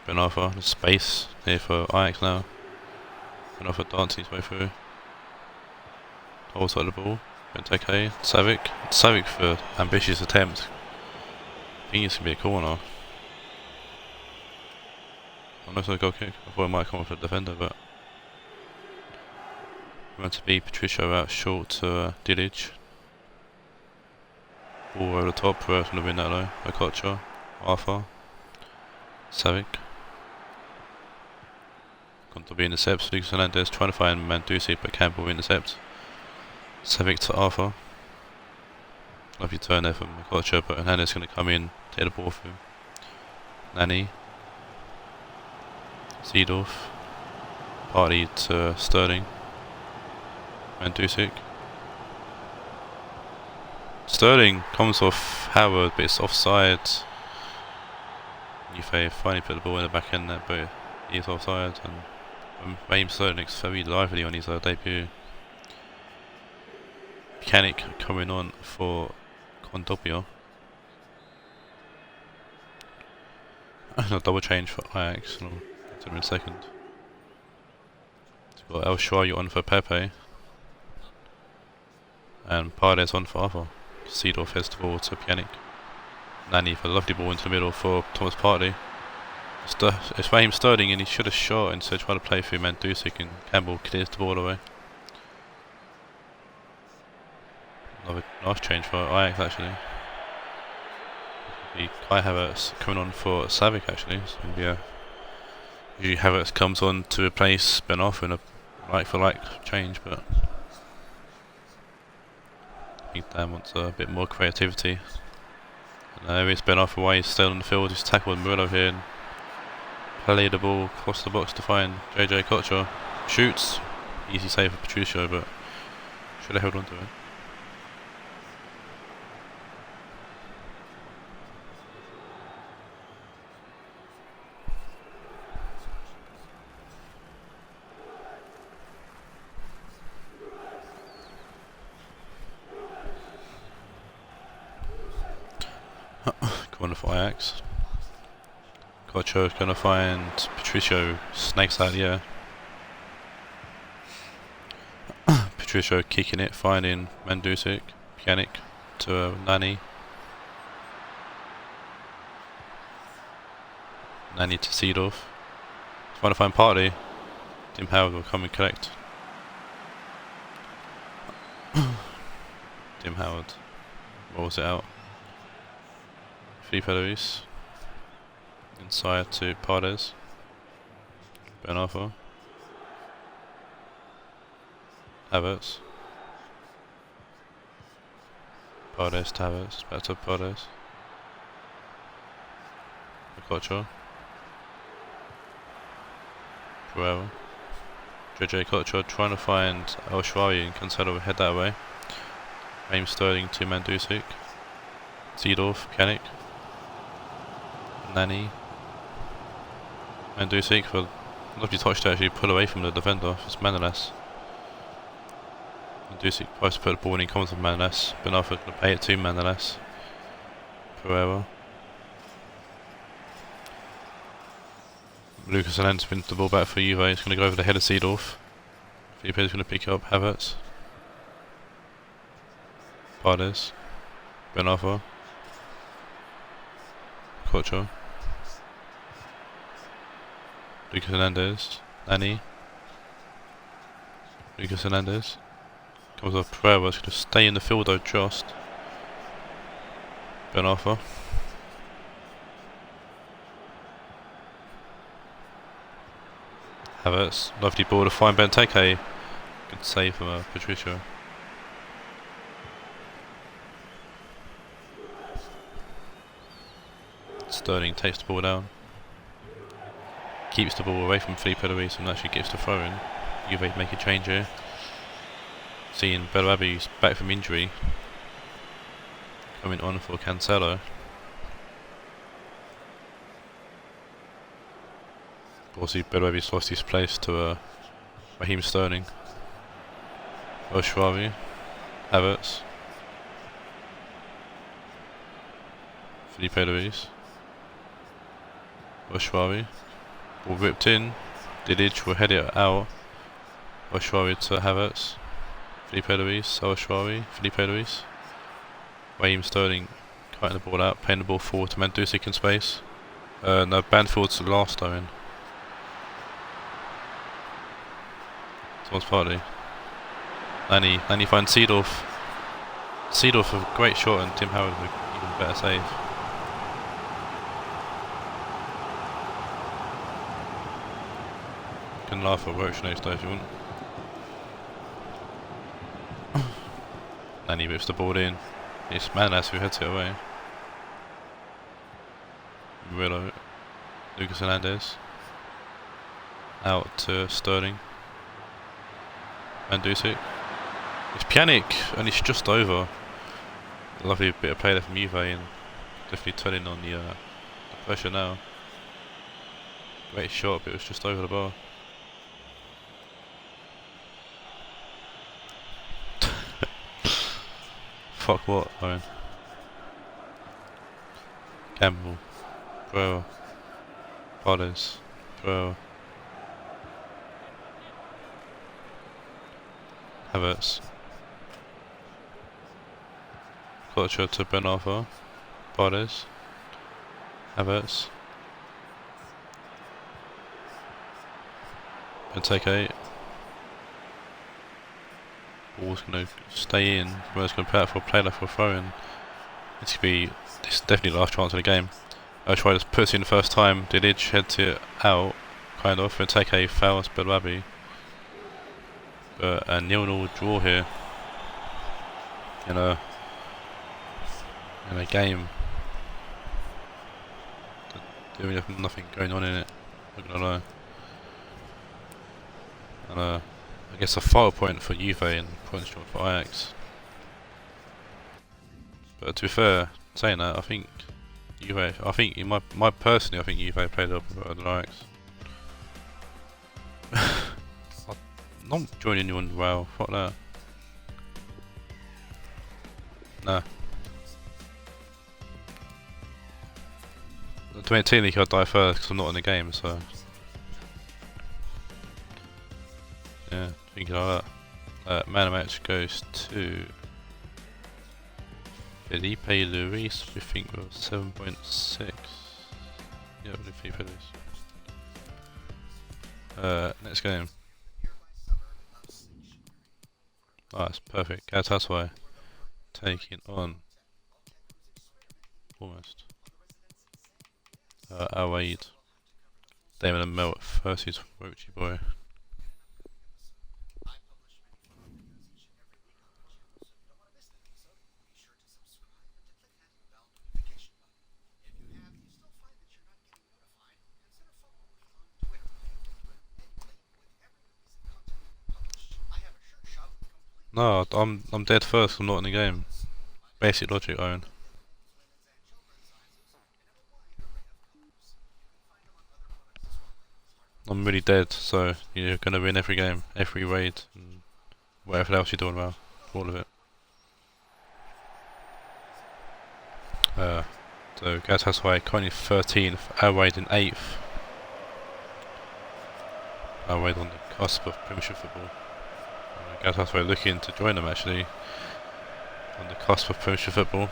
Ben Arthur, there's space here for Ajax now. Ben Arthur dancing his way through. Holds on the ball. Benteke, Savic. Savic for ambitious attempt. I think it's going to be a corner. Oh no, it's not a goal kick. I thought it might come off a defender, but meant to be Patricio out short to Dilic. Ball over the top, Pereira's going to win that though. Okocha, Arthur, Savic. Kondogbia intercepts, Lucas Hernandez trying to find Mandusi, but Campbell intercepts. Savic to Arthur. Lovely turn there from Okocha, but Hernandez is going to come in, take the ball for him. Nani. Seedorf. Party to Sterling. Mandusic. Sterling comes off Howard, but it's offside. Ufe finally put the ball in the back end there, but he is offside. And Raheem Sterling looks very lively on his debut. Mechanic coming on for Kondogbia. A double change for Ajax, and I'll get to him in a second. So we've got El Shaarawy on for Pepe. And Paredes on for Arthur. Seedorf heads towards to Pjanic. Nani for a lovely ball into the middle for Thomas Partey. It's Raheem Sterling and he should have shot instead of trying to play through Mandusic, and Campbell clears the ball away. Another nice change for Ajax actually. Kai Havertz coming on for Savic actually. So usually Havertz comes on to replace Ben Arthur in a like for like change, but I think Dan wants a bit more creativity. And there is Ben Arthur away, still on the field, he's tackled Murillo here. And Play the ball across the box to find JJ Kocher. Shoots. Easy save for Patricio, but should have held on to it. Corner for Ajax. Kocher gonna find Patricio, snakes out the air. Patricio kicking it, finding Mandzukic, Pjanic to Nani. Nani to Seedorf. Trying to find Partey. Tim Howard will come and collect. Tim Howard rolls it out. Felipe Luis. Inside to Paredes. Ben Arthur. Havertz. Paredes to Havertz. Back to Paredes. Kocher. Pereira. JJ Kocher trying to find El Sharawi and Cancelo head that way. Raheem Sterling to Mandzukic. Seedorf, Pjanic. Nani. Mandzukic for lovely touch to actually pull away from the defender. It's Manolas. Mandzukic tries to put the ball in, comes with Manolas. Ben Arthur going to pay it to Manolas. Pereira. Lucas Hernandez wins the ball back for Juve. He's going to go over the head of Seedorf. Felipe is going to pick up Havertz. Paredes. Ben Arthur. Kocher. Lucas Hernandez. Nani. Lucas Hernandez. Comes off Pereira. He's going to stay in the field though just. Ben Arthur. Havertz. Lovely ball to find Benteke. Good save from Patricio. Sterling takes the ball down. Keeps the ball away from Felipe Luis and actually gets the throw in. Juve make a change here. Seeing Bellarabi's back from injury. Coming on for Cancelo. Obviously Bellarabi's lost his place to Raheem Sterling. El Sharawi. Havertz. Felipe Luis. El Sharawi. Ball ripped in. Dilic will head it out. El Sharawi to Havertz. Felipe Luis. El Sharawi. Felipe Luis. Raheem Sterling cutting the ball out, playing the ball forward to Mandzukic in space. No, Banfield's last though in. Towards Partey. Nani finds Seedorf. Seedorf with a great shot and Tim Howard with an even better save. You can laugh at Roach next though if you want. Nani whips the ball in. It's Manolas who heads it away. Murillo. Lucas Hernandez. Out to Sterling. Mandzukic. It's Pjanic and it's just over. Lovely bit of play there from Juve and definitely turning on the pressure now. Great shot but it was just over the bar. Fuck what, Owen? Campbell. Pereira. Paredes. Pereira. Havertz. Kocher to Ben Arthur. Paredes. Havertz. Benteke. Ball's going to stay in. Where's going to put out for a play left for a throw in. This is definitely the last chance of the game. I tried to put it in the first time. Dilic heads it out, kind of. Benteke fouls Bellarabi. But a 0-0 draw here in a game. There's nothing going on in it. not gonna lie. And I guess a 4 point for Juve and points short for Ajax. But to be fair, saying that, I think Juve, personally, I think Juve played up better than Ajax. I'm not joining anyone well, fuck that. Nah. The 20 league I'll die first because I'm not in the game, so. Yeah, thinking like that. Man of match goes to Felipe Luis, we think was 7.6. Yeah, Felipe Luis. Next game. Oh, that's perfect. Galatasaray taking on almost Raed. Damon and Mel versus Roachy Boy. No, I'm dead first. I'm not in the game. Basic logic, Owen. I'm really dead, so you're gonna win every game, every raid, and whatever else you're doing well, all of it. So Galatasaray currently 13th, Raed in 8th. Raed on the cusp of Premiership football. Galatasaray looking to join them actually, on the cusp of Premiership football.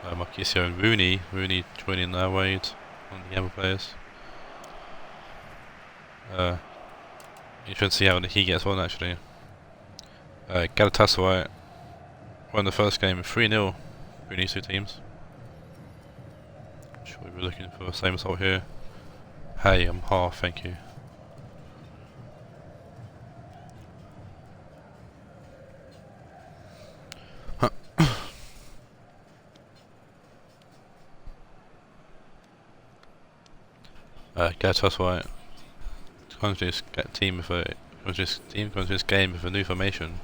Marquisio and Rooney joining Raed on the other players. Interesting to see how he gets on actually. Galatasaray won the first game 3-0 between these two teams. Sure we were looking for the same result here. Hey, I'm half, thank you. Galatasaray comes to this game with a new formation.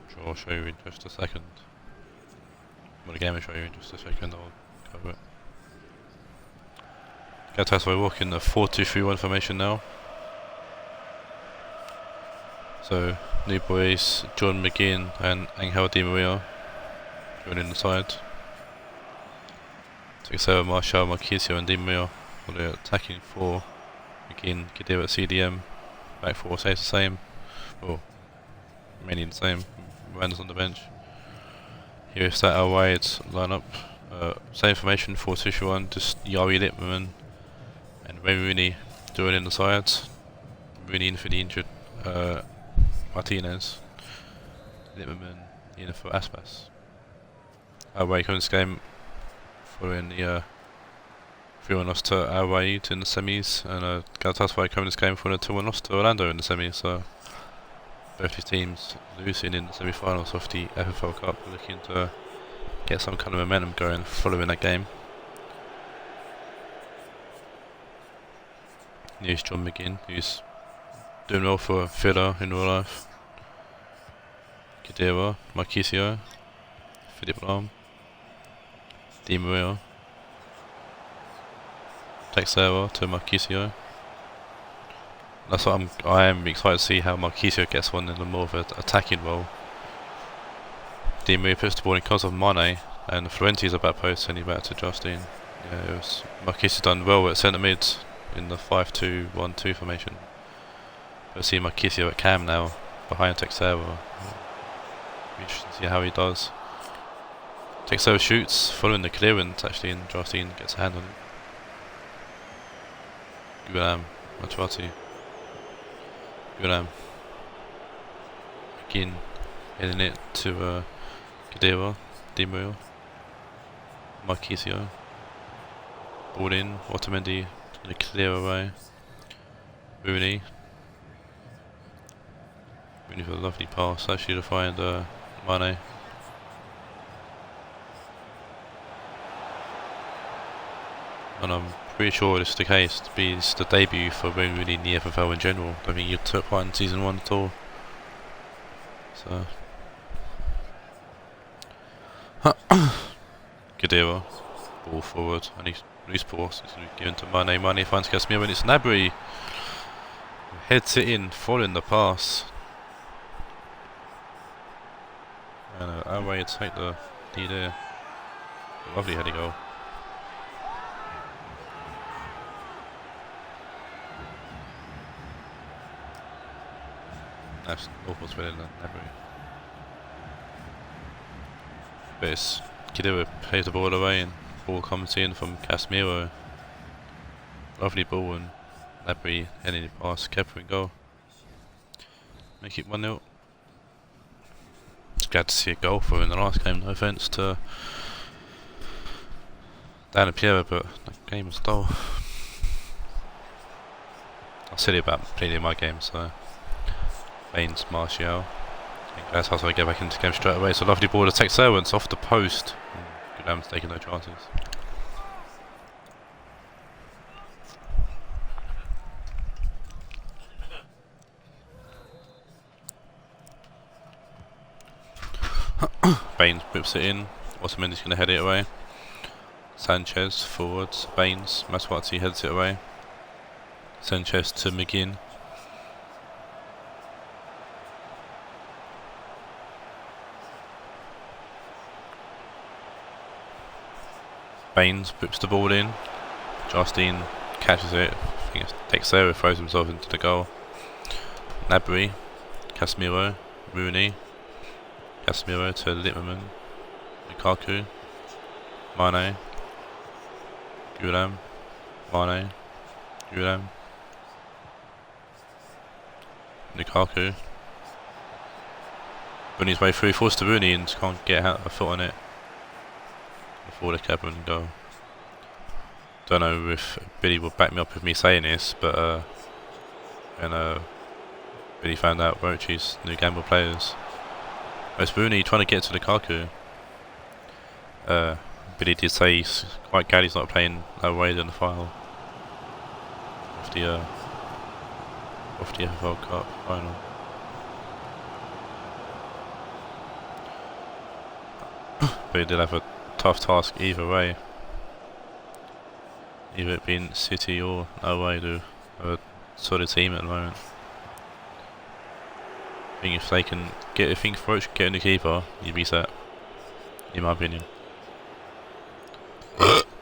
Which I'll show you in just a second. Well, the game will show you in just a second. I'll cover it. Galatasaray walk in the 4-2-3-1 formation now. So new boys, John McGinn and Angel Di Maria joining the side. Teixeira, Marshall, Marquisio and Di Maria for the attacking four. McGinn, Khedira at CDM. Back four stays the same. Well, mainly the same. Randers on the bench. Here is that our Raed lineup. Same formation, 4-2-3-1, just Yari Lippmann and Ray Rooney joining the sides. Rooney in for the injured Martinez. Lippmann in for Aspas. Our Raed comes this game following the 3-1 loss to Raed in the semis, and Galatasaray coming this game for a 2-1 loss to Orlando in the semis, so both these teams losing in the semi-finals of the FFL Cup, looking to get some kind of momentum going following that game. Here's John McGinn, who's doing well for Villa in real life. Khedira, Marquisio, Philippe Lahm, Di Maria, Teixeira to Marquisio. That's what I am excited to see how Marquisio gets on in a more of an attacking role. Di Maria puts the ball in because of Mane, and Florenti's a back post sending back to Justine. Yeah, it was Marquisio done well at centre mid in the 5-2-1-2 formation. But see Marquisio at cam now behind Teixeira. We should see how he does. Teixeira shoots, following the clearance actually, and Justine gets a hand on it. Gulam, Matuati. Gulam. Again, heading it to Khedira, Di Maria, Marquisio. Ball in, Otamendi to clear away. Rooney. Rooney for a lovely pass actually to find Mane. and I'm pretty sure this is the case. It's the debut for Rooney in the FFL in general. I don't think you took part in season 1 at all. So Gadira, ball forward, and he's loose ball. It's going to be given to Mane. Mane finds Casemiro, and it's Gnabry who heads it in, following the pass. And our way to take the lead there. Lovely heading goal. That's awful spelling than Gnabry. But it's Khedira plays the ball away and ball comes in from Casemiro. Lovely ball and Gnabry heading it past Kepa and goal. Make it 1-0. Just glad to see a goal for in the last game, no offence to Dan and Pierre, but the game was dull. I said it about playing in my game, so Baines, Martial. That's how I get back into the game straight away. So lovely ball to take Taawoun, it's off the post. Goulam's taking no chances. Baines whips it in. Otamendi's going to head it away. Sanchez forwards. Baines. Maswati heads it away. Sanchez to McGinn. Baines whips the ball in. Justine catches it. I think it's Teixeira throws himself into the goal. Gnabry. Casemiro. Rooney. Casemiro to Littman. Lukaku. Mane. Goulam. Mane. Goulam. Lukaku. Rooney's way through, forced to Rooney and can't get a foot on it before the cabin go. Don't know if Billy will back me up with me saying this, but Billy found out Rochi's new gamble players. It's Rooney trying to get to Lukaku. Billy did say he's quite glad he's not playing Raed in the final of the FFL Cup final. But he did have a tough task either way. Either it being City or away, do have a solid team at the moment. I think if they can get, Roach can get a new keeper, you'd be set, in my opinion.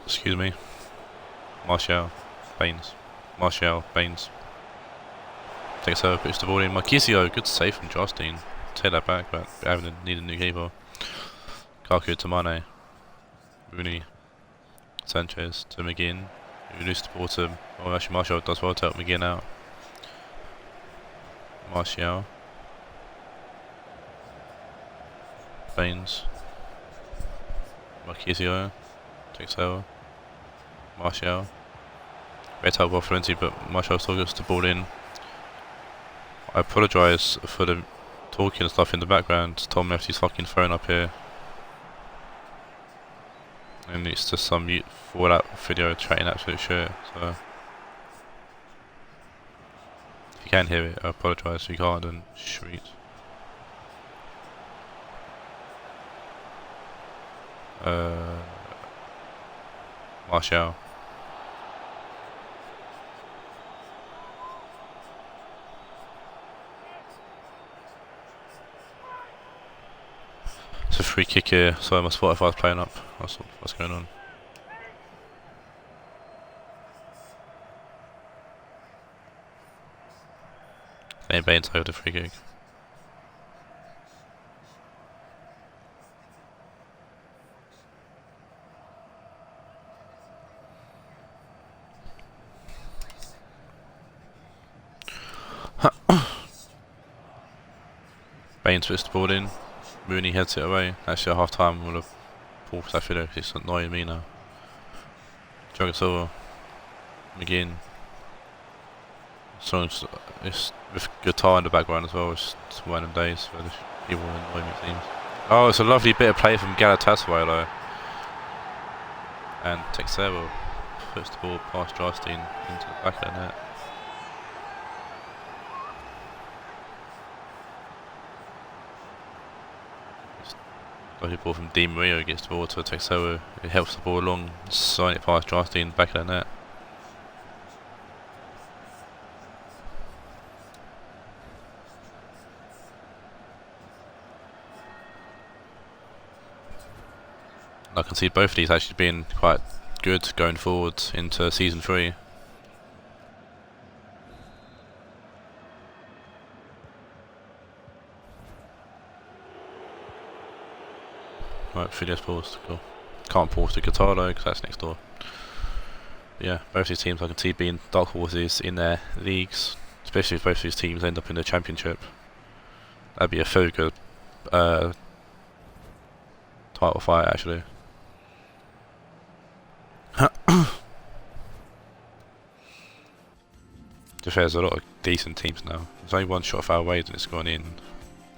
Excuse me. Martial, Baines. Martial, Baines. Takes over, puts the ball in. Marquisio, good save from Justine. Take that back, but having need a new keeper. Kaku to Mane. Rooney. Sanchez to McGinn. Who loosed the ball to... Oh, actually Martial does well to help McGinn out. Martial. Baines. Marquisio. Takes over. Martial. Great help off Florenzi, but Martial still gets the ball in. I apologise for the talking and stuff in the background. Tom left his fucking phone up here. And it's just some mute for that video chatting absolute shit, so if you can hear it, I apologise. If you can't, then sweet. Martial. It's a free kick here, so my Spotify's playing up. That's what's going on. Then Baines over the free kick. Baines puts the ball in. Rooney heads it away. Actually, at half time, we'll have paused that video because it's annoying me now. Jogger Silva. McGinn. Songs, it's with guitar in the background as well. It's one of them days where the people annoy me, it seems. Oh, it's a lovely bit of play from Galatasaray though. And Teixeira puts the ball past Jarstein into the back of the net. Lovely ball from Di Maria, gets the ball to Texeira. It helps the ball along, sign it past Jarstein, back of the net. I can see both of these actually being quite good going forward into season 3. Right, Phileas pause. Cool. Can't pause the guitar though, because that's next door. But yeah, both these teams I can see being dark horses in their leagues, especially if both these teams end up in the championship. That'd be a very good title fight actually. There's a lot of decent teams now. There's only one shot far away and it's gone in.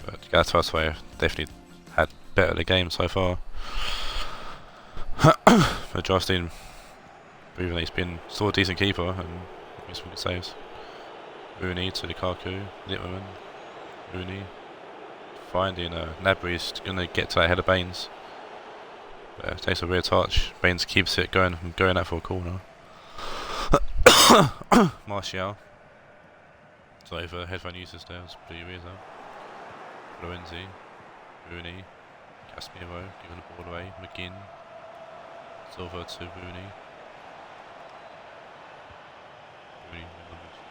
But Galatasaray definitely had better the game so far. But Justin, even though he's been still a decent keeper and makes some good saves. Rooney to Lukaku, Littman, Rooney finding Nabry's gonna get to that head of Baines. But it takes a weird touch. Baines keeps it going out for a corner. Martial. So over headphone users there, it's pretty weird though. Florenzi, Rooney, Casemiro giving the ball away, McGinn, Silva to Rooney.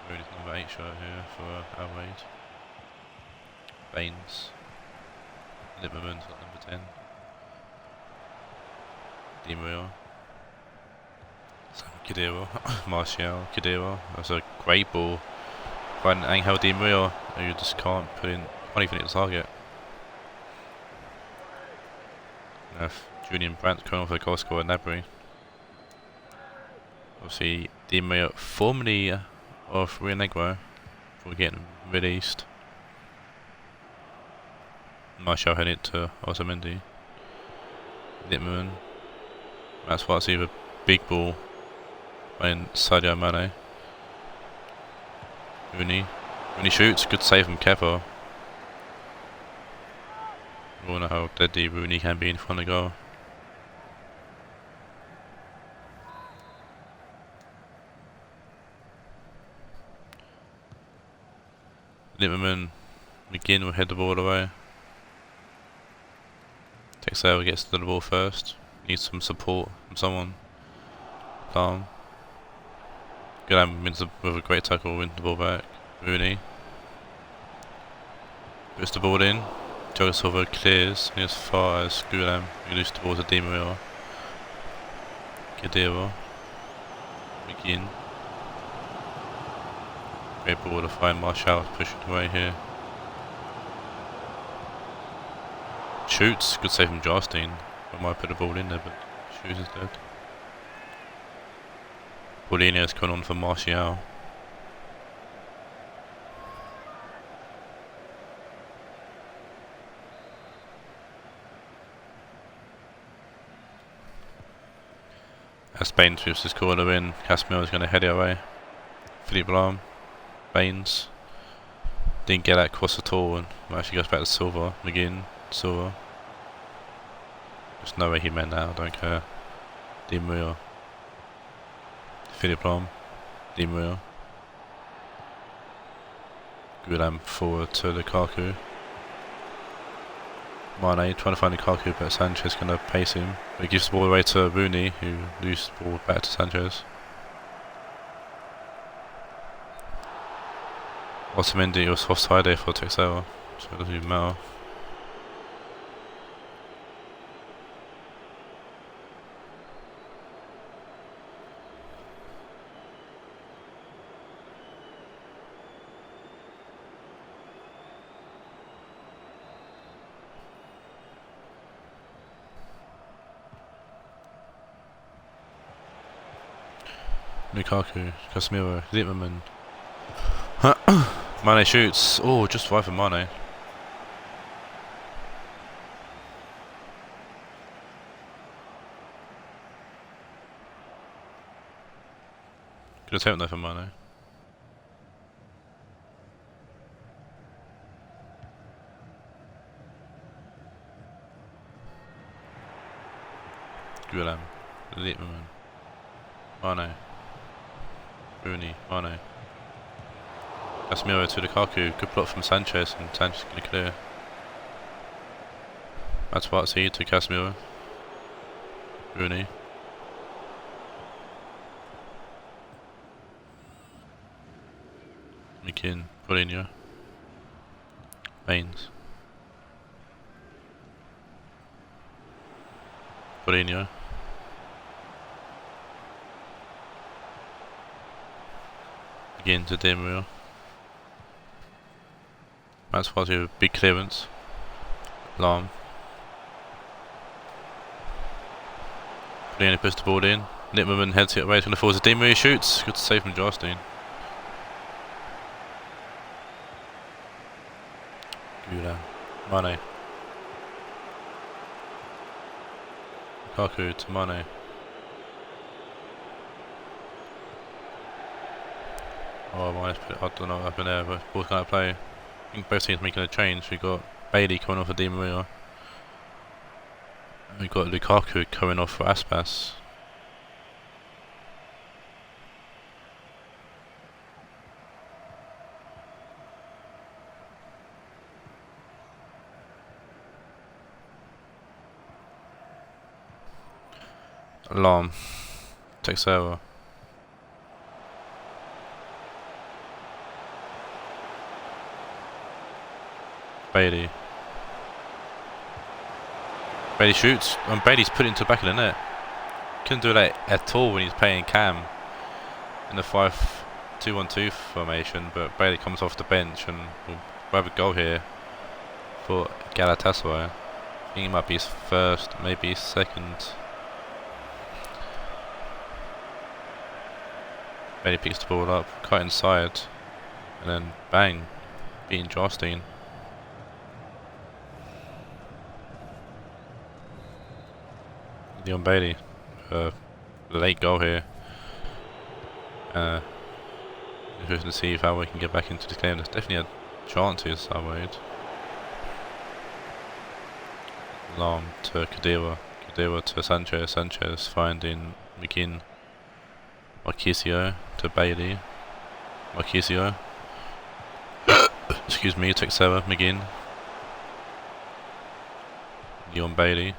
Rooney's number 8 shirt here for Raed. Baines, Littman's got number 10. Di Maria, Khedira, Martial, Khedira. That's a great ball. Find Angel Di Maria, who you just can't even hit the target. Julian Brandt coming off a goal scorer, Nabry. Obviously, Di Maria, formerly of Rionegro, before getting released. Martial heading it to Otamendi. Littman. That's why it's either big ball playing Sadio Mane. Rooney shoots, good save from Kepa. We all know how deadly Rooney can be in front of goal. Littman, McGinn will head the ball away. Texeira gets to the ball first. Needs some support from someone. Calm. Gulam wins with a great tackle, wins the ball back. Rooney puts the ball in. Thiago Silva clears as far as Gulam. He loses the ball to Di Maria. Khedira. McGinn. Great ball to find Martial, push it away here. Shoots, good save from Jarstein. I might put the ball in there, but shoots instead. Paulinho's gone on for Martial. As Baines moves his corner in, Casemiro is going to head it away. Philippe Lahm, Baines. Didn't get that across at all and actually goes back to Silva. McGinn, Silva. There's no way he meant that, I don't care. Di Maria. Philippe Lahm, Di Maria. Gulam forward to Lukaku. Mane trying to find Lukaku, but Sanchez going to pace him. But he gives the ball away to Rooney, who loses the ball back to Sanchez. Otamendi was offside there for Texeira, so it doesn't even matter. Lukaku, Casemiro, Littman. Mane shoots. Oh, just right for Mane. Good attempt though for Mane. Guillem, Littman, Mane, Rooney, Mane. Casemiro to Lukaku, good block from Sanchez, and Sanchez going to clear. Matsuatsi to Casemiro. Rooney. McKinn, Paulinho. Baines. Paulinho. Again to Di Maria. Matsuatsi with a big clearance. Lahm. Paulinho puts the ball in. Littman heads it away, it's going to force a Di Maria, shoots. Good save from Jarstein. Guillem. Mane. Lukaku to Mane. Oh, I don't know what happened there, but ball's going to play. I think both teams making a change. We've got Bailey coming off for Di Maria. And we've got Lukaku coming off for Aspas. Lahm takes over. Bailey shoots, and Bailey's put it into the back of the net. Couldn't do that at all when he's playing Cam in the 5-2-1-2 formation, but Bailey comes off the bench and will have a goal here for Galatasaray. I think it might be his first, maybe his second. Bailey picks the ball up, cut inside, and then bang, beating Jarstein. Leon Bailey, late goal here. Interesting to see how we can get back into this game. There's definitely a chances, I would. Lahm to Kadira to Sanchez finding McKinn. Marquisio to Bailey. Marquisio. Excuse me, takes over. McGinn. Leon Bailey.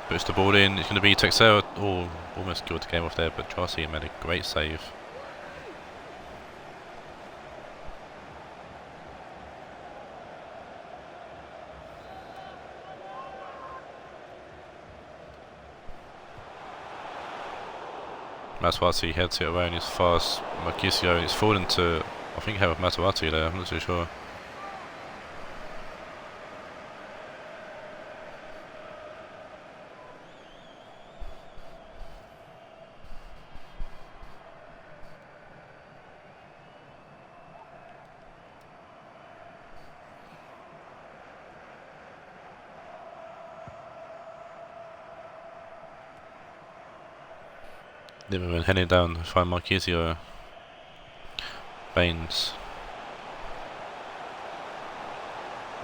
Puts the ball in. It's going to be Texera. Oh, almost killed the game off there, but Chelsea made a great save. Matuati heads it away and he's fast. Marquisio, it's fallen to, I think, have Matuati there, I'm not too sure. Liverman heading down to find Marquisio. Baines.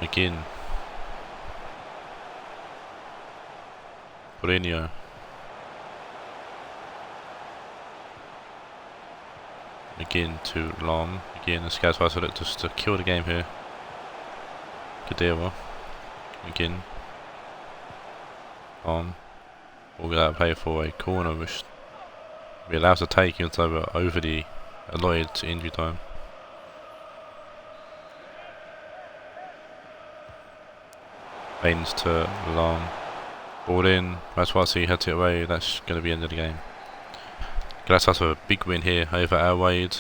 McGinn. Paulinho. McGinn to Lahm. McGinn, the scouts also look to kill the game here. Kadira. McGinn. Lahm. All that play for a corner which be allowed to take until over the allotted injury time. Baines to Lahm. Ball in. Matuati heads it away. That's going to be the end of the game. Galatasaray a big win here over our Raed.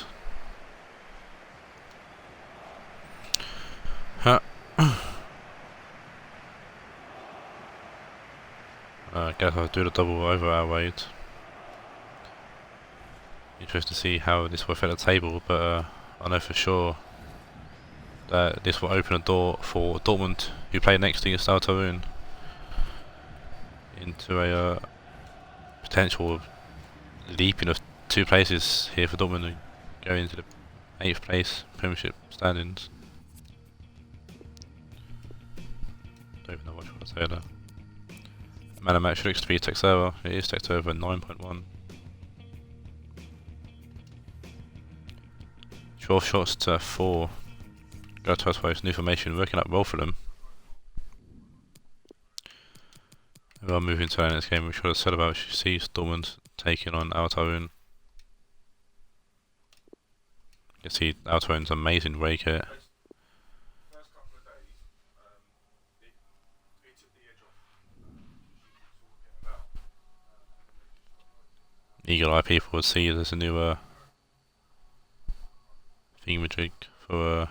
Galatasaray do the double over our Raed. Interesting to see how this will affect the table, but I know for sure that this will open a door for Dortmund, who play next to Taawoun, into a potential leaping of 2 places here for Dortmund. going into the 8th place Premiership standings. Don't even know what I want to say there. Man of match looks to be Texera. It is Texera 9.1. 12 shots to 4. Galatasaray new formation working out well for them. We are moving to the next game, which I said about. She sees Dortmund taking on Taawoun. You can see Taawoun's amazing rake hit. First couple of days, it took the edge off. Sort of getting about. Eagle eye people would see there's a new thingamajig for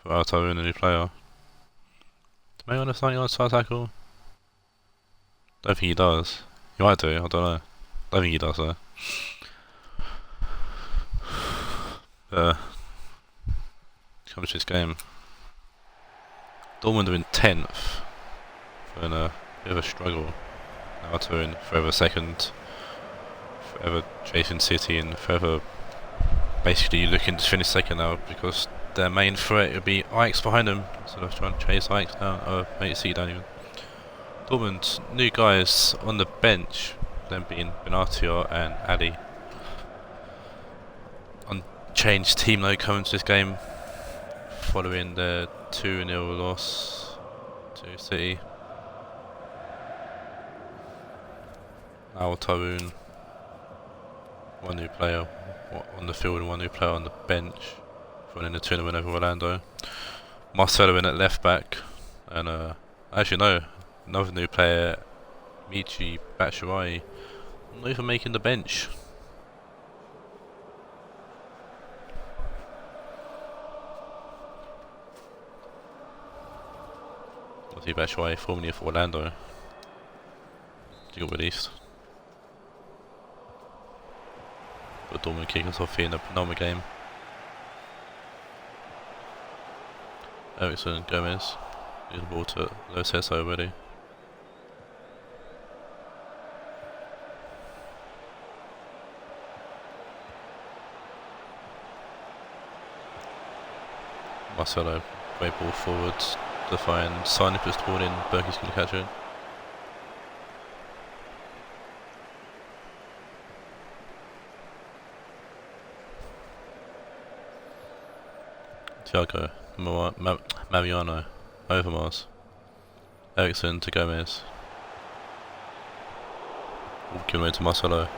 Taawoun, a new player. Maybe on a 90 side tackle? Don't think he does. He might do, I don't know. Don't think he does though. Comes to this game. Dortmund are in 10th. For a bit of a struggle. Now Taawoun forever second. Forever chasing City and forever basically looking to finish second now because their main threat would be Ajax behind them. Instead of trying to chase Ajax down, or make City down even. Dortmund, new guys on the bench, them being Benatia and Ali. Unchanged team though coming to this game, following the 2-0 loss to City. Now Taawoun, one new player on the field and one new player on the bench, running the tournament over Orlando. Marcelo in at left back, and actually no. Another new player, Michi Batshuayi, not even making the bench. Michi Batshuayi, formerly of Orlando, he got released. But Dortmund kick us off here in the penultimate game. Ericsson, Gomez, he's the ball to Lo Celso already. Marcelo, great ball forward to find Sane, puts the ball in, Berkey's going to catch it. Thiago, Mariano, Overmars, Ericsson to Gomez. Walking away to Marcelo,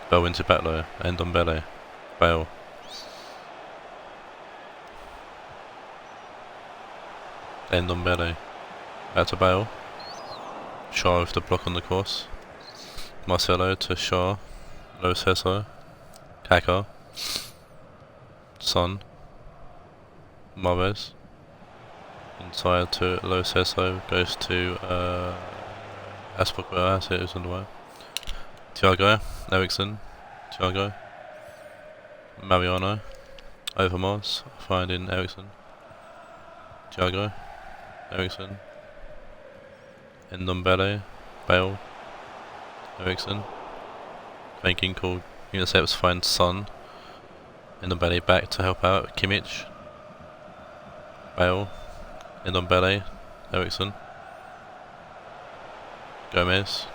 Bell into Batlo, Ndombele, Bale. Ndombele, back to Bale. Shaw with the block on the course. Marcelo to Shaw, Lo Celso, Kaka, Son, Mahrez. Inside to Lo Celso, goes to Aspoquer, that's it, it's on the way. Thiago, Ericsson, Thiago, Mariano, Overmars, finding Ericsson, Thiago, Ericsson, Ndombele, Bale, Ericsson, making called intercepts, find Son, Ndombele back to help out, Kimmich, Bale, Ndombele, Ericsson, Gomez,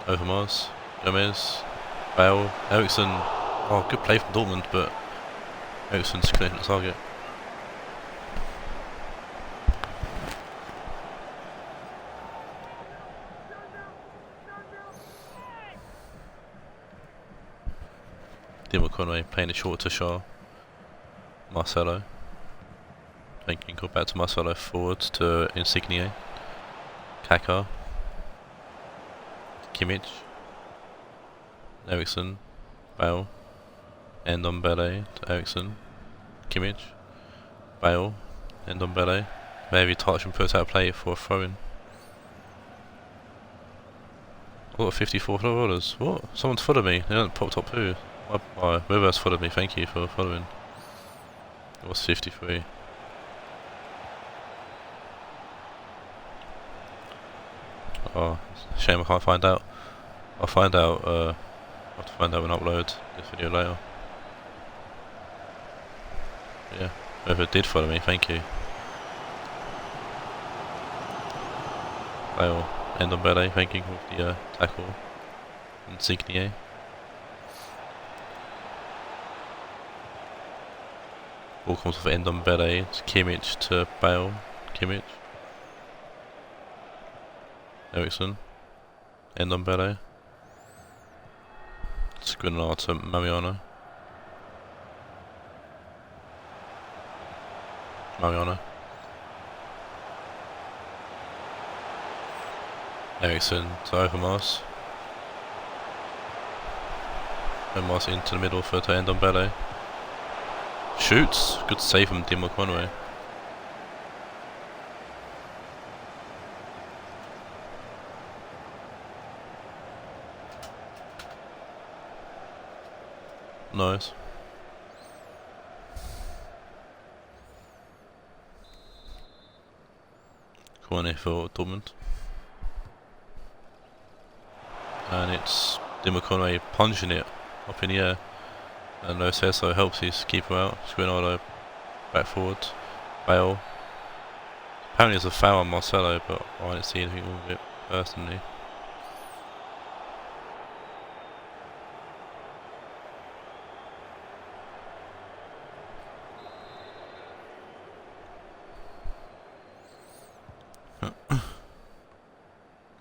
Overmars, Gomez, Bale, Ericsson. Oh, good play from Dortmund, but Ericsson's clearing the target. Dim Conway playing it short to Shaw. Marcelo. Thinking, go back to Marcelo, forward to Insigne. Kaka. Kimmich. Ericsson. Bale. Ndombele to Ericsson. Kimmich. Bale. Ndombele. Maybe touch and put out play for a throw-in. What, 54 followers? What? Someone's followed me. They haven't popped up who? Whoever's followed me, thank you for following. It was 53. Oh, shame I can't find out. I'll find out I'll have to find out when I upload this video later. But yeah, whoever did follow me, thank you. Bale, end on Bele, thank you with the tackle. Insigne. Ball comes off end on Bele, it's Kimmich to Bale, Kimmich. Ericsson, end on Bele. Skriniar to Mariano. Ericsson to Overmars. Overmars into the middle for to end on Bele. Shoots. Good save from Dimo Conway. Nice. Corner for Dortmund. And it's Dimo Conway punching it up in the air. And Lo Celso helps his keeper out. Skriniar back forward. Bale. Apparently there's a foul on Marcelo, but I didn't see anything wrong with it personally.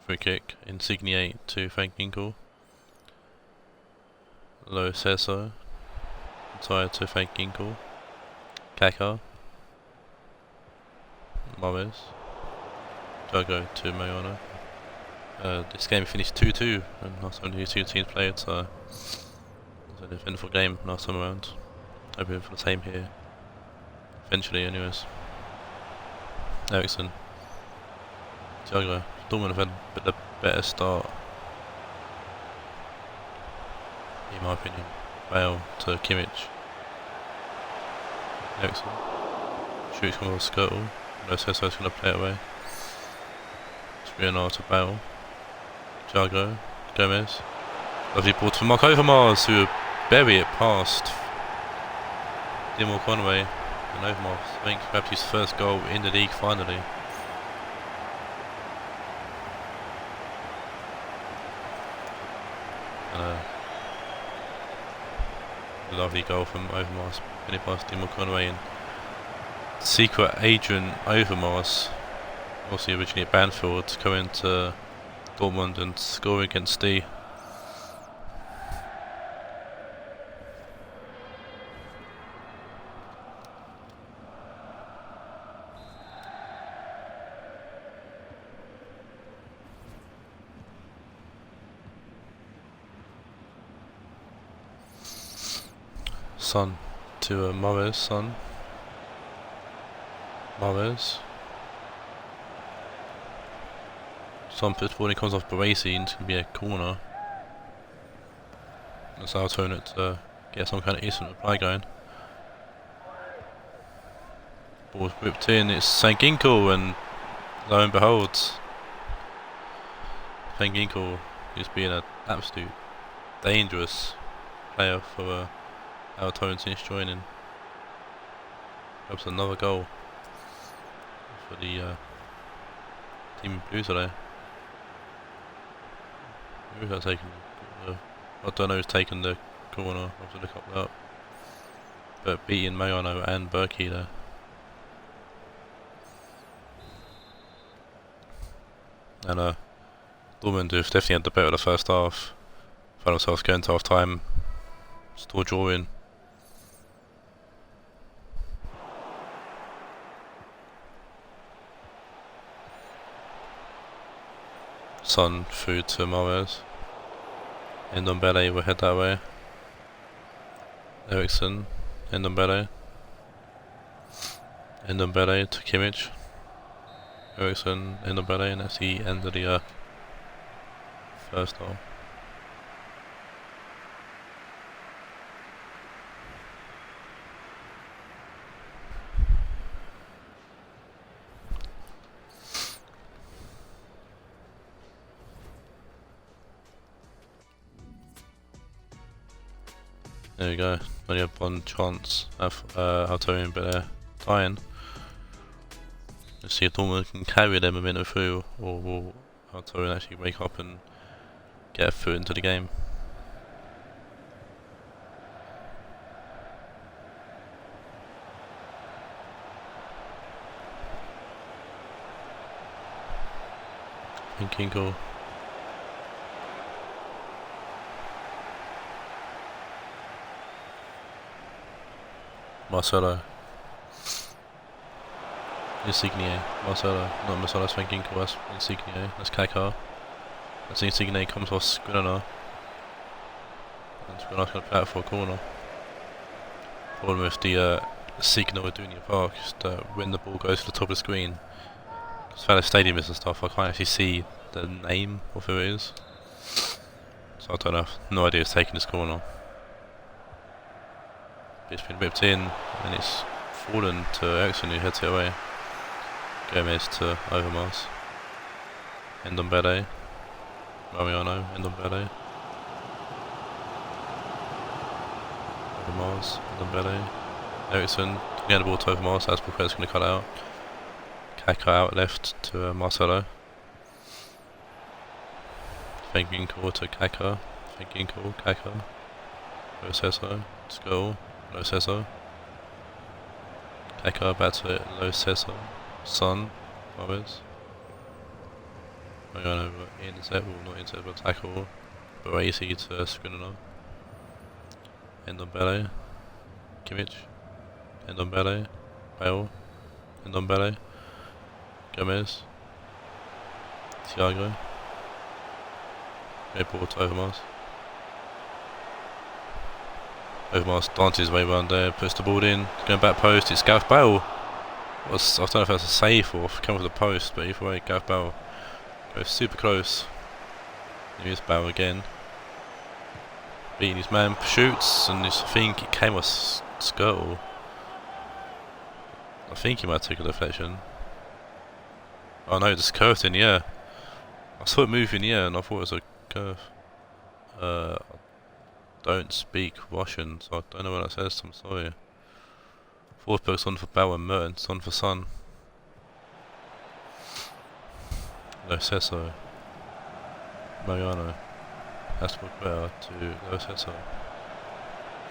Free kick. Insigne to Frank Ginkel. Lo Celso. Tired to Frank Ginkel. Kaka. Morris. Jago to Mariano. This game finished 2-2 and last time these two teams played, so it was an eventful game last time around. Hoping for the same here. Eventually anyways. Ericsson. Jago. Dortmund have had a better start. In my opinion. Bale to Kimmich. Ericsson. Shoots from a scuttle. Lo Celso's going to play it away. Skriniar to Bale. Jago. Gomez. Lovely ball to Mark Overmars, who bury it past Dimo Conway. And Overmars, I think, grabbed his first goal in the league finally. Lovely goal from Overmars, pinning past Dimo Conway and secret agent Overmars, also originally at Banfield, coming to Dortmund and scoring against D. Son to Morris, Son. Morris. Son puts ball, he comes off Baresi and it's going to be a corner. That's how I turn it to get some kind of instant reply going. Ball's whipped in, it's St. Ginkel, and lo and behold, St. Ginkel is being an absolute dangerous player for our tone since joining. Helps another goal for the team Blues today. Who's that taking? I don't know who's taken the corner. I'll have to look up that. But beating Mariano and Berkey there. And Dortmund have definitely had the better of the first half. Found themselves going to half time. Still drawing. Son through to Morris. Ndombele will head that way. Ericsson. Ndombele. Ndombele to Kimmich. Ericsson. Ndombele, and that's the end of the first half. There we go. Only have one chance of Altorian, but they're dying. Let's see if Dortmund can carry their momentum through, or will Altorian actually wake up and get a foot into the game. Thinking goal. Marcelo. Insigne. Marcelo. Not Marcelo, that's thinking goal. That's Insigne. That's Kaká. That's Insigne comes off Skriniar. And Skriniar's going to play out for a corner. Problem with the signal we're doing in the park is that when the ball goes to the top of the screen, as far as stadiums and stuff, I can't actually see the name of who it is. So I don't have no idea who's taking this corner. It's been whipped in and it's fallen to Ericsson, who heads it away. Gomez to Overmars. Ndombele. Mariano. Ndombele. Overmars. Ndombele. Ericsson. Get the ball to Overmars. That's Buffett's going to cut out. Kaká out left to Marcelo. Thinking call to Kaká. Thinking call. Kaká. Lo Celso. Skull. Lo Celso. Kaká back to it. Lo Celso. Son. Always. Mariano intercept. Well, not intercept, but tackle. Baresi to Skriniar. Ndombele. Kimmich. Ndombele. Bale. Ndombele. Gomez. Thiago. Great ball to Overmars. Overmars dances his way around there, puts the ball in, going back post, it's Gareth Bale. I don't know if that's a save or if it comes with the post, but either way, Gareth Bale goes super close. Here's Bale again. Beating his man, shoots, and I think it came off Skirtle. I think he might take a deflection. Oh no, it just curved in the air. I saw it move in the air and I thought it was a curve. I don't speak Russian, so I don't know what that says, I'm sorry. Forsberg's on for Bauer and Mertens on for Son. Lo Celso. Mariano. Asperger to Lo Celso.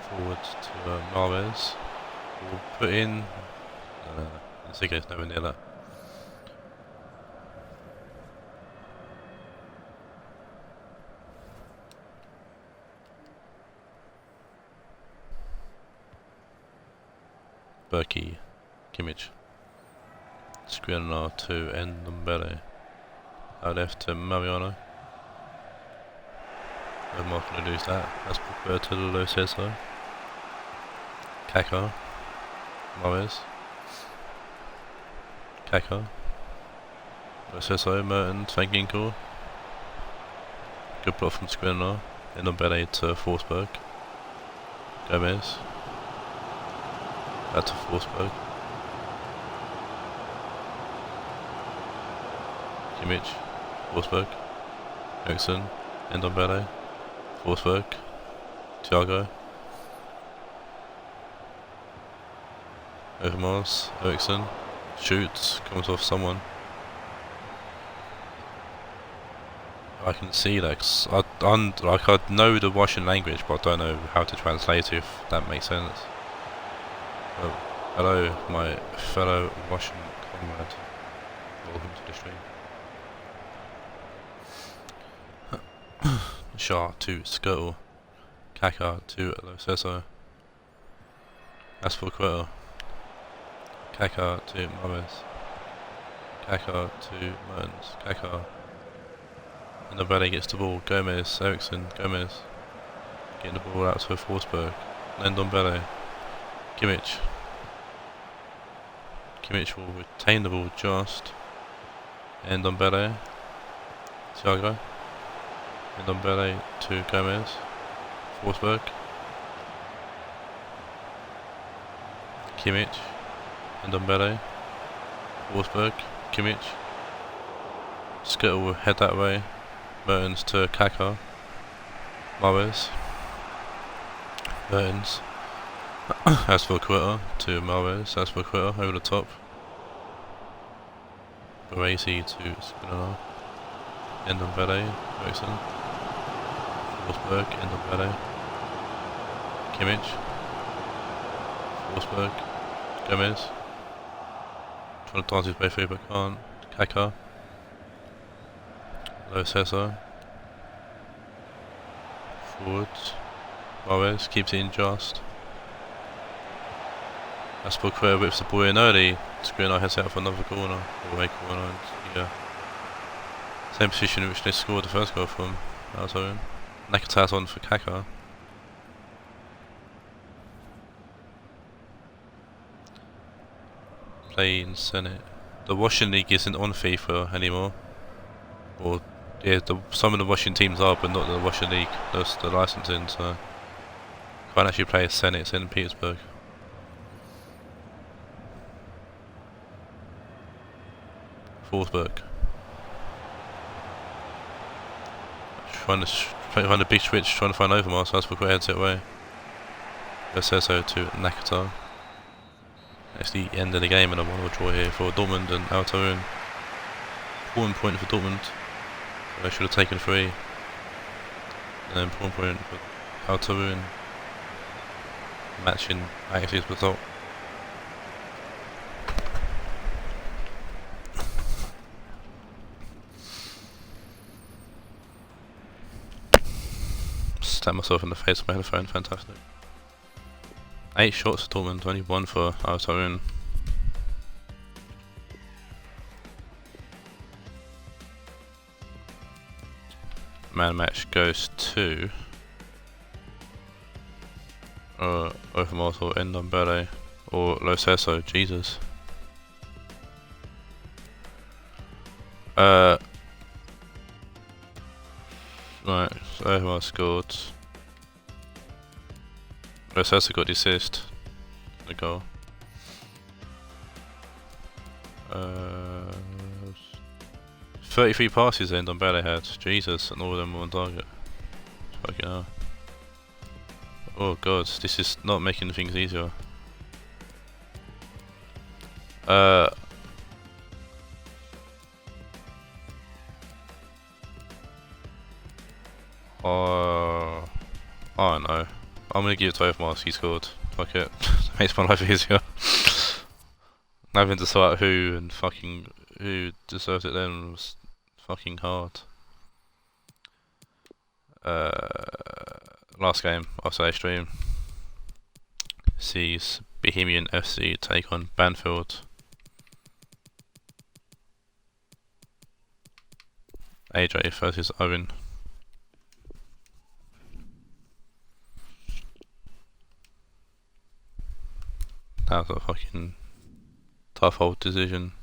Forward to Mahrez. We'll put in. Insigne's nowhere near that. Berkey, Kimmich, Skriniar to Ndombele, out left to Mariano. I'm not going to lose that. That's preferred to Lo Celso. Kaká, Mahrez, Kaká, Lo Celso, Mertens, Van Ginkel. Good block from Skriniar. Ndombele to Forsberg. Gomez. Back to Forsberg. Kimmich, Forsberg, Ericsson, Ndombele, Forsberg, Thiago, Overmars, Ericsson, shoots, comes off someone. I can see that, 'cause I know the Russian language, but I don't know how to translate it, if that makes sense. Oh, hello, my fellow Russian comrade. Welcome to the stream. Shah to Skirtle. Kaká to Lo Celso. Asperger. Kaká to Mahrez. Kaká to Mertens. Kaká. And the Ndombele gets the ball. Gomez, Ericsson, Gomez. Getting the ball out to Forsberg. Ndombele. Kimmich. Kimmich will retain the ball just. Ndombele. Thiago. Ndombele to Gomez. Forsberg. Kimmich. Ndombele. Forsberg. Kimmich. Skittle will head that way. Mertens to Kaká. Mahrez. Burns. As for Quitter to Marquez, as for Quitter over the top. Baresi to Spinella. Endombele, Ericsson. Forsberg, Endombele. Kimmich. Forsberg. Gomez. Trying to dance his way through but can't. Kaká. Lo Celso. Forwards. Marquez keeps it in just. Aspelquer whips the ball in early. Skriniar heads out for another corner. Away corner. And, yeah. Same position in which they scored the first goal from. Taawoun. Nakata's on for Kaká. Playing Senate. The washing league isn't on FIFA anymore. Or yeah, some of the washing teams are, but not the washing league. That's the licensing, so can't actually play a Senate. It's in Petersburg. Forsberg. Trying to big switch, trying to find Overmars. That's before heads it away. Verseso to Nakata. It's the end of the game and a 1-1 draw here for Dortmund and Taawoun. 1 point for Dortmund. So they should have taken 3. And then 1 point for Taawoun. Matching Ajax's result. Stab myself in the face with my headphone, fantastic. 8 shots for Dortmund, only 1 for Taawoun. Man match goes to Overmars or Endombele or Lo Celso, Jesus. Right, so Overmars scored. Lo Celso got the assist. The goal. 33 passes Endombele had. Jesus, and all of them were on target. Fucking hell. Oh god, this is not making things easier. I don't know. I'm gonna give it to Overmars, he scored. Fuck it. Makes my life easier. Having to sort out who and fucking who deserves it then was fucking hard. Last game of today's stream sees Bohemian FC take on Banfield. AJ versus Owen. That was a fucking tough old decision.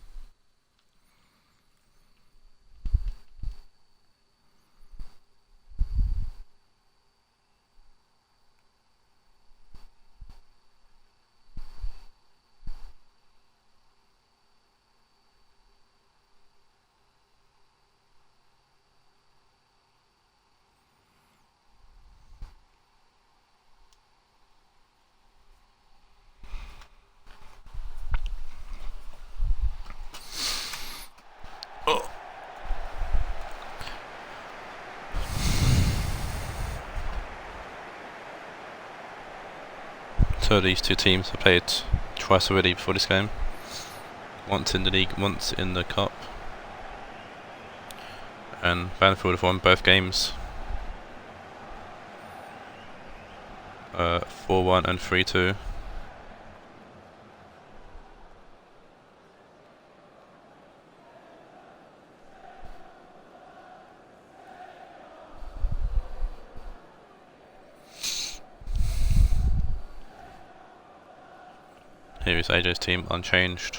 So these two teams have played twice already before this game. Once in the league, once in the cup. And Banfield have won both games. 4-1 and 3-2. Here is AJ's team unchanged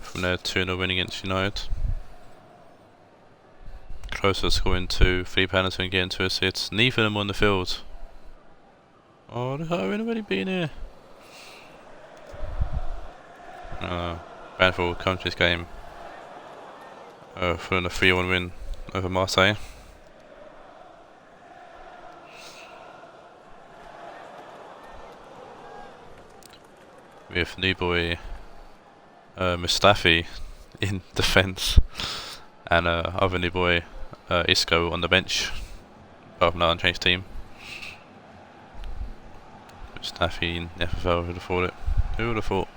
from their 2-0 win against United. Closer scoring 2, 3 penalties and getting 2 assists. Neither of them on the field. Oh, look how we've already been here. Banfield will come to this game for a 3-1 win over Marseille. with new boy Mustafi in defence and other new boy Isco on the bench. Apart from that unchanged team. Mustafi in FFL, who would have thought it? Who would have thought?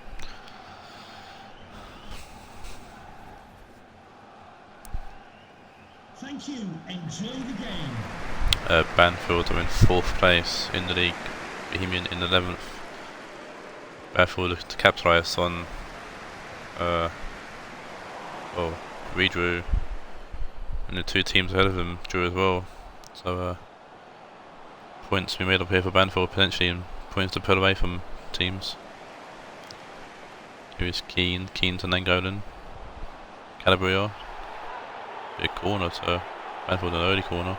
Thank you. Enjoy the game. Banfield are in 4th place in the league. Bohemian in 11th. Banfield look to capitalise on redrew, and the 2 teams ahead of them drew as well. So points to be made up here for Banfield potentially, and points to pull away from teams. Here is Keane to Nangolan. Calabria. Big corner to Banfield, an early corner.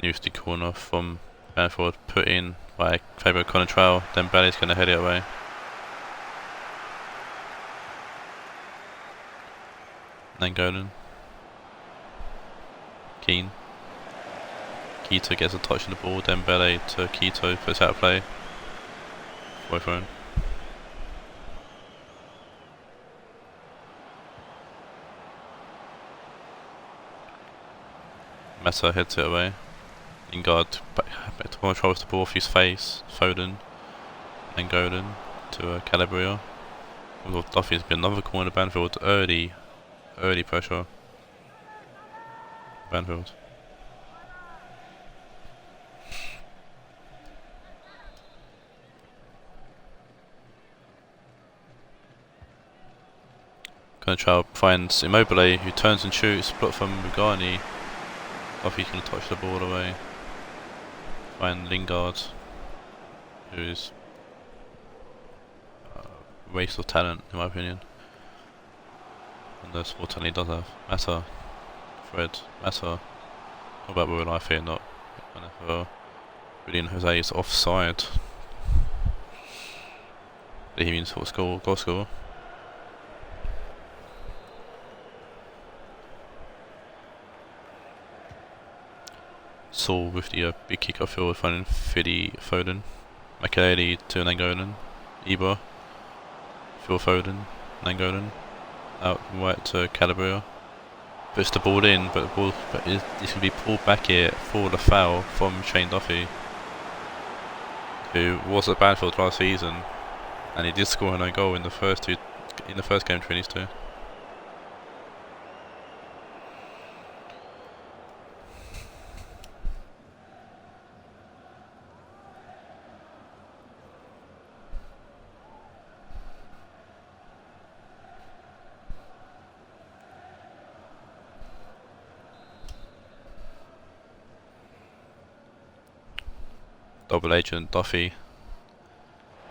Newsty corner from Banfield, put in by Fabio Conatrao, then Belly's going to head it away. Nangolan. Keane. Quito gets a touch on the ball, then Belly to Quito, puts out of play. Away from him. Massa heads it away. Lingard back to controls the ball off his face. Foden. Nangolan to Calabria. Duffy's been another corner. Banfield early pressure. Banfield. Control finds Immobile, who turns and shoots, blocked from Rugani. Duffy's going to touch the ball away. Find Lingard, who is a waste of talent in my opinion. And the sport talent he does have. Massa, Fred, Massa. What about real life here? Not NFL. Julian Jose is offside. Bohemian sort of goal scorer. Saul with the big kick off field, finding Philly Foden. Makelele to Nangolan. Ibra. Phil Foden. Nangolan. Out right to Calabria. Puts the ball in, but it's going to be pulled back here for the foul from Shane Duffy, who was at Banfield last season, and he did score an own goal in the first game between these two. Double agent Duffy.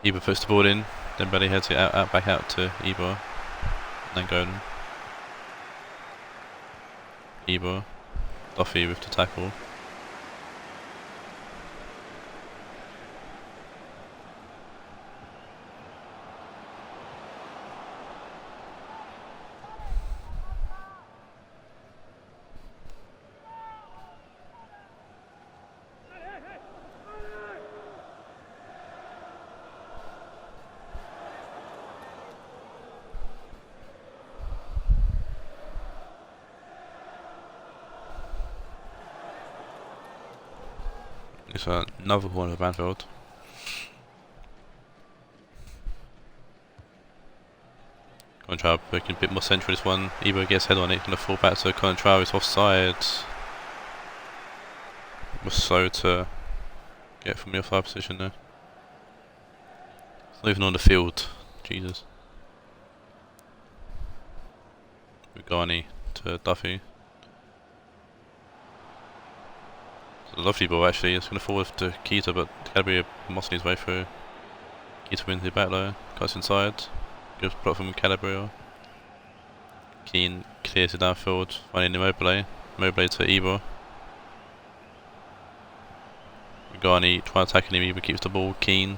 Ibra puts the ball in, then Belly heads it back out to Ibra. Nangolan. Ibra. Duffy with the tackle. It's another corner of Banfield. Contral working a bit more central this one. Ibra gets head on it, gonna fall back to Contral, is offside. Was slow to get from the offside position there. It's not even on the field. Jesus. Rugani to Duffy. It's a lovely ball actually. It's going to forward to Keita, but Calabria mossing his way through. Keita wins the back low, cuts inside. Good block from Calabria. Keane clears it downfield, finding Immobile. Immobile to Ibra. Regani trying to attack him, Ibra keeps the ball. Keane,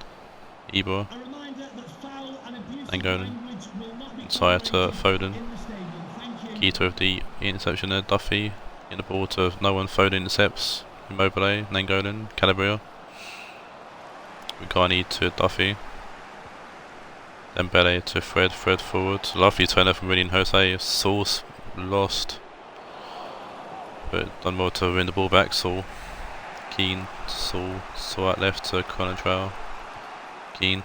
Ibra, A reminder that foul and abusive Angolan. language will not be Inside to tolerated Foden. in the stadium. Thank you. Keita with the interception there. Duffy in the ball to no one. Foden intercepts. Immobile, Nangolan, Calabria. Regani to Duffy. Dembele to Fred. Fred forward. Lovely turn from Renian Jose. Saul's lost, but done well to win the ball back. Saul. Keane. Saul out left to Conatrell. Keane.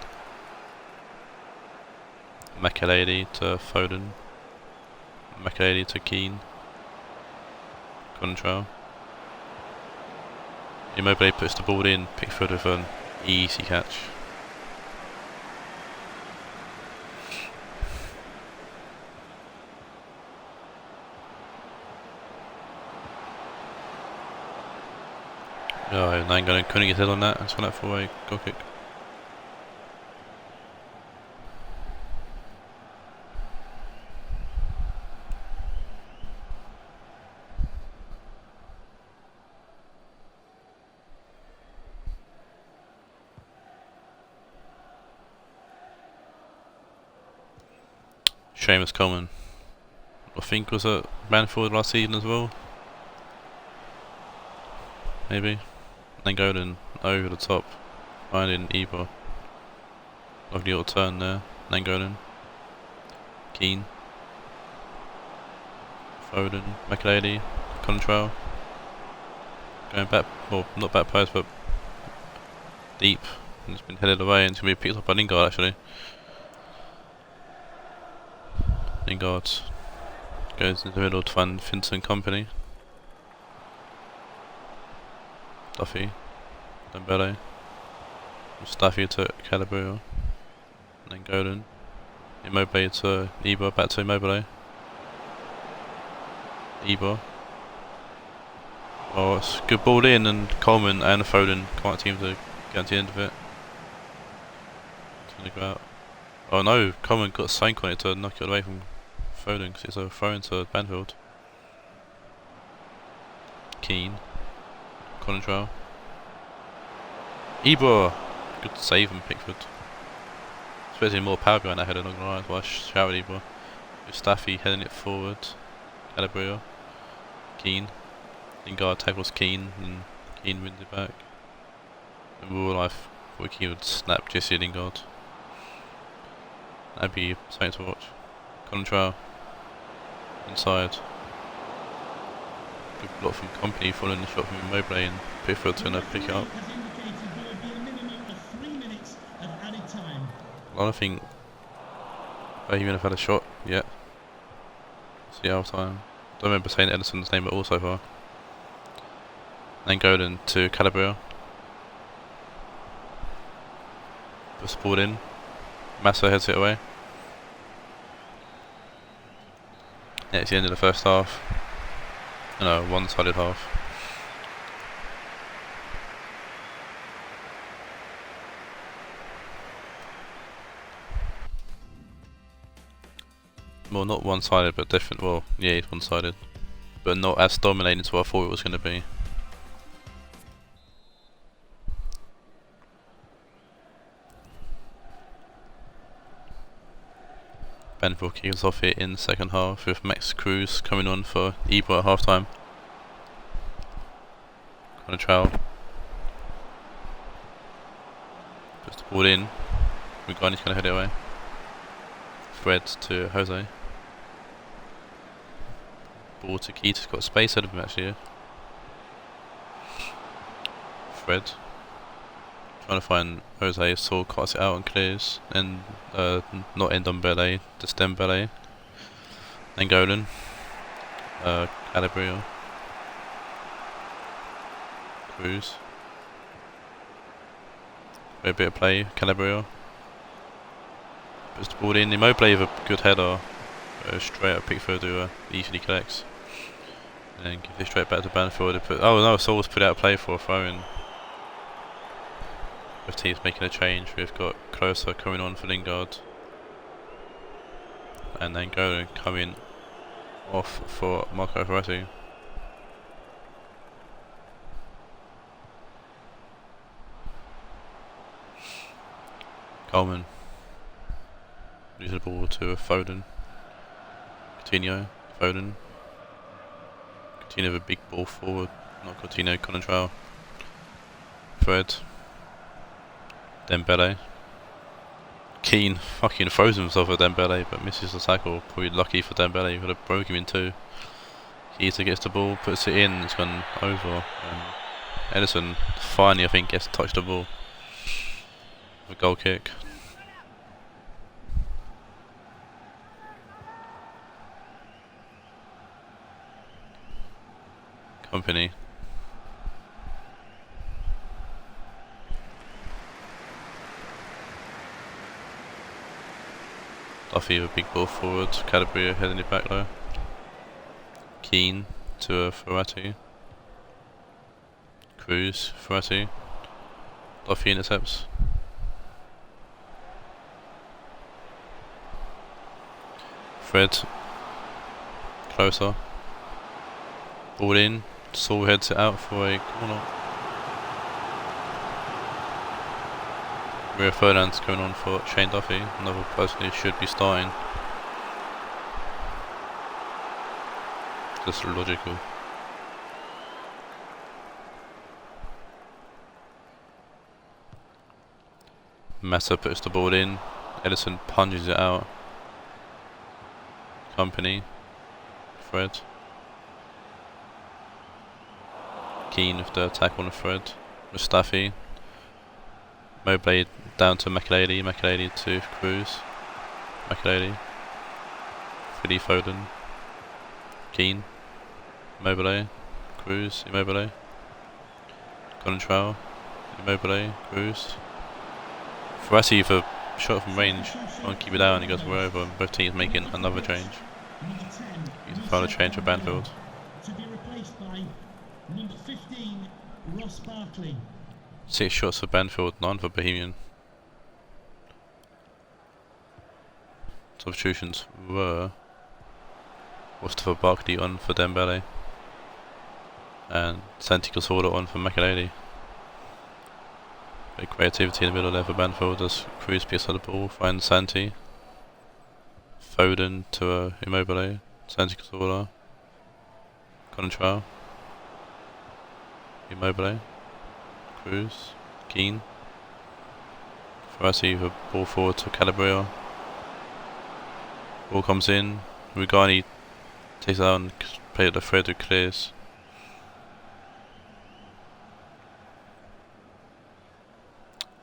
Makelele to Foden. Makelele to Keane. Conatrell. Immobile puts the ball in. Pickford with an easy catch. Oh, Nangolan couldn't get hit on that. That's gone out for a goal kick. Seamus Coleman, I think was at Banfield last season as well. Maybe. Nangolan over the top, finding Ibra. Lovely little turn there. Nangolan. Keane. Foden. Makelele. Contrail. Going back, well, not back post, but deep. And it's been headed away and it's going to be picked up by Lingard actually. Lingard goes into the middle to find Vincent Company. Duffy, Dembele, Mustafi to Calabria, Nangolan, Immobile to Ibra, back to Immobile, Ibra. Oh, it's a good ball in, and Coleman and Foden can't seem to get to the end of it. It's gonna go out. Oh no, Coleman got a sank on it to knock it away from Foden because it's a throw into Banfield. Keane. Conatrell. Ibra! Good save from Pickford. Expecting more power behind that header, not gonna lie, that's why I shouted Ibra. Mustafi heading it forward. Calabria. Keane. Lingard tackles Keane and Keane wins it back. In real life, Wiki would snap Jesse Lingard. That'd be something to watch. Conatrell. Inside. Good block from Company, following the shot from Immobile, and Pickford's going to pick it up. I don't think Bohemian have had a shot yet. See half time. Don't remember saying Edison's name at all so far. Nangolan to Calabria. Puts the ball in. Massa heads it away. Yeah, it's the end of the first half. No, one-sided half. Well, not one-sided, but different. Well, yeah, it's one-sided, but not as dominating as what I thought it was going to be. Banfield kicks off here in the second half with Max Cruz coming on for Ibra at half time. Conatrell. Puts the ball in. Regani's going to head it away. Fred to Jose. Ball to Keita's got space out of him actually here. Fred. Trying to find Jose, Saul cuts it out and clears, and not Ndombele, just Dembele. Nangolan, Calabria, Cruz. Very bit of play, Calabria. Puts the ball in, Immobile with a good header, straight at Pickford who easily collects. And then gives it straight back to Banfield. Oh no, Saul's put out a play for a throw-in. Both teams making a change. We've got Closer coming on for Lingard, and then Nangolan coming off for Marco Verratti. Coleman. Loses the ball to Foden. Coutinho. Foden. Coutinho with a big ball forward. Not Coutinho, Control. Fred. Dembele. Keane fucking throws himself at Dembele but misses the tackle. Probably lucky for Dembele, would have broke him in two. Keita gets the ball, puts it in, it's gone over. Edison finally, I think, gets to touch the ball. A goal kick. Company. Duffy with a big ball forward. Calabria heading it back low. Keane to Ferrati. Cruz, Ferrati. Duffy intercepts. Fred. Closer. Ball in. Saul heads it out for a corner. Rio Ferdinand's going on for Shane Duffy, another person who should be starting. Just logical. Massa puts the ball in, Edison punches it out. Company, Fred. Keane with the attack on the Fred. Mustafi. Mobley down to Makelele, Makelele to Cruz. Makelele. Philly Foden. Keane. Immobile. Cruz. Immobile. Control. Immobile. Cruz. Ferrati for shot from range. Trying to keep it down, he goes wherever, and both teams making another change. He's a final change for Banfield. To be replaced by number 15, Ross Barkley. 6 shots for Banfield, 9 for Bohemian. Substitutions were Mustafa Barkley on for Dembele and Santi Cazorla on for Makelele. Big creativity in the middle there for Banfield as Cruz picks up the ball, finds Santi. Foden to Immobile, Santi Cazorla. Control. Immobile. Cruz. Keane. Ferrati with a ball forward to Calabria. Ball comes in. Rugani takes it out and plays it to Fred who clears.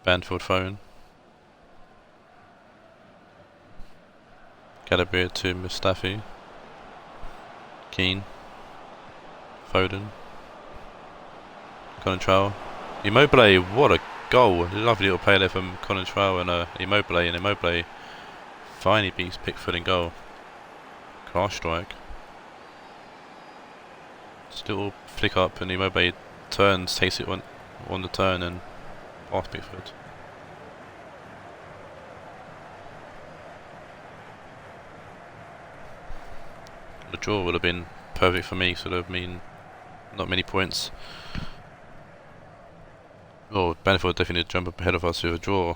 Banfield phone. Calabria to Mustafi. Keane. Foden. Control. Immobile, what a goal! Lovely little play there from Control and Immobile, and Immobile finally beats Pickford in goal. Class strike. Still flick up and Immobile turns, takes it on the turn and past Pickford. The draw would have been perfect for me, so it would have mean not many points. Well, Banfield definitely jump up ahead of us with a draw,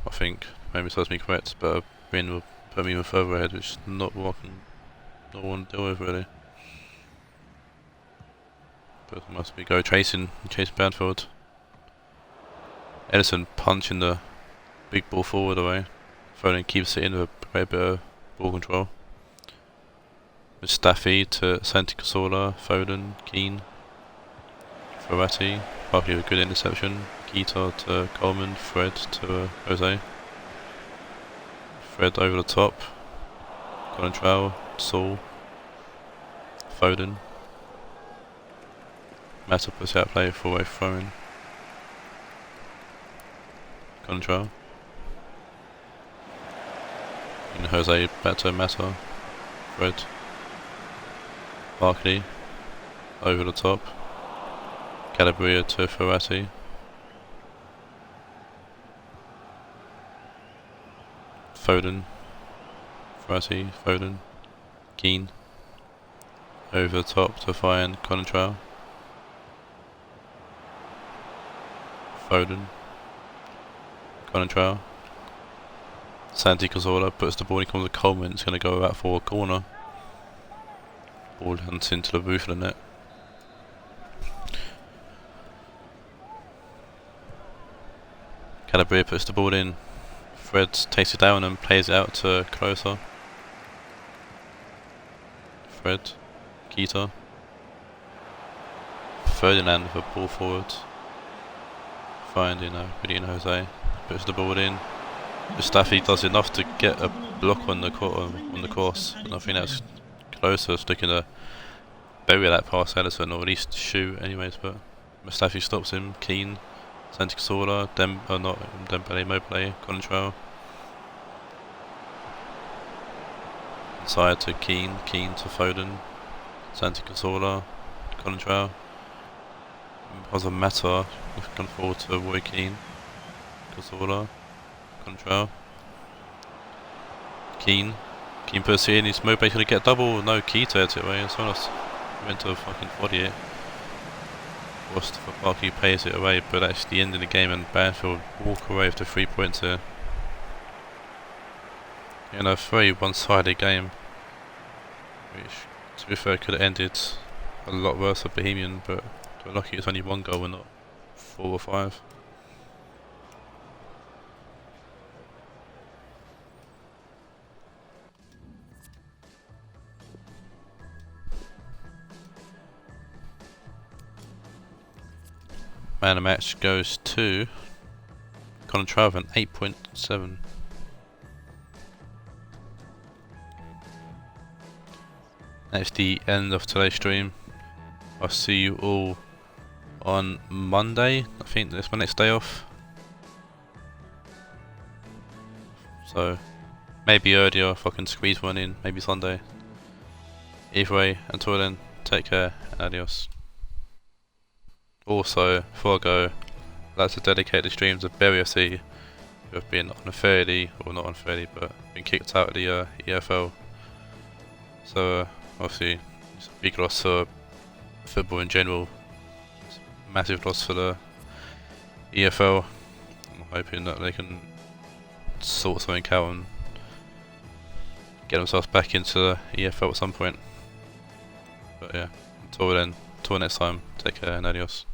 I think. Maybe serves me correct, but a win will put me even further ahead, which is not what I want to deal with really. But must be go chasing Banfield. Edison punching the big ball forward away. Foden keeps it in with a great bit of ball control. Mustafi to Santi Cazorla, Foden, Keane, Ferrati, Barkley with a good interception. Keita to Coleman, Fred to Jose. Fred over the top. Control, Saul, Foden. Mata puts out play for away throwing. Control. And Jose back to Mata. Fred. Barkley. Over the top. Calabria to Ferrati. Foden. Ferrati, Foden. Keane. Over the top to find Control. Foden. Control. Santi Cazorla puts the ball in, comes to Coleman, it's going to go out for a corner. Ball hunts into the roof of the net. Calabria puts the ball in. Fred takes it down and plays it out to Closer. Fred, Keita. Ferdinand with a ball forward. Finding Jose. Puts the ball in. Mustafi does enough to get a block on the course, and I think that's Closer looking to bury that past Ederson, or at least shoot anyways, but Mustafi stops him. Keane, Santi Cazorla, Dembele, Mobile, Contrail. Inside to Keane to Foden, Santi Cazorla, Contrail. Has a matter, gone forward to Roy Keane, Cazorla, Contrail. Keane puts it in, he's Mobile going to get double, no, Keita hits it away, and someone else went to fucking body it. Whilst Barkley pays it away, but that's the end of the game and Banfield walk away with the 3 points here. In a very one-sided game, which to be fair could have ended a lot worse for Bohemian, but we're lucky it's only one goal and not 4 or 5. Man of the match goes to Colin Traven, 8.7. That's the end of today's stream. I'll see you all on Monday. I think that's my next day off. So maybe earlier if I can squeeze one in, maybe Sunday. Either way, until then, take care and adios. Also, before I go, I'd like to dedicate the stream to Berry FC, who have been unfairly, or not unfairly, but been kicked out of the EFL. So obviously, it's a big loss for football in general. It's a massive loss for the EFL. I'm hoping that they can sort something out and get themselves back into the EFL at some point. But yeah, until then, until next time, take care and adios.